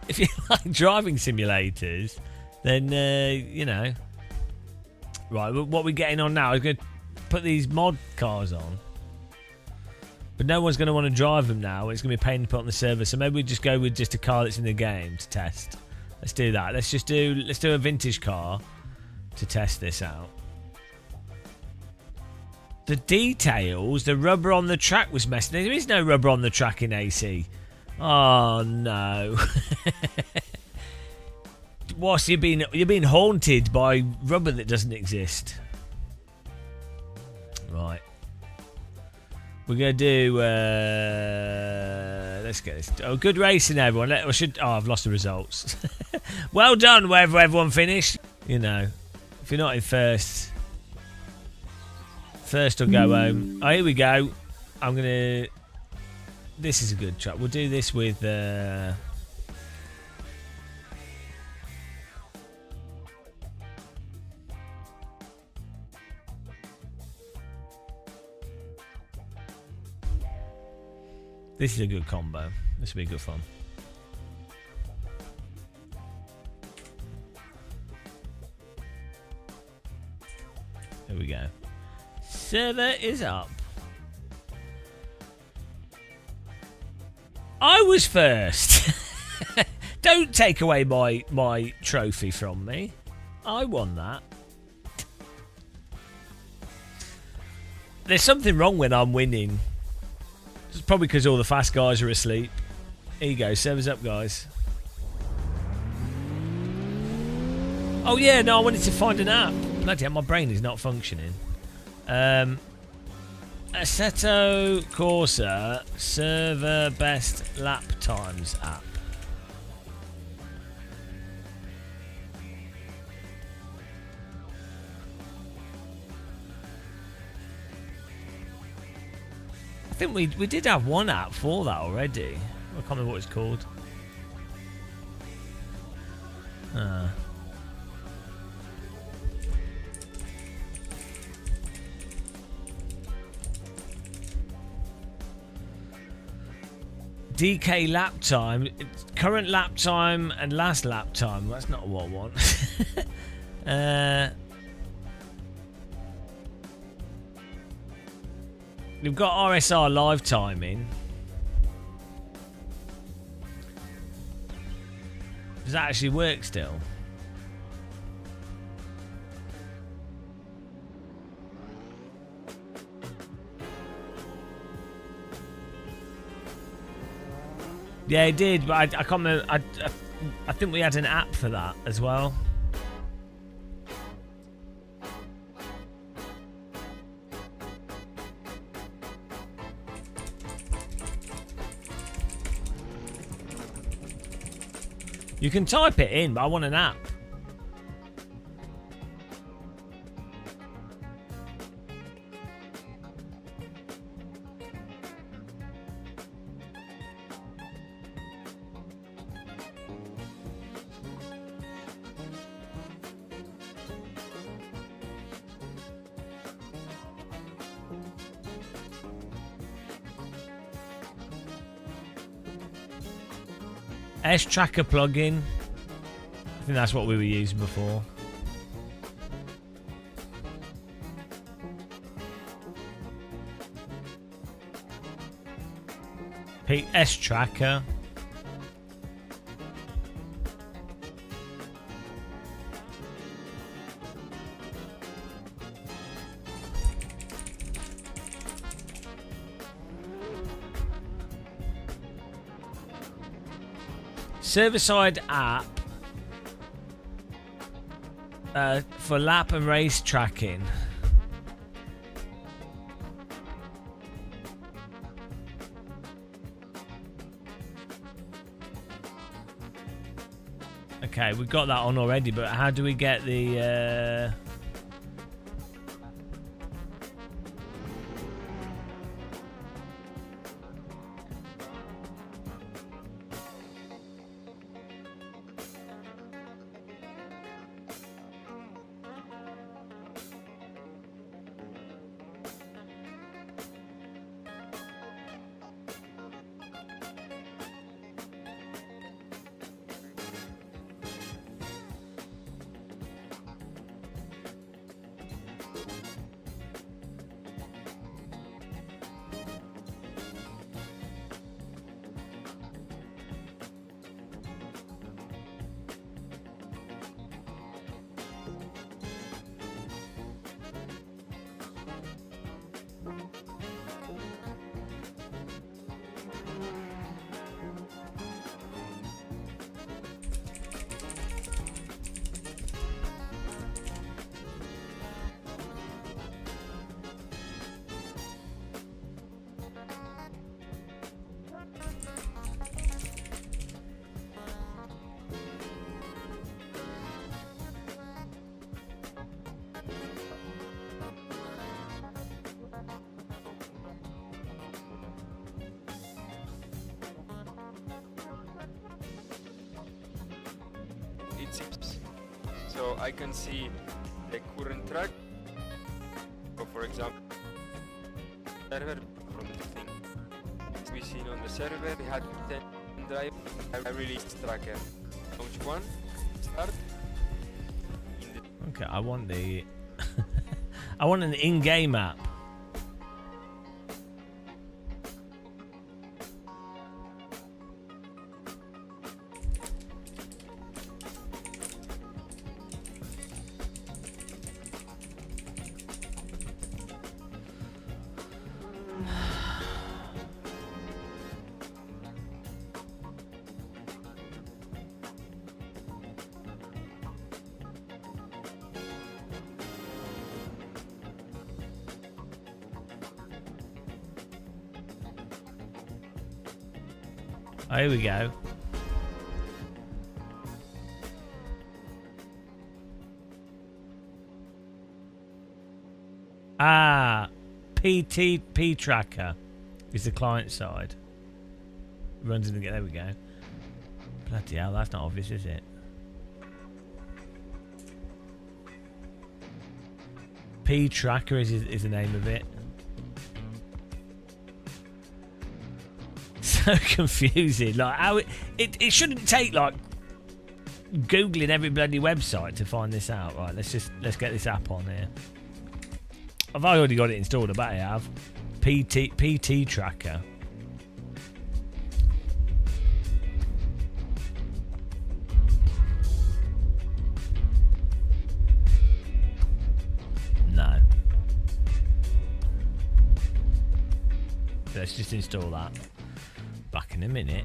If you like driving simulators, then, you know. Right, what we're getting on now is going to put these mod cars on. But no one's going to want to drive them now. It's going to be a pain to put on the server. So maybe we just go with just a car that's in the game to test. Let's do that. Let's do a vintage car to test this out. The details, the rubber on the track was messing. There is no rubber on the track in AC. Oh no. Whilst you're being haunted by rubber that doesn't exist. Right. We're gonna do let's get this. Oh, good racing everyone. I've lost the results. Well done wherever everyone finished. You know, if you're not in first will go home. Oh, here we go. I'm gonna. This is a good track. We'll do this with. This is a good combo. This will be good fun. Here we go. Server is up. I was first. Don't take away my trophy from me. I won that. There's something wrong when I'm winning. It's probably because all the fast guys are asleep. Here you go. Server's up, guys. Oh, yeah. No, I wanted to find an app. Bloody hell, my brain is not functioning. Assetto Corsa server best lap times app. I think we did have one app for that already. I can't remember what it's called. DK lap time, current lap time and last lap time. That's not what I want. We've got RSR live timing. Does that actually work still? Yeah, it did, but I can't remember. I think we had an app for that as well. You can type it in, but I want an app. S-Tracker plugin. I think that's what we were using before. S-Tracker. Server-side app for lap and race tracking. Okay, we've got that on already, but how do we get the... It seems. So I can see the current track. So for example, server from the thing. As we seen on the server, we had 10 drive. I released tracker. Launch one, start. Okay, I want the... I want an in-game app. Oh, here we go. PTP tracker is the client side. Runs in the... There we go. Bloody hell, that's not obvious, is it? P tracker is the name of it. So confusing. Like how it shouldn't take like googling every bloody website to find this out. Right, let's get this app on here. I've already got it installed. I bet I have. PT tracker. No. Let's just install that. Back in a minute.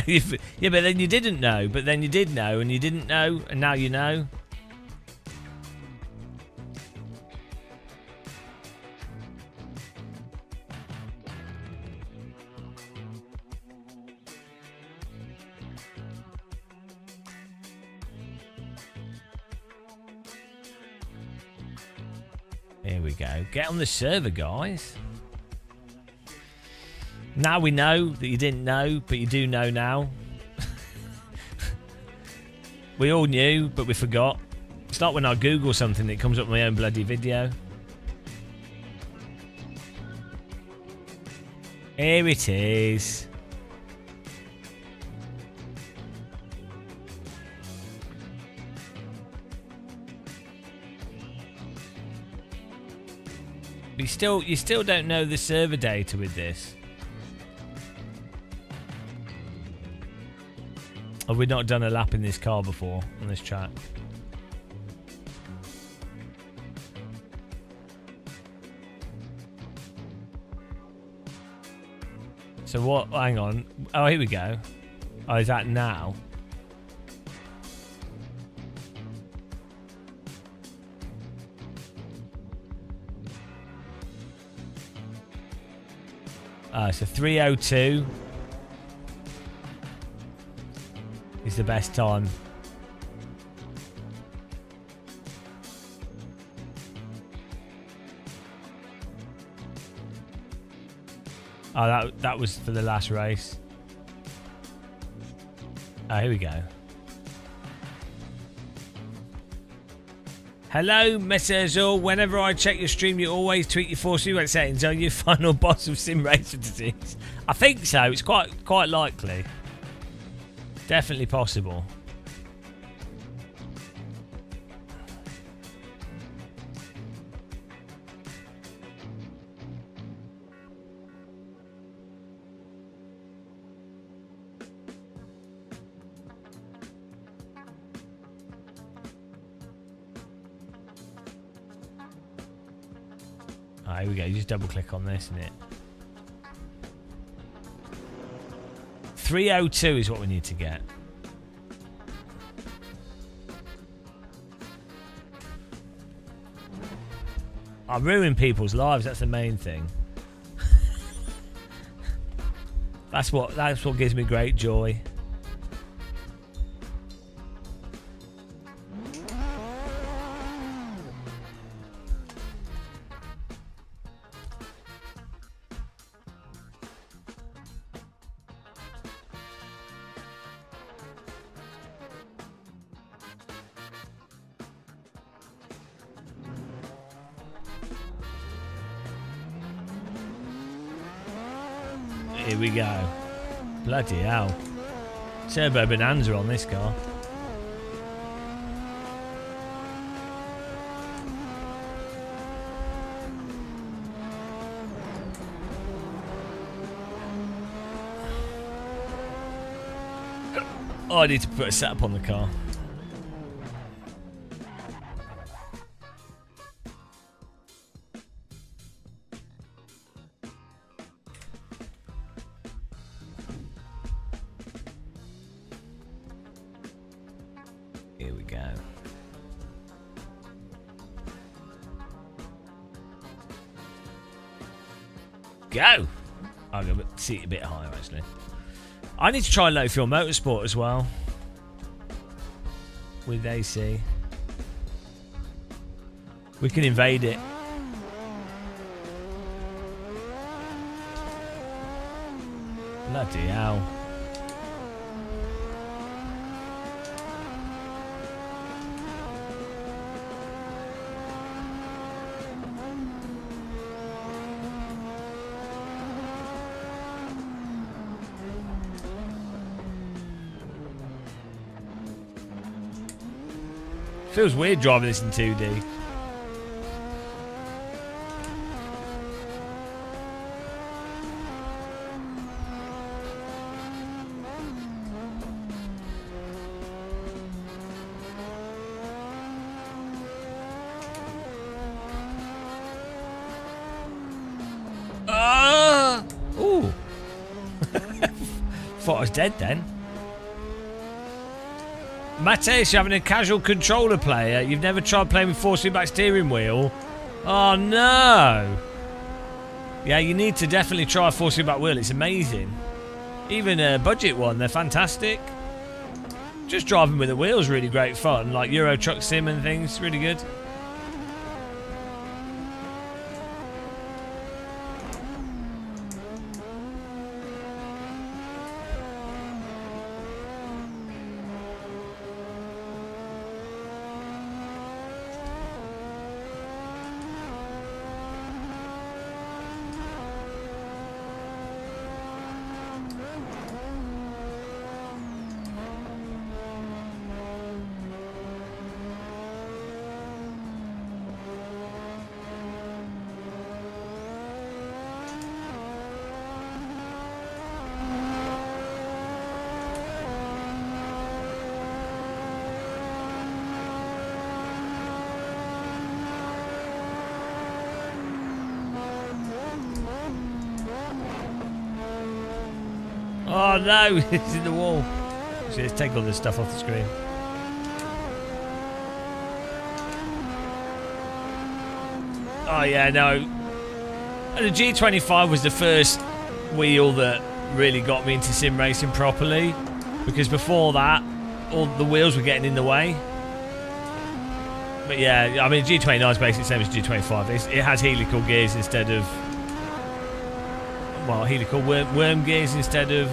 Yeah, but then you didn't know. But then you did know, and you didn't know, and now you know. Here we go. Get on the server, guys. Now we know that you didn't know, but you do know now. We all knew, but we forgot. It's like when I Google something, it comes up with my own bloody video. Here it is. You still don't know the server data with this. Have we not done a lap in this car before on this track? So what? Hang on. Oh, here we go. Oh, is that now? So 3:02 is the best time. Oh, that was for the last race. Oh, here we go. Hello, Messerzo. Whenever I check your stream, you always tweak your Force Feedback settings. Are you final boss of Sim Racer Disease? I think so. It's quite likely. Definitely possible. Here we go. You just double click on this and it. 3:02 is what we need to get. I ruin people's lives. That's the main thing. That's what gives me great joy. Here we go. Bloody hell. Turbo Bonanza on this car. Oh, I need to put a setup on the car. Here we go. Go! I'll go seat a bit higher actually. I need to try low fuel motorsport as well with AC. We can invade it. Bloody hell. Feels weird driving this in 2D. thought I was dead then. Mateus, you're having a casual controller player. You've never tried playing with force feedback steering wheel? Oh no! Yeah, you need to definitely try a force feedback wheel. It's amazing. Even a budget one, they're fantastic. Just driving with the wheels really great fun, like Euro Truck Sim and things, really good. Oh no, it's in the wall. Actually, let's take all this stuff off the screen. Oh yeah, no. And the G25 was the first wheel that really got me into sim racing properly, because before that, all the wheels were getting in the way. But yeah, I mean, G29 is basically the same as G25. It has helical gears instead of... Well, helical worm gears instead of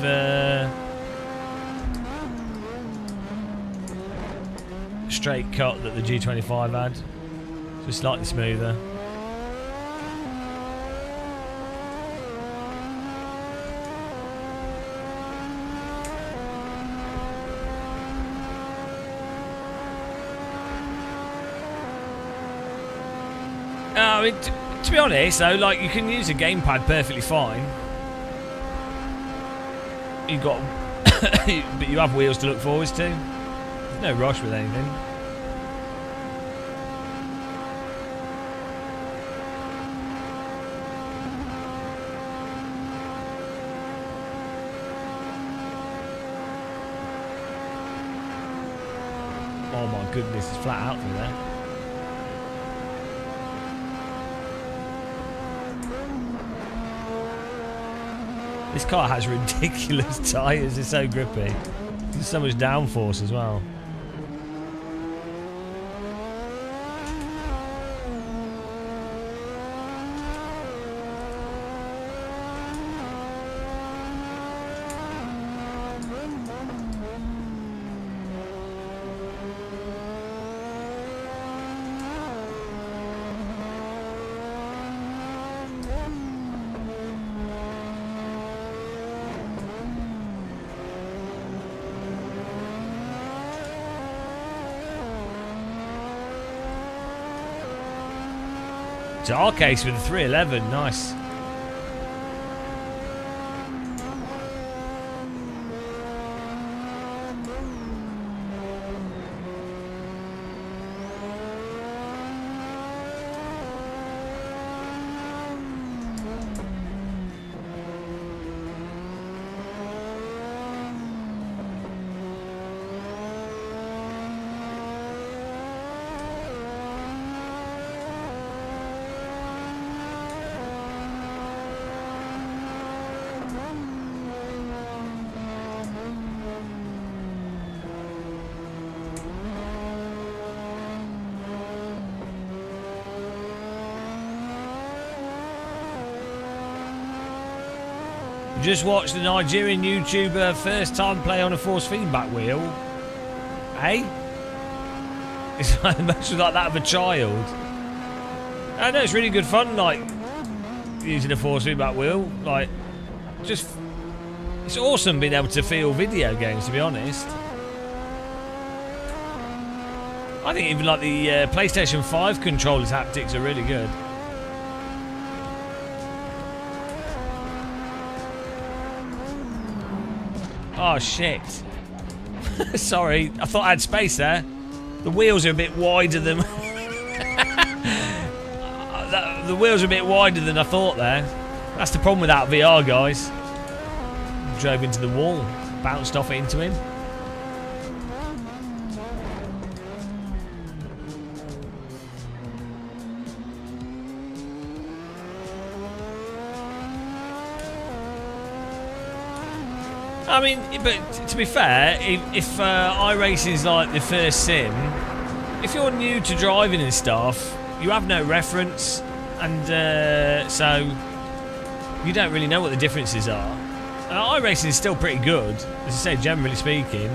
straight cut that the G25 had. So slightly smoother. I mean, to be honest, though, like, you can use a gamepad perfectly fine. You got, but you have wheels to look forward to. There's no rush with anything. Oh my goodness, it's flat out through there. This car has ridiculous tyres, it's so grippy. There's so much downforce as well. It's our case with the 311, nice. Just watched the Nigerian YouTuber first time play on a force feedback wheel. Hey? It's like much like that of a child. I know it's really good fun, like using a force feedback wheel. Like, just it's awesome being able to feel video games, to be honest. I think even like the PlayStation 5 controllers haptics are really good. Oh shit. Sorry, I thought I had space there. The wheels are a bit wider than... the wheels are a bit wider than I thought there. That's the problem with that VR, guys. Drove into the wall. bounced off into him. I mean, but to be fair, if iRacing is like the first sim, if you're new to driving and stuff, you have no reference, and so you don't really know what the differences are. iRacing is still pretty good, as I say, generally speaking.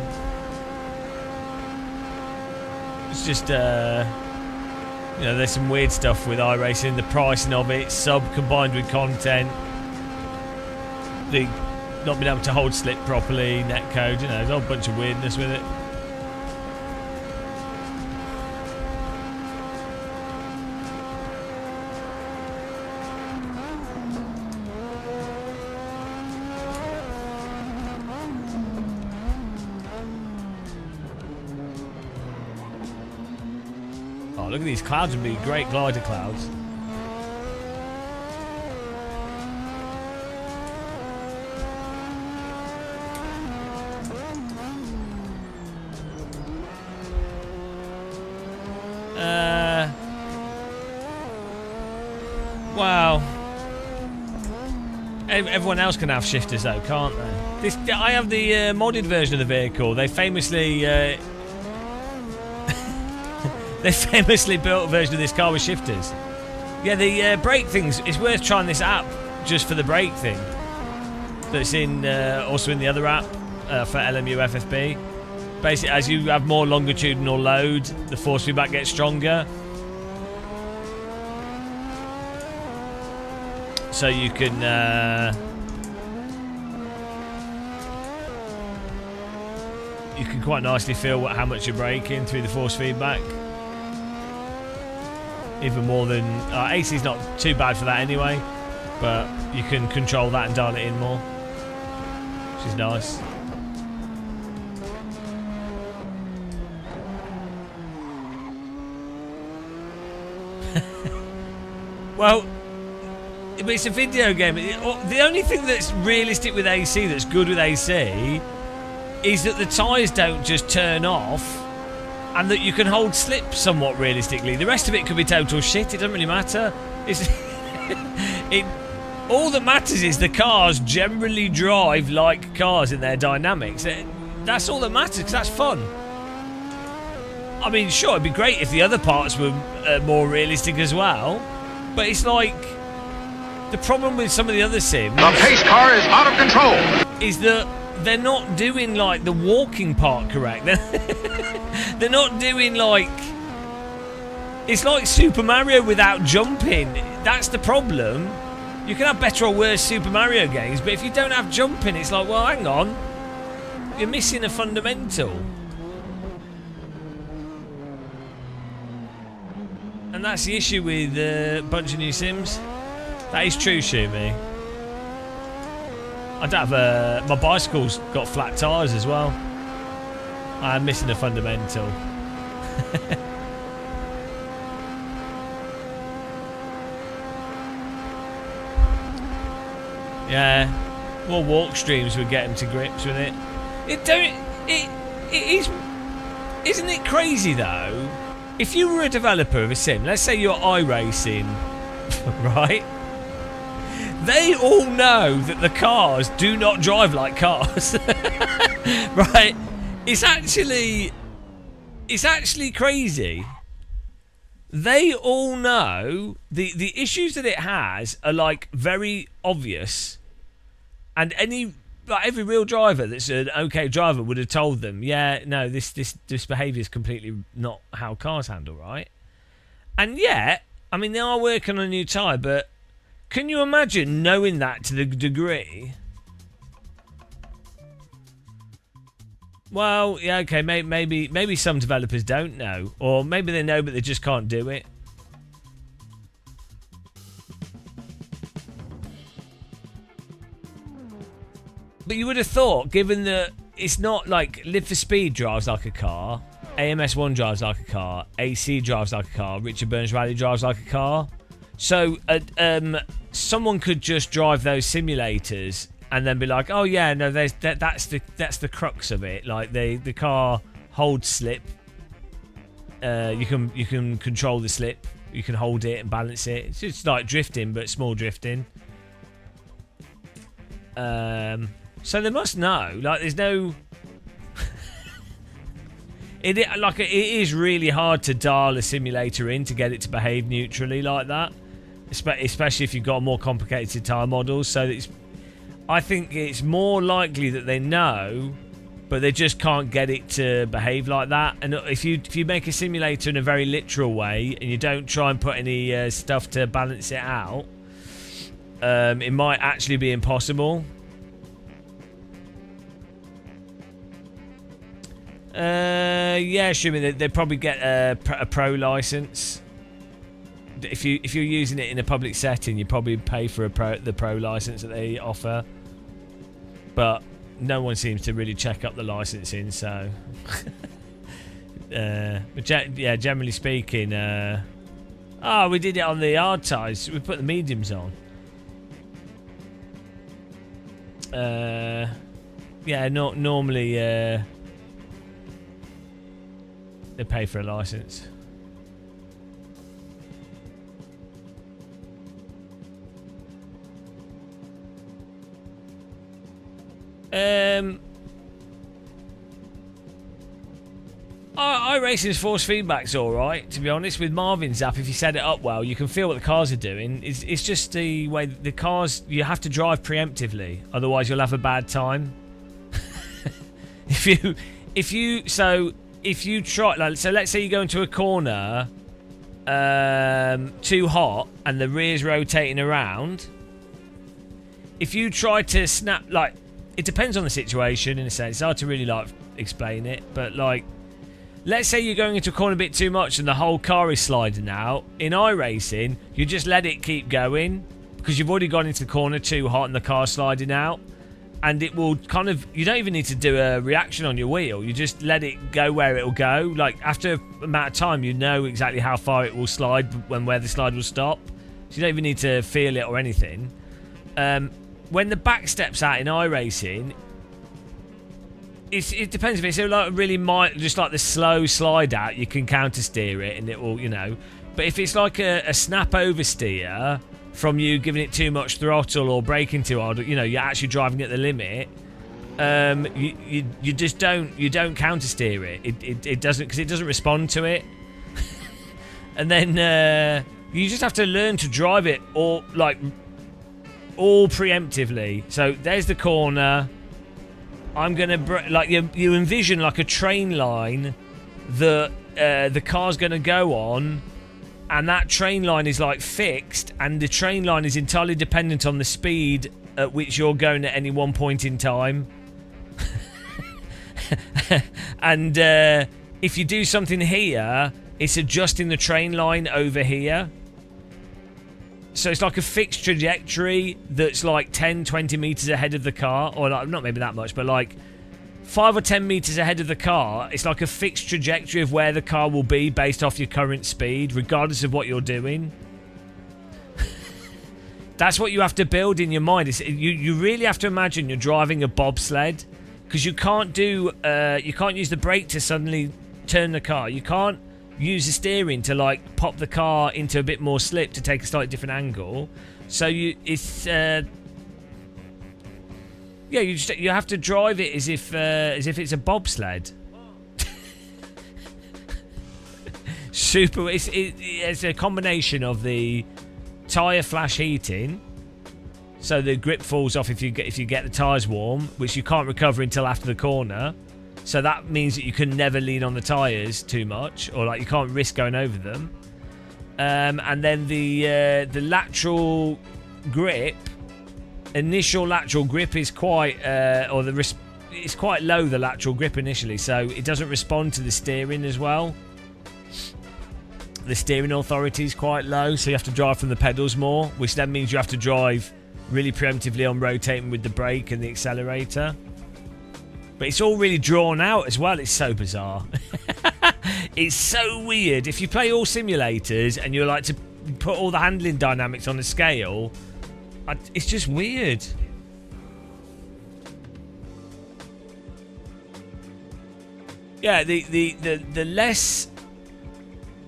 It's just, you know, there's some weird stuff with iRacing, the pricing of it, sub combined with content, the not being able to hold slip properly, netcode, you know, there's a whole bunch of weirdness with it. Oh, look at these clouds, would be great glider clouds. Wow. Everyone else can have shifters though, can't they? I have the modded version of the vehicle. They famously built a version of this car with shifters. Yeah, the brake things. It's worth trying this app just for the brake thing. That's in also in the other app for LMU FFB. Basically, as you have more longitudinal load, the force feedback gets stronger. So you can quite nicely feel how much you're braking through the force feedback. Even more than AC's not too bad for that anyway, but you can control that and dial it in more, which is nice. Well, it's a video game. The only thing that's realistic with AC, that's good with AC, is that the tyres don't just turn off and that you can hold slip somewhat realistically. The rest of it could be total shit. It doesn't really matter. All that matters is the cars generally drive like cars in their dynamics. That's all that matters, because that's fun. I mean, sure, it'd be great if the other parts were more realistic as well, but it's like... The problem with some of the other sims... The pace car is out of control! ...is that they're not doing, like, the walking part correct. They're not doing, like... It's like Super Mario without jumping. That's the problem. You can have better or worse Super Mario games, but if you don't have jumping, it's like, well, hang on. You're missing a fundamental. And that's the issue with a bunch of new sims. That is true, Shumi. I don't have my bicycle's got flat tyres as well. I'm missing a fundamental. Yeah, more walk streams would get him to grips with it. It is. Isn't it crazy though? If you were a developer of a sim, let's say you're iRacing, right? They all know that the cars do not drive like cars, right? It's actually crazy. They all know the issues that it has are like very obvious, and every real driver that's an okay driver would have told them, yeah, no, this behaviour is completely not how cars handle, right? And yet, I mean, they are working on a new tyre, but can you imagine knowing that to the degree? Well, yeah, okay, maybe some developers don't know, or maybe they know but they just can't do it. But you would have thought, given that it's not like Live for Speed drives like a car, AMS1 drives like a car, AC drives like a car, Richard Burns Rally drives like a car. So someone could just drive those simulators and then be like, oh yeah, no, that's the crux of it. Like the car holds slip. You can control the slip. You can hold it and balance it. It's just like drifting, but small drifting. So they must know. Like, there's no. It is really hard to dial a simulator in to get it to behave neutrally like that, especially if you've got more complicated tire models. So I think it's more likely that they know, but they just can't get it to behave like that. And if you make a simulator in a very literal way and you don't try and put any stuff to balance it out, it might actually be impossible. Yeah, Shumi, they probably get a pro license. If you're using it in a public setting, you probably pay for the pro license that they offer. But no one seems to really check up the licensing, so. But yeah, generally speaking, we did it on the hard tires. We put the mediums on. Yeah, normally. They pay for a license. iRacing's force feedback's alright, to be honest. With Marvin's app, if you set it up well, you can feel what the cars are doing. It's just the way the cars, you have to drive preemptively, otherwise you'll have a bad time. If you try, like, so let's say you go into a corner too hot and the rear's rotating around. If you try to snap, like, it depends on the situation in a sense. It's hard to really like explain it, but like, let's say you're going into a corner a bit too much and the whole car is sliding out. In iRacing, you just let it keep going because you've already gone into the corner too hot and the car's sliding out. And it will kind of, you don't even need to do a reaction on your wheel. You just let it go where it'll go. Like, after an amount of time, you know exactly how far it will slide and where the slide will stop. So you don't even need to feel it or anything. When the back steps out in iRacing, it depends. If it's like really just like the slow slide out, you can counter steer it and it will, you know. But if it's like a snap oversteer from you giving it too much throttle or braking too hard, you know, you're actually driving at the limit. You just don't counter steer it. It doesn't, because it doesn't respond to it. And then you just have to learn to drive it all preemptively. So there's the corner. I'm gonna like you envision like a train line that the car's gonna go on. And that train line is like fixed, and the train line is entirely dependent on the speed at which you're going at any one point in time. And if you do something here, it's adjusting the train line over here. So it's like a fixed trajectory that's like 10, 20 meters ahead of the car, or like, not maybe that much, but like 5 or 10 meters ahead of the car. It's like a fixed trajectory of where the car will be based off your current speed, regardless of what you're doing. That's what you have to build in your mind. You really have to imagine you're driving a bobsled, because you can't use the brake to suddenly turn the car. You can't use the steering to like pop the car into a bit more slip to take a slightly different angle. So you have to drive it as if it's a bobsled. Super. It's a combination of the tyre flash heating, so the grip falls off if you get the tyres warm, which you can't recover until after the corner. So that means that you can never lean on the tyres too much, or like you can't risk going over them. And then the lateral grip. Initial lateral grip is quite, it's quite low, the lateral grip initially, so it doesn't respond to the steering as well. The steering authority is quite low, so you have to drive from the pedals more, which then means you have to drive really preemptively on rotating with the brake and the accelerator. But it's all really drawn out as well. It's so bizarre. It's so weird. If you play all simulators and you like to put all the handling dynamics on a scale, it's just weird. Yeah, the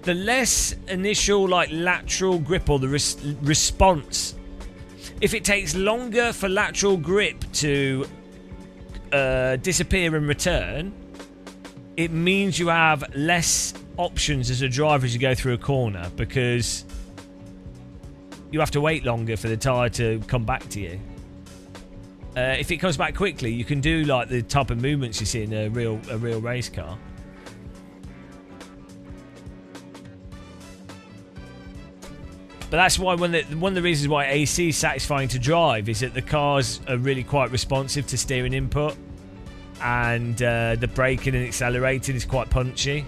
less initial like lateral grip or the response. If it takes longer for lateral grip to disappear and return, it means you have less options as a driver as you go through a corner, because you have to wait longer for the tyre to come back to you. If it comes back quickly, you can do like the type of movements you see in a real race car. But that's why one of the reasons why AC is satisfying to drive is that the cars are really quite responsive to steering input, and the braking and accelerating is quite punchy.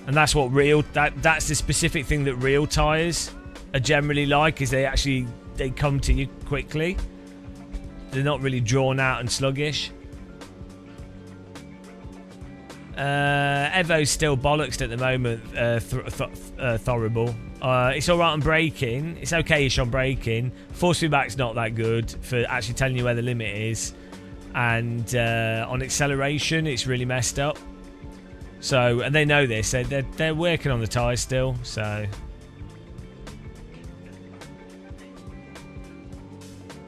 And that's what that's the specific thing that real tyres are generally like, is they come to you quickly. They're not really drawn out and sluggish. Evo's still bollocksed at the moment, Thorrible. It's alright on braking. It's okay-ish on braking. Force feedback's not that good for actually telling you where the limit is. And on acceleration, it's really messed up. So, and they know this. They're working on the tyres still, so...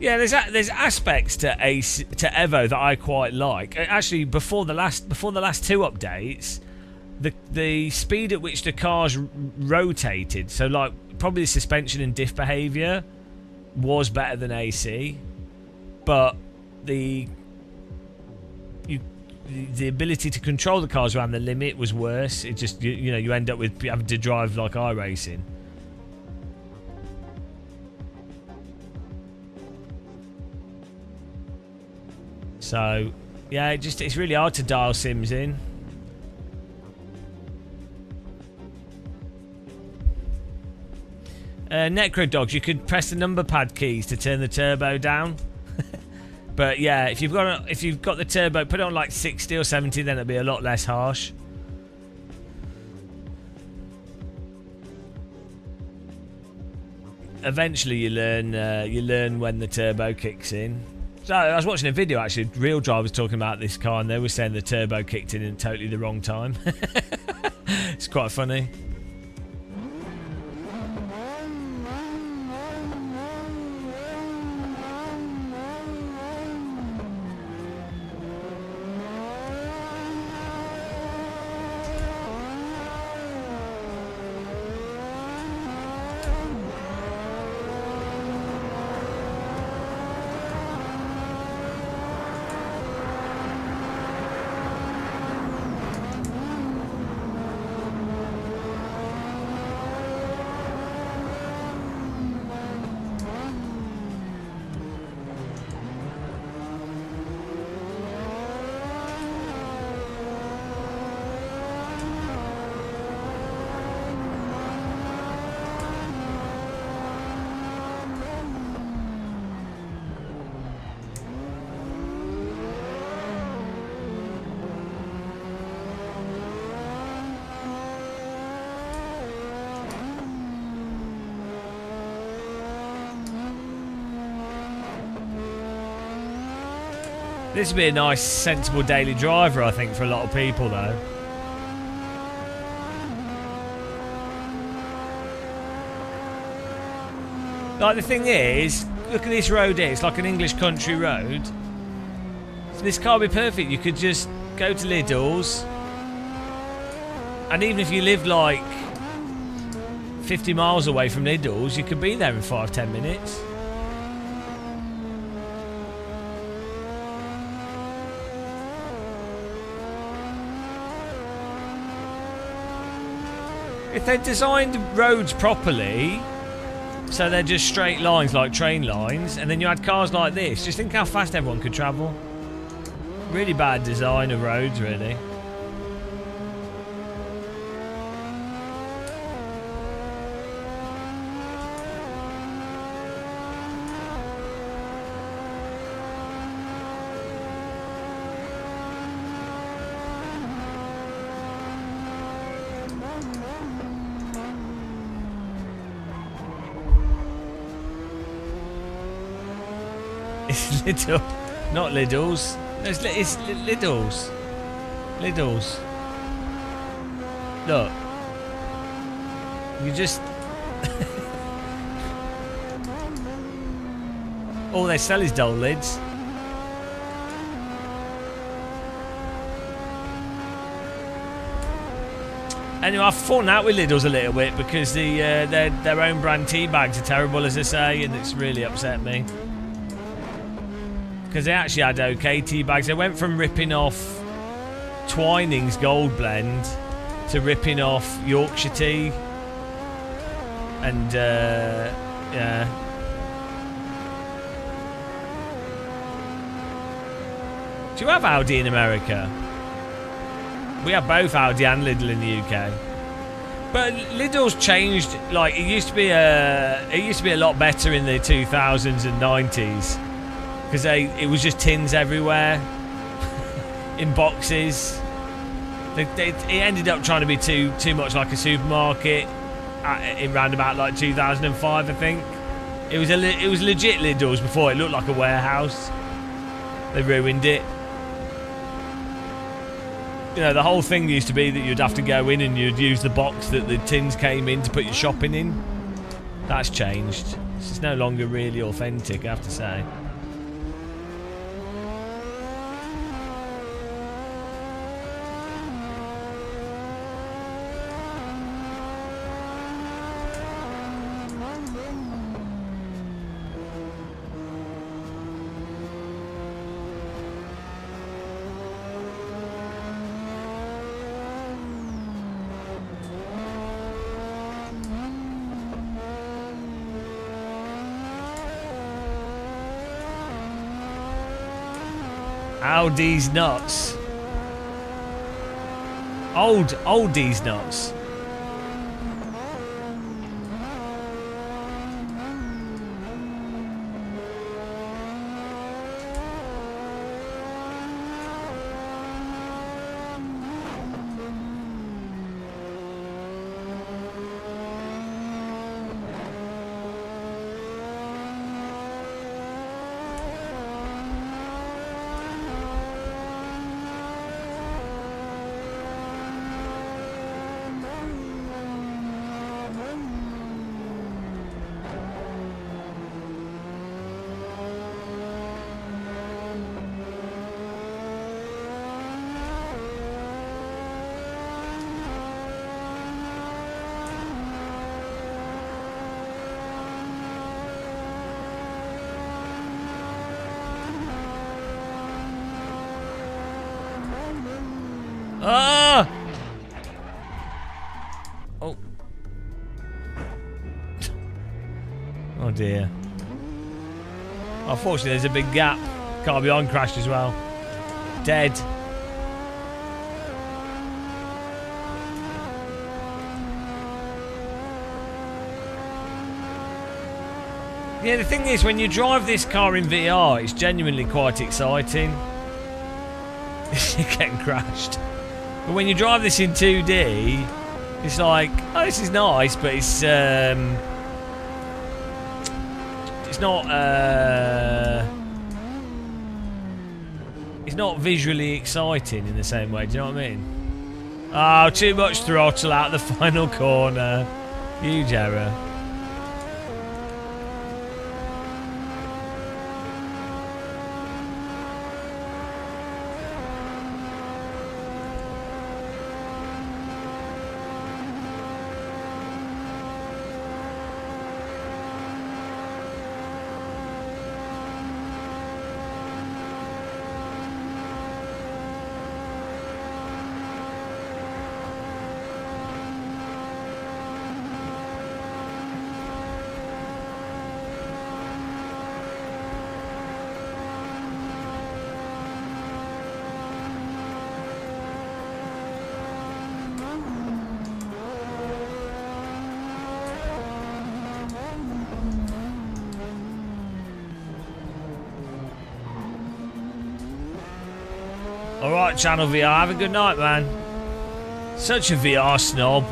Yeah, there's aspects to Evo that I quite like. Actually, before the last two updates, the speed at which the cars rotated, so like probably the suspension and diff behaviour was better than AC, but the ability to control the cars around the limit was worse. It just you end up with having to drive like iRacing. So, yeah, it's really hard to dial sims in. Necro Dogs, you could press the number pad keys to turn the turbo down. But yeah, if you've got the turbo, put it on like 60 or 70, then it'll be a lot less harsh. Eventually, you learn when the turbo kicks in. So I was watching a video actually, real drivers talking about this car, and they were saying the turbo kicked in at totally the wrong time. It's quite funny. This would be a nice, sensible daily driver, I think, for a lot of people, though. Like, the thing is, look at this road here. It's like an English country road. So this car would be perfect. You could just go to Lidl's. And even if you live, like, 50 miles away from Lidl's, you could be there in 5-10 minutes. If they designed roads properly, so they're just straight lines like train lines, and then you had cars like this, just think how fast everyone could travel. Really bad design of roads, really. It's Lidl, not Lidl's. It's Lidl's. Lidl's. Look. You just... all they sell is dull lids. Anyway, I've fallen out with Lidl's a little bit because their own brand tea bags are terrible, as I say, and it's really upset me. Because they actually had okay tea bags. They went from ripping off Twinings Gold Blend to ripping off Yorkshire Tea. And, yeah. Do you have Aldi in America? We have both Aldi and Lidl in the UK. But Lidl's changed. Like, it used to be a lot better in the 2000s and 90s. Because it was just tins everywhere. In boxes. It ended up trying to be too much like a supermarket. In round about like 2005, I think. It was legit Lidl's before it looked like a warehouse. They ruined it. You know, the whole thing used to be that you'd have to go in and you'd use the box that the tins came in to put your shopping in. That's changed. It's no longer really authentic, I have to say. Aldi's nuts. Oldie's nuts. Ah! Oh. Oh dear. Unfortunately, there's a big gap. Car behind crashed as well. Dead. Yeah, the thing is, when you drive this car in VR, it's genuinely quite exciting. You're getting crashed. But when you drive this in 2D, it's like, oh, this is nice, but it's not visually exciting in the same way. Do you know what I mean? Oh, too much throttle out the final corner. Huge error. Alright, Channel VR, have a good night, man. Such a VR snob.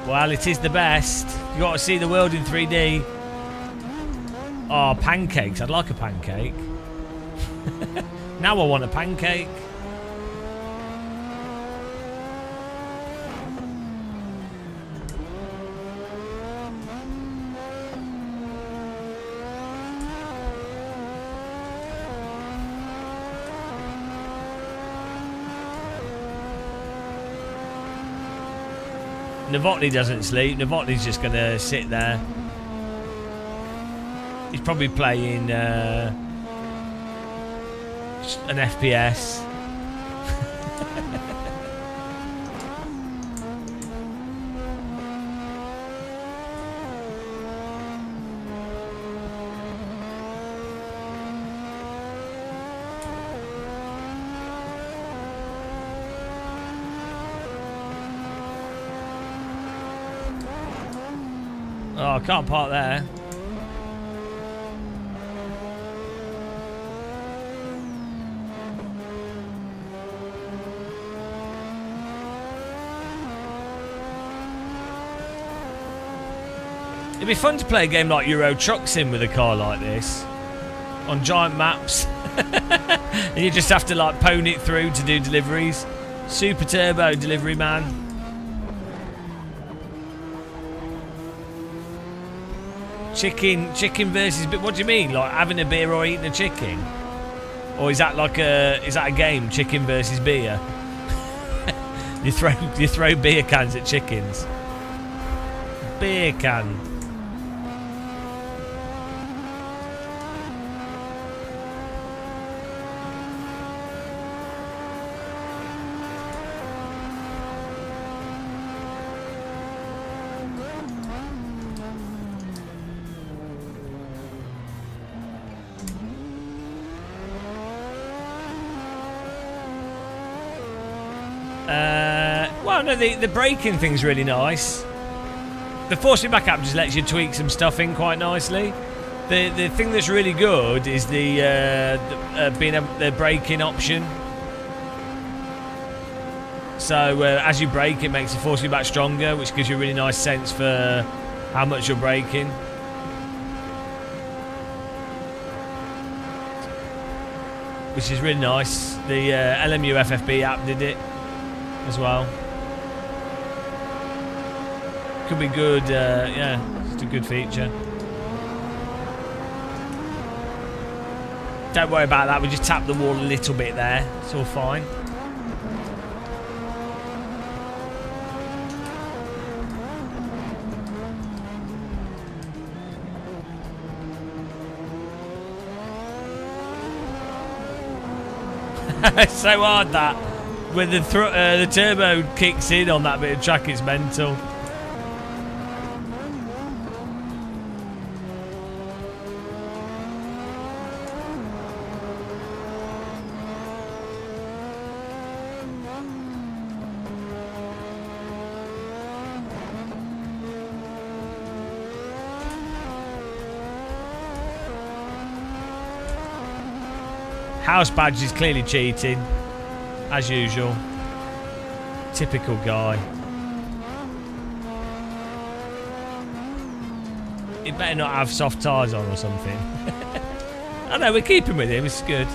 Well, it is the best. You got to see the world in 3D. Oh, pancakes. I'd like a pancake. Now I want a pancake. Novotny doesn't sleep. Novotny's just going to sit there. He's probably playing an FPS. Oh, I can't park there. It'd be fun to play a game like Euro Truck Sim with a car like this on giant maps. And you just have to like pony it through to do deliveries. Super turbo delivery man. Chicken versus... What do you mean? Like having a beer or eating a chicken? Or is that like a game? Chicken versus beer? you throw beer cans at chickens. Beer can. Well, no, the braking thing's really nice. The force feedback app just lets you tweak some stuff in quite nicely. The thing that's really good is the braking option. So as you brake, it makes the force feedback stronger, which gives you a really nice sense for how much you're braking. Which is really nice. The LMU FFB app did it as well. Could be good, yeah, it's a good feature. Don't worry about that, we just tap the wall a little bit there, it's all fine. It's so hard that when the turbo kicks in on that bit of track, it's mental. House badge is clearly cheating, as usual. Typical guy. He better not have soft tyres on or something. I know, we're keeping with him, it's good.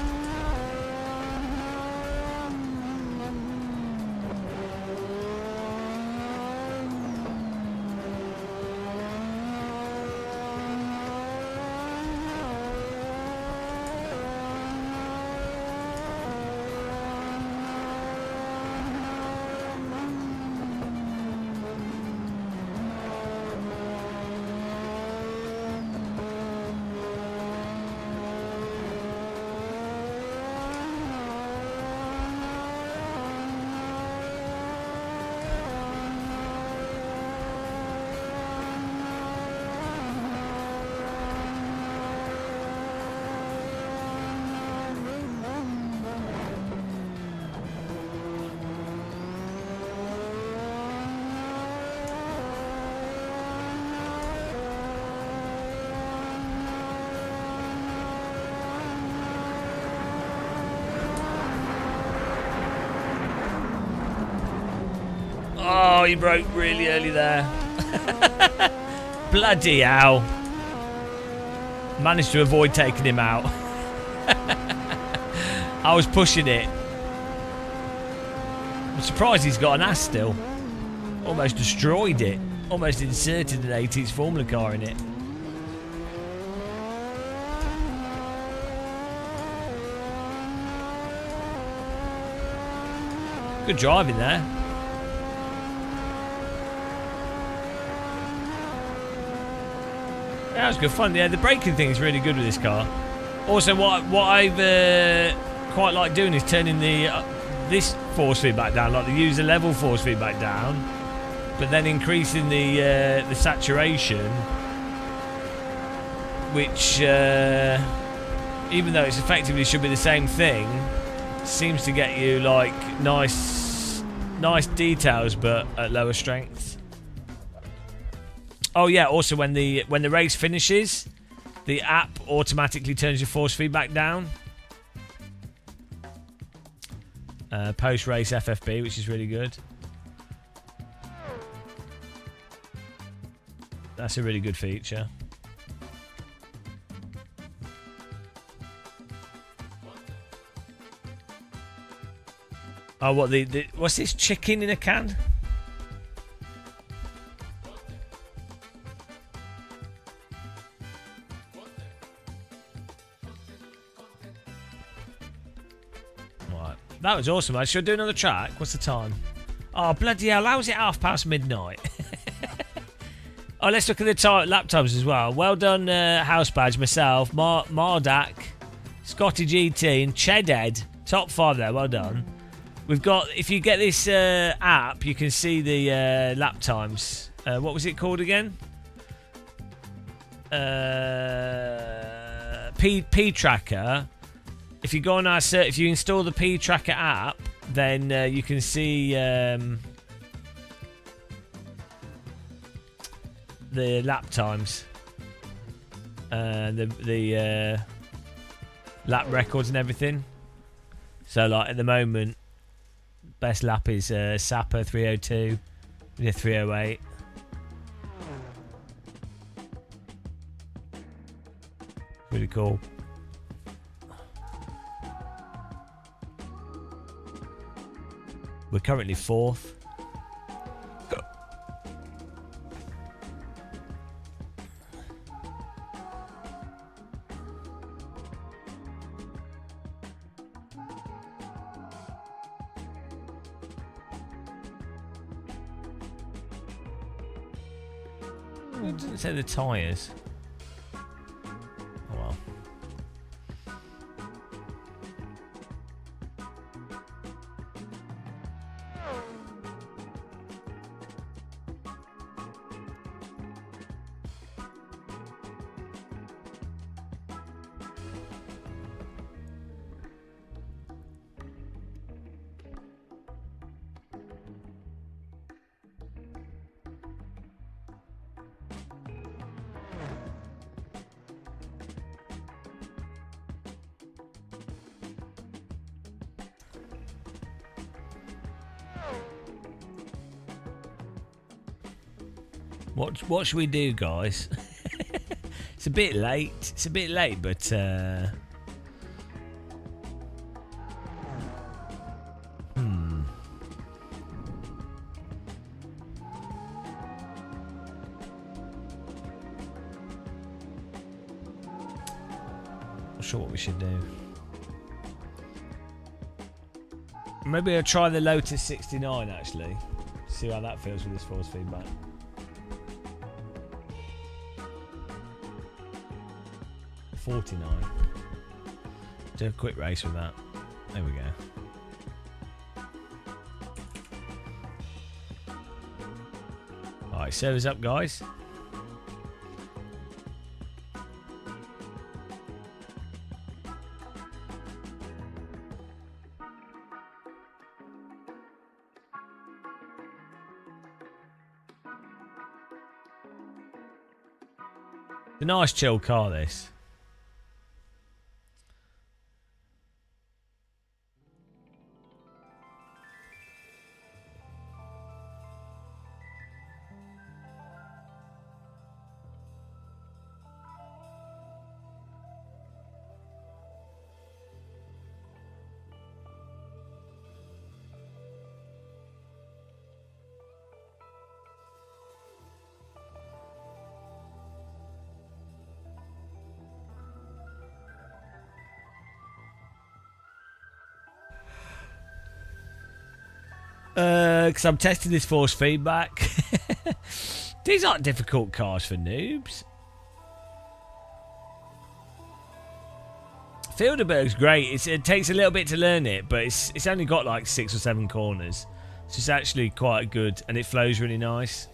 Oh, he broke really early there. Bloody hell. Managed to avoid taking him out. I was pushing it. I'm surprised he's got an ass still. Almost destroyed it. Almost inserted an 80s Formula car in it. Good driving there. That was good fun. Yeah, the braking thing is really good with this car. Also, what I've quite like doing is turning the this force feedback down, like the user level force feedback down, but then increasing the saturation, which even though it's effectively should be the same thing, seems to get you like nice details, but at lower strengths. Oh yeah, also when the race finishes, the app automatically turns your force feedback down. Post-race FFB, which is really good. That's a really good feature. Oh, what what's this, chicken in a can? Right, that was awesome. I should do another track. What's the time? Oh, bloody hell, how is it midnight? Oh, let's look at the lap times as well. Well done, House Badge, myself, Mardak, Scotty GT, and Chedhead. Top 5 there, well done. We've got, if you get this app, you can see the lap times. What was it called again? P Tracker. If you go on our if you install the P Tracker app, then you can see the lap times, the lap records and everything. So, like at the moment, best lap is Sapper 302, 308. Really cool. We're currently 4th. It doesn't say the tyres. Oh well. What should we do, guys? It's a bit late. It's a bit late, but not sure what we should do. Maybe I'll try the Lotus 69 actually. See how that feels with this force feedback. $49. Do a quick race with that. There we go. Alright, servers up, guys. It's a nice chill car, this. Because I'm testing this force feedback. These aren't difficult cars for noobs. Filderberg's great. It takes a little bit to learn it, but it's only got like 6 or 7 corners. So it's actually quite good, and it flows really nice.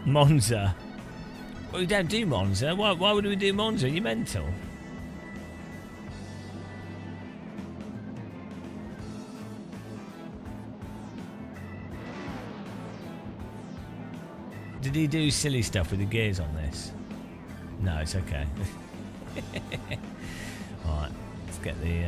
Monza. Well, we don't do Monza. Why would we do Monza? Are you mental? Did he do silly stuff with the gears on this? No, it's okay. Alright, let's get the...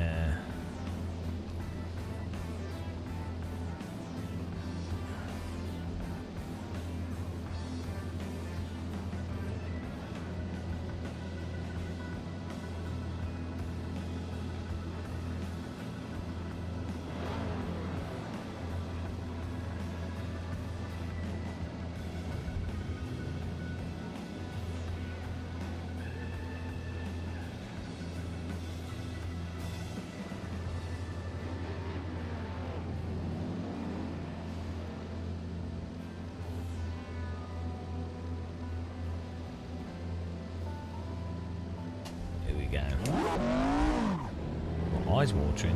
eyes watering.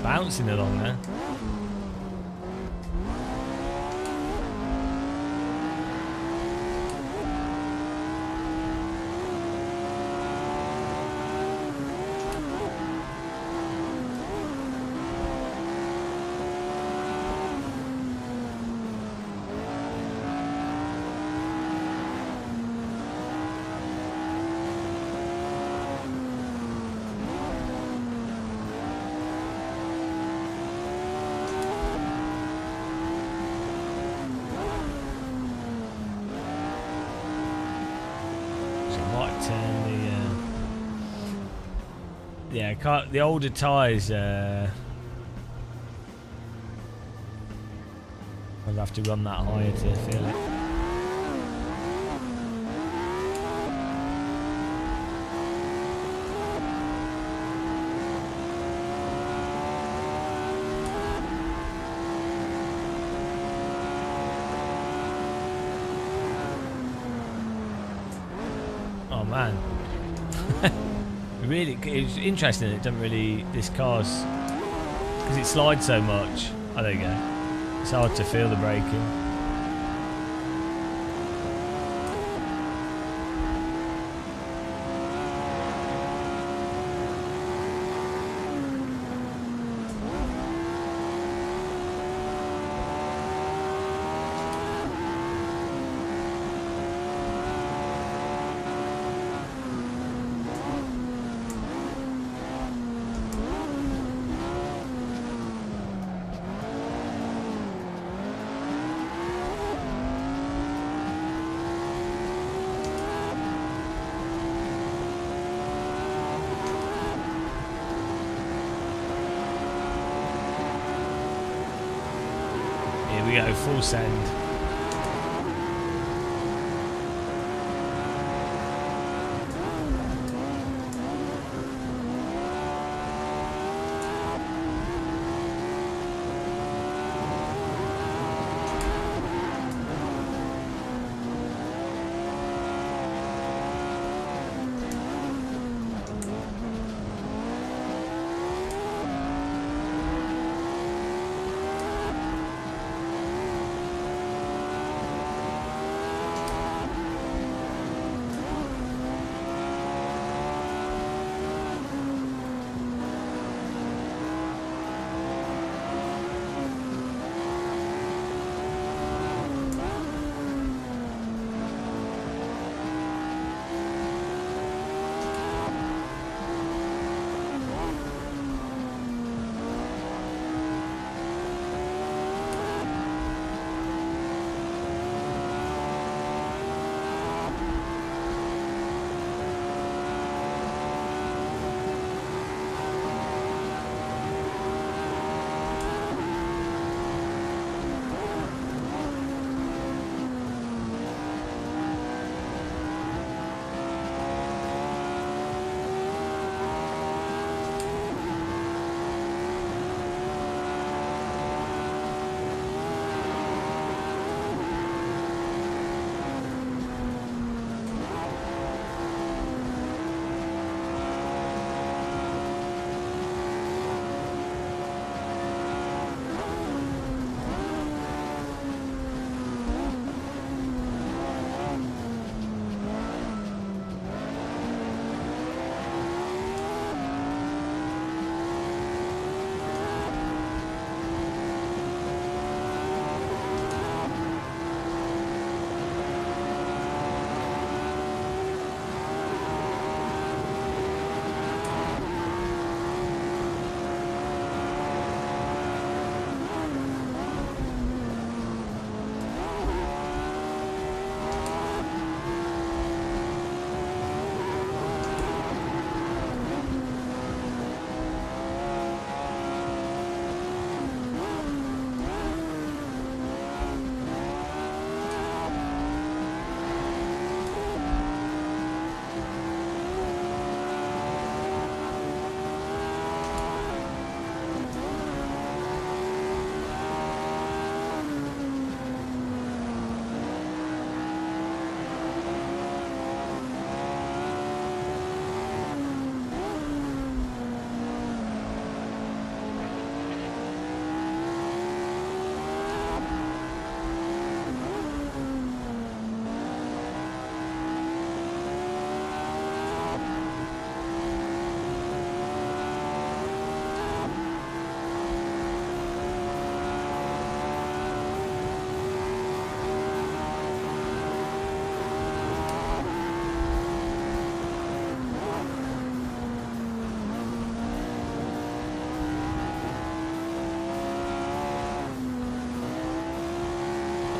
Bouncing along there. Yeah, the older tyres. I'll have to run that higher to feel it. Oh man. Really, it's interesting. It doesn't really. This car's because it slides so much. Oh, there you go. It's hard to feel the braking. Here we go, full send.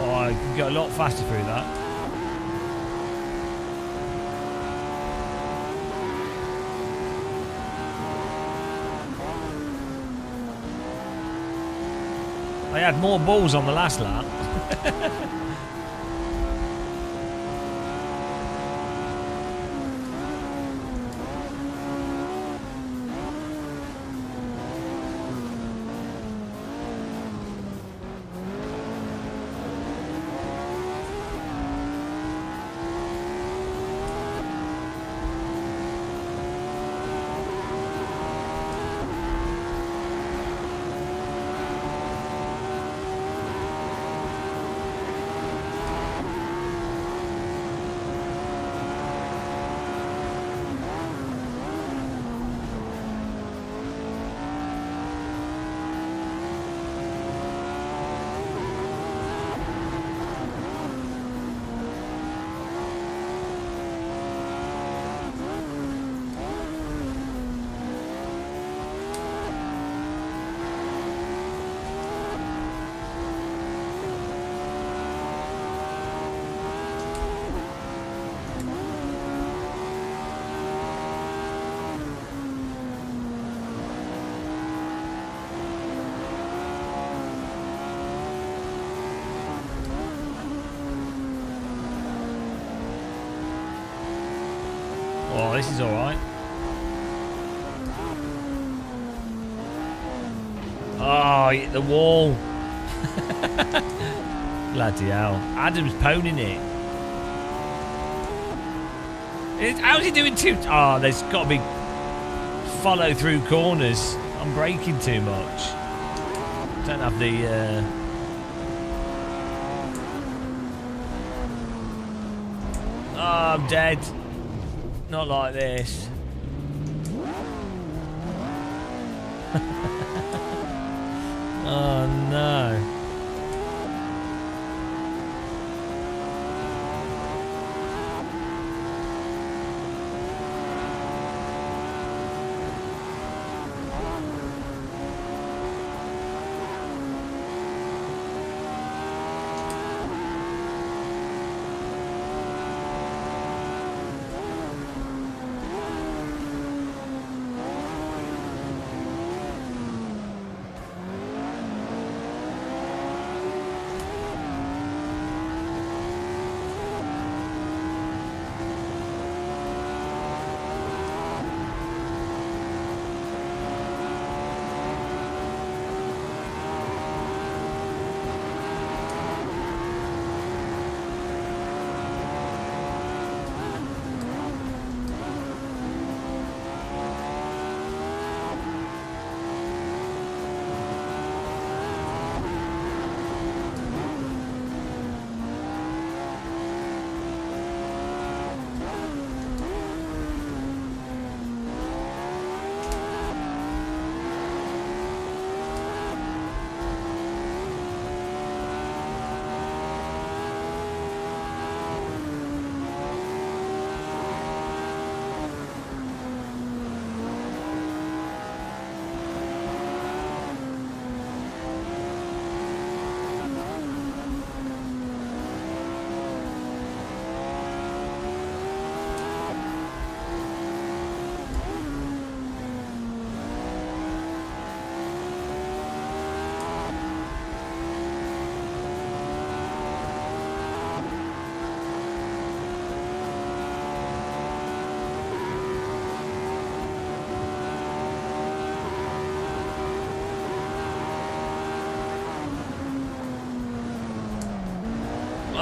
Oh, I can go a lot faster through that. I had more balls on the last lap. Oh, this is alright. Oh, hit the wall. Bloody hell. Adam's poning it. How's he doing two? Oh, there's got to be follow through corners. I'm braking too much. Don't have the... Oh, I'm dead. Not like this. Oh no.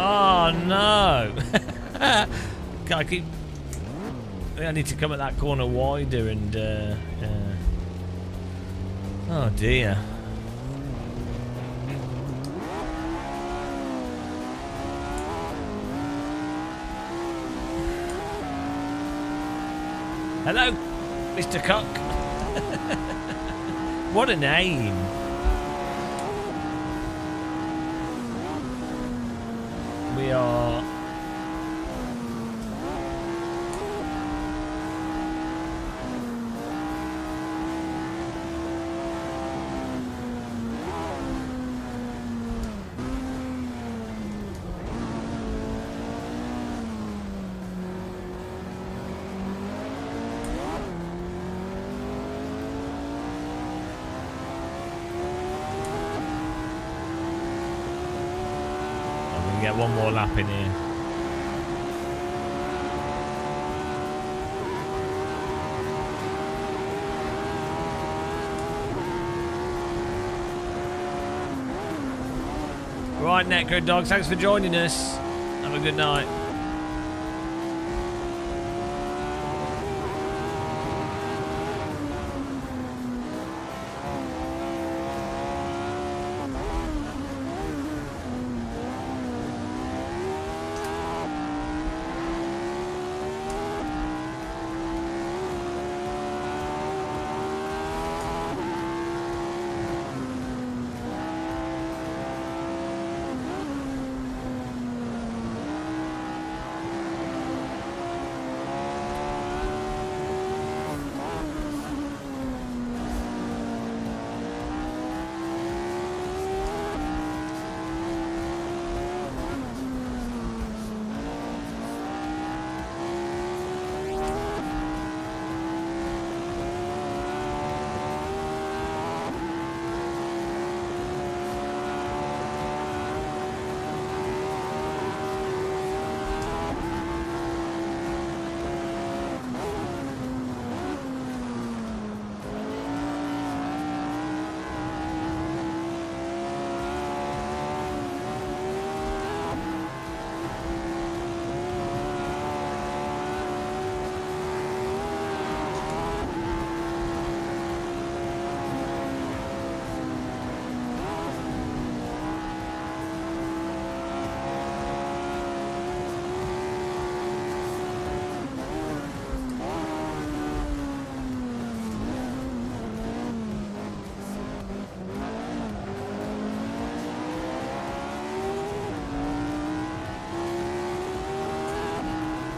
Oh no! I keep. I need to come at that corner wider and. Oh dear. Hello, Mr. Cock. What a name. We are... and get one more lap in here. Right, Necro Dog, thanks for joining us. Have a good night.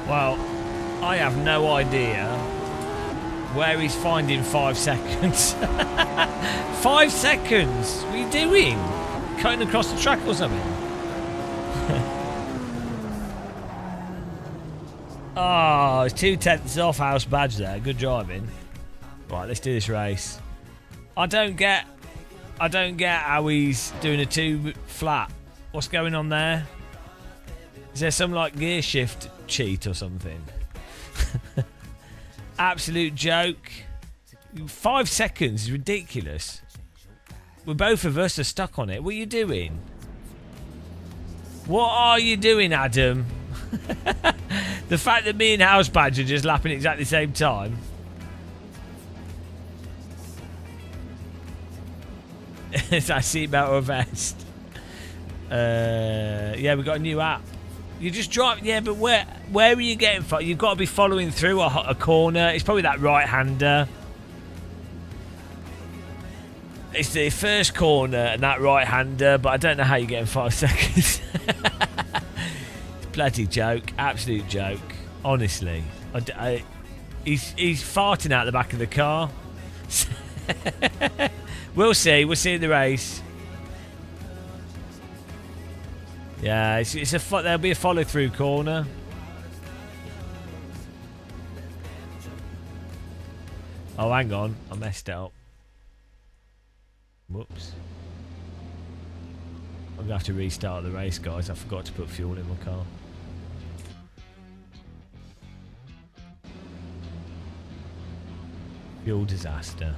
Well, I have no idea where he's finding 5 seconds. 5 seconds? What are you doing? Cutting across the track or something? Oh, it's 2/10 off house badge there. Good driving. Right, let's do this race. I don't get how he's doing a 2 flat. What's going on there? Is there some like gear shift cheat or something? Absolute joke. 5 seconds is ridiculous. Well, both of us are stuck on it. What are you doing? What are you doing, Adam? The fact that me and House Badge are just lapping at exactly the same time. Is that seatbelt or vest? Yeah, we got a new app. You just drive, yeah, but where are you getting? You've got to be following through a corner. It's probably that right-hander. It's the first corner and that right-hander, but I don't know how you're getting 5 seconds. Bloody joke, absolute joke. Honestly, he's farting out the back of the car. We'll see. We'll see in the race. Yeah, there'll be a follow-through corner. Oh, hang on. I messed it up. Whoops. I'm going to have to restart the race, guys. I forgot to put fuel in my car. Fuel disaster.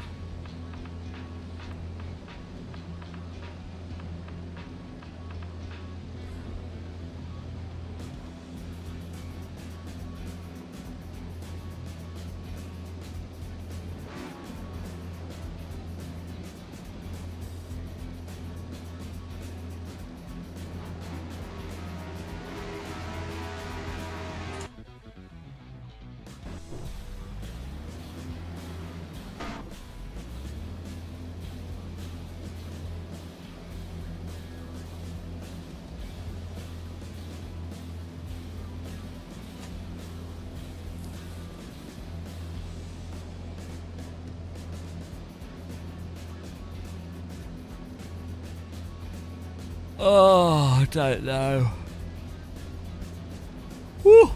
Oh, I don't know. Woo!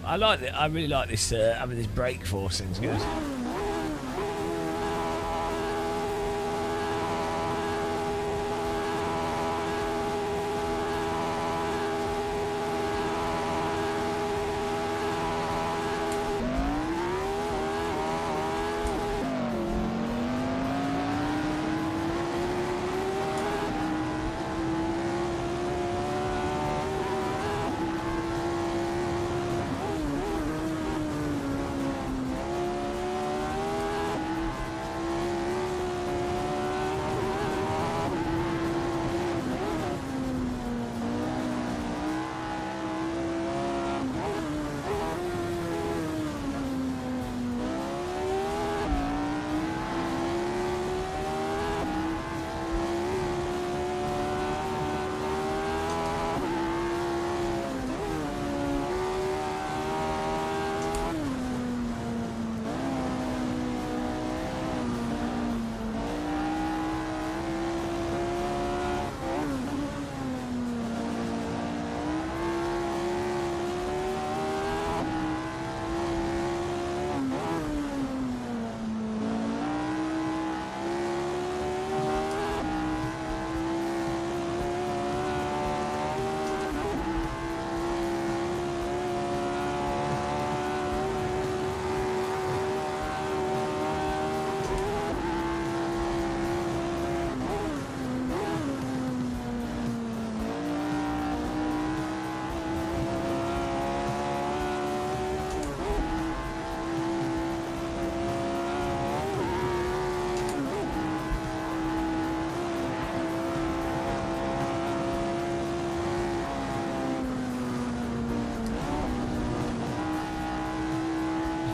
I like it. I really like this. Having this brake forcing's good.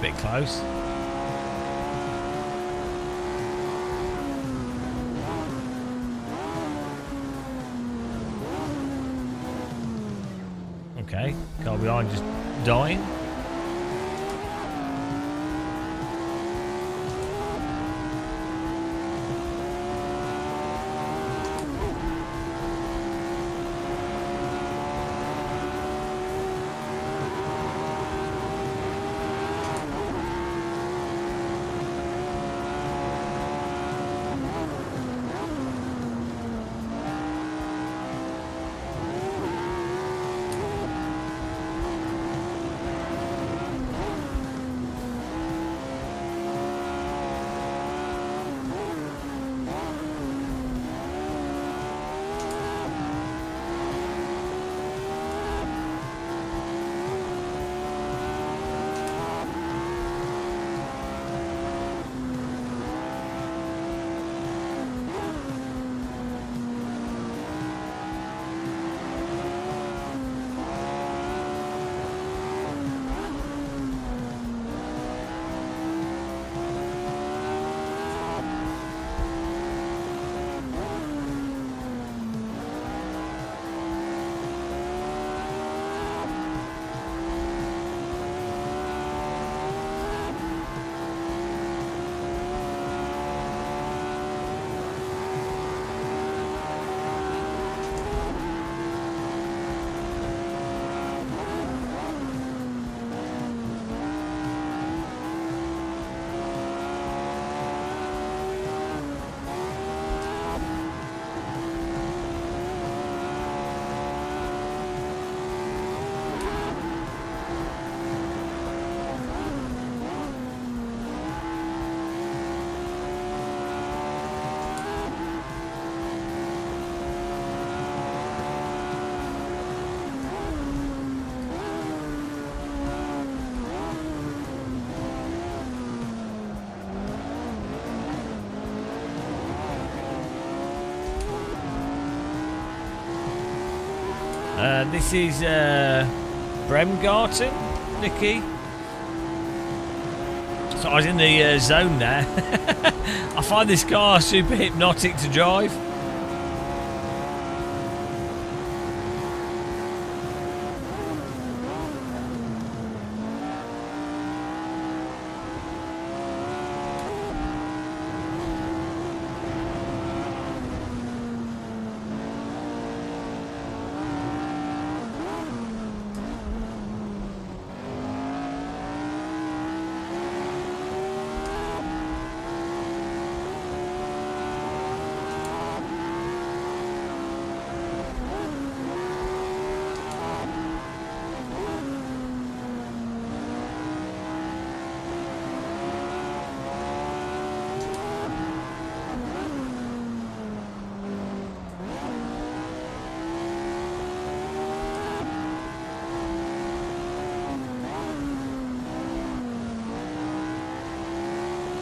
Bit close. Okay, car behind just dying. This is Bremgarten, Nicky. So I was in the zone there. I find this car super hypnotic to drive.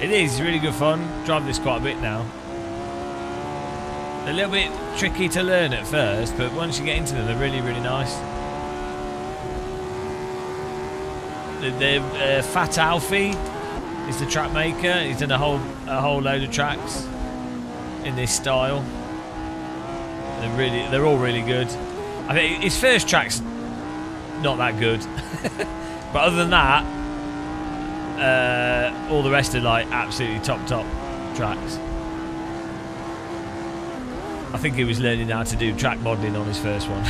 It is really good fun. Drive this quite a bit now. They're a little bit tricky to learn at first, but once you get into them, they're really, really nice. The Fat Alfie is the track maker. He's done a whole load of tracks in this style. They're all really good. I think his first track's not that good, but other than that, all the rest are like absolutely top tracks. I think he was learning how to do track modelling on his first one.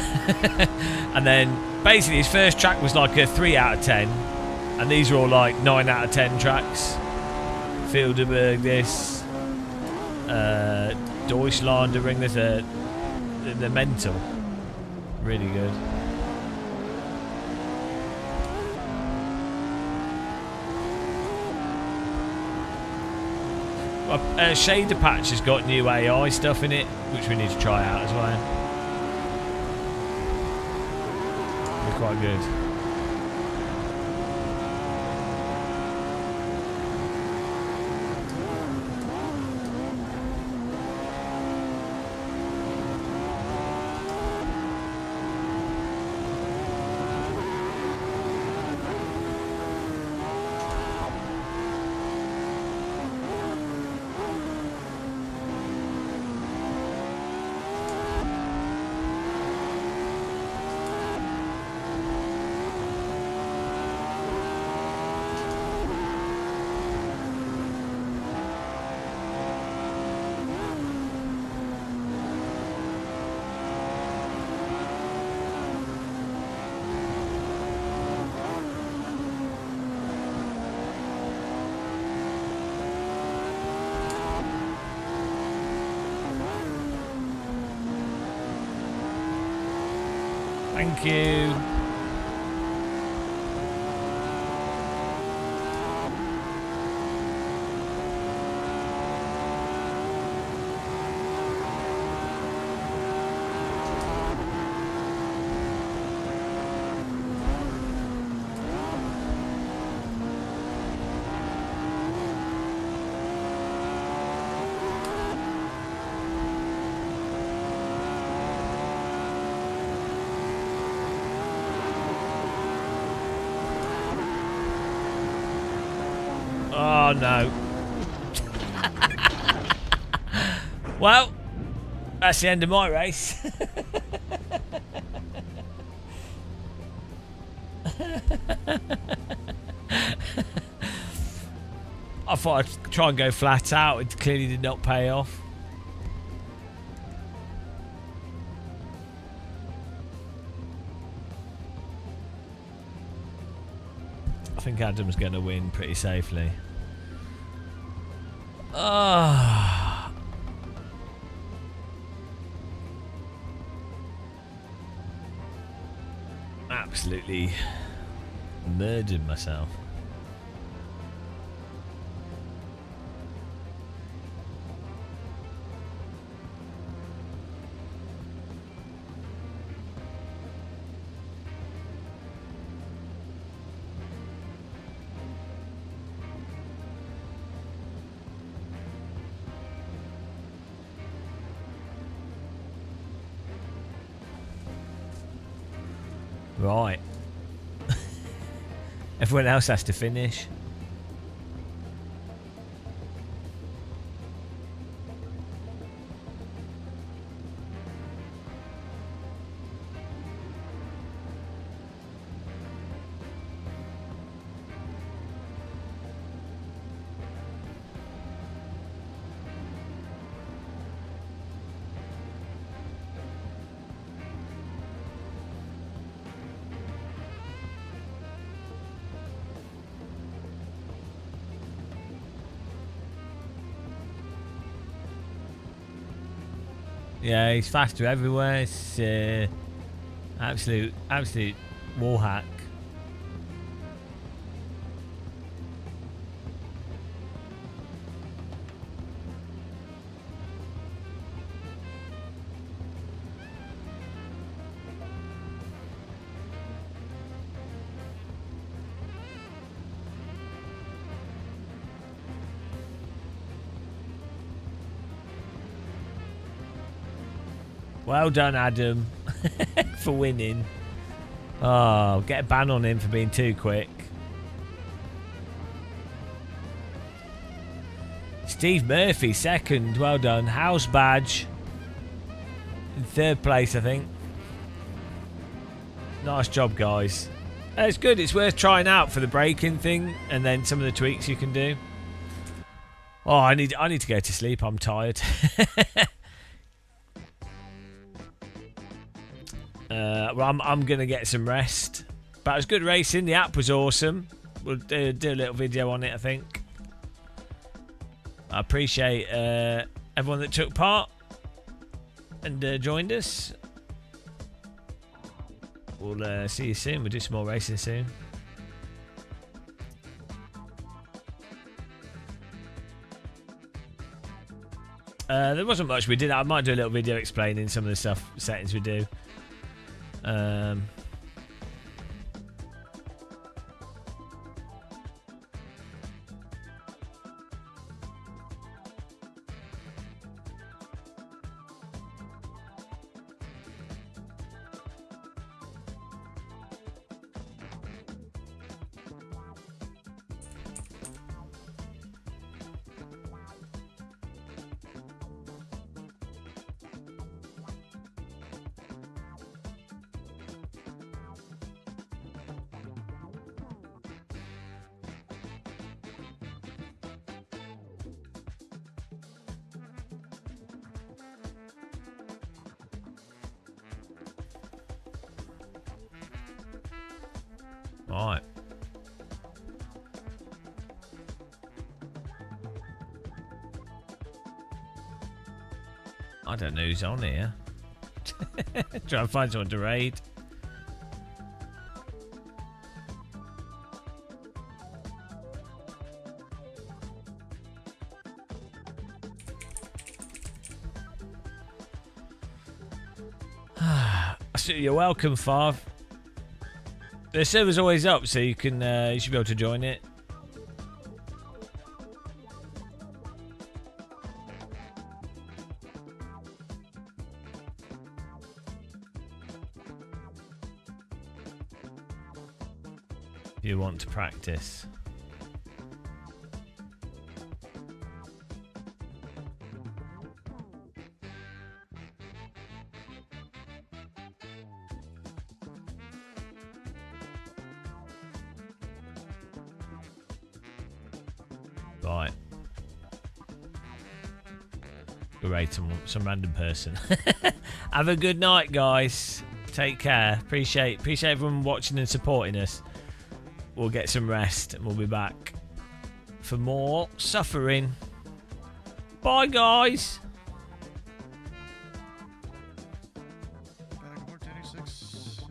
And then basically his first track was like a 3 out of 10, and these are all like 9 out of 10 tracks. Filderberg, this, Deutschlandering, they're mental. Really good. Shader Patch has got new AI stuff in it, which we need to try out as well. They're quite good. Thank you. Oh no. Well, that's the end of my race. I thought I'd try and go flat out. It clearly did not pay off. I think Adam's going to win pretty safely. Absolutely murdered myself. Right. Everyone else has to finish. Yeah, he's faster everywhere. It's absolute wall hack. Well done, Adam, for winning. Oh, get a ban on him for being too quick. Steve Murphy, second. Well done. House badge. In third place, I think. Nice job, guys. It's good. It's worth trying out for the braking thing and then some of the tweaks you can do. Oh, I need to go to sleep. I'm tired. Well, I'm gonna get some rest. But it was good racing. The app was awesome. We'll do a little video on it, I think. I appreciate everyone that took part and joined us. We'll see you soon. We'll do some more racing soon. There wasn't much we did. I might do a little video explaining some of the settings we do. Right. I don't know who's on here. Try and find someone to raid. So you're welcome, Fav. The server's always up, so you can you should be able to join it. If you want to practice. Right. We'll raid some random person. Have a good night, guys. Take care. Appreciate everyone watching and supporting us. We'll get some rest and we'll be back for more suffering. Bye, guys. Back aboard 86.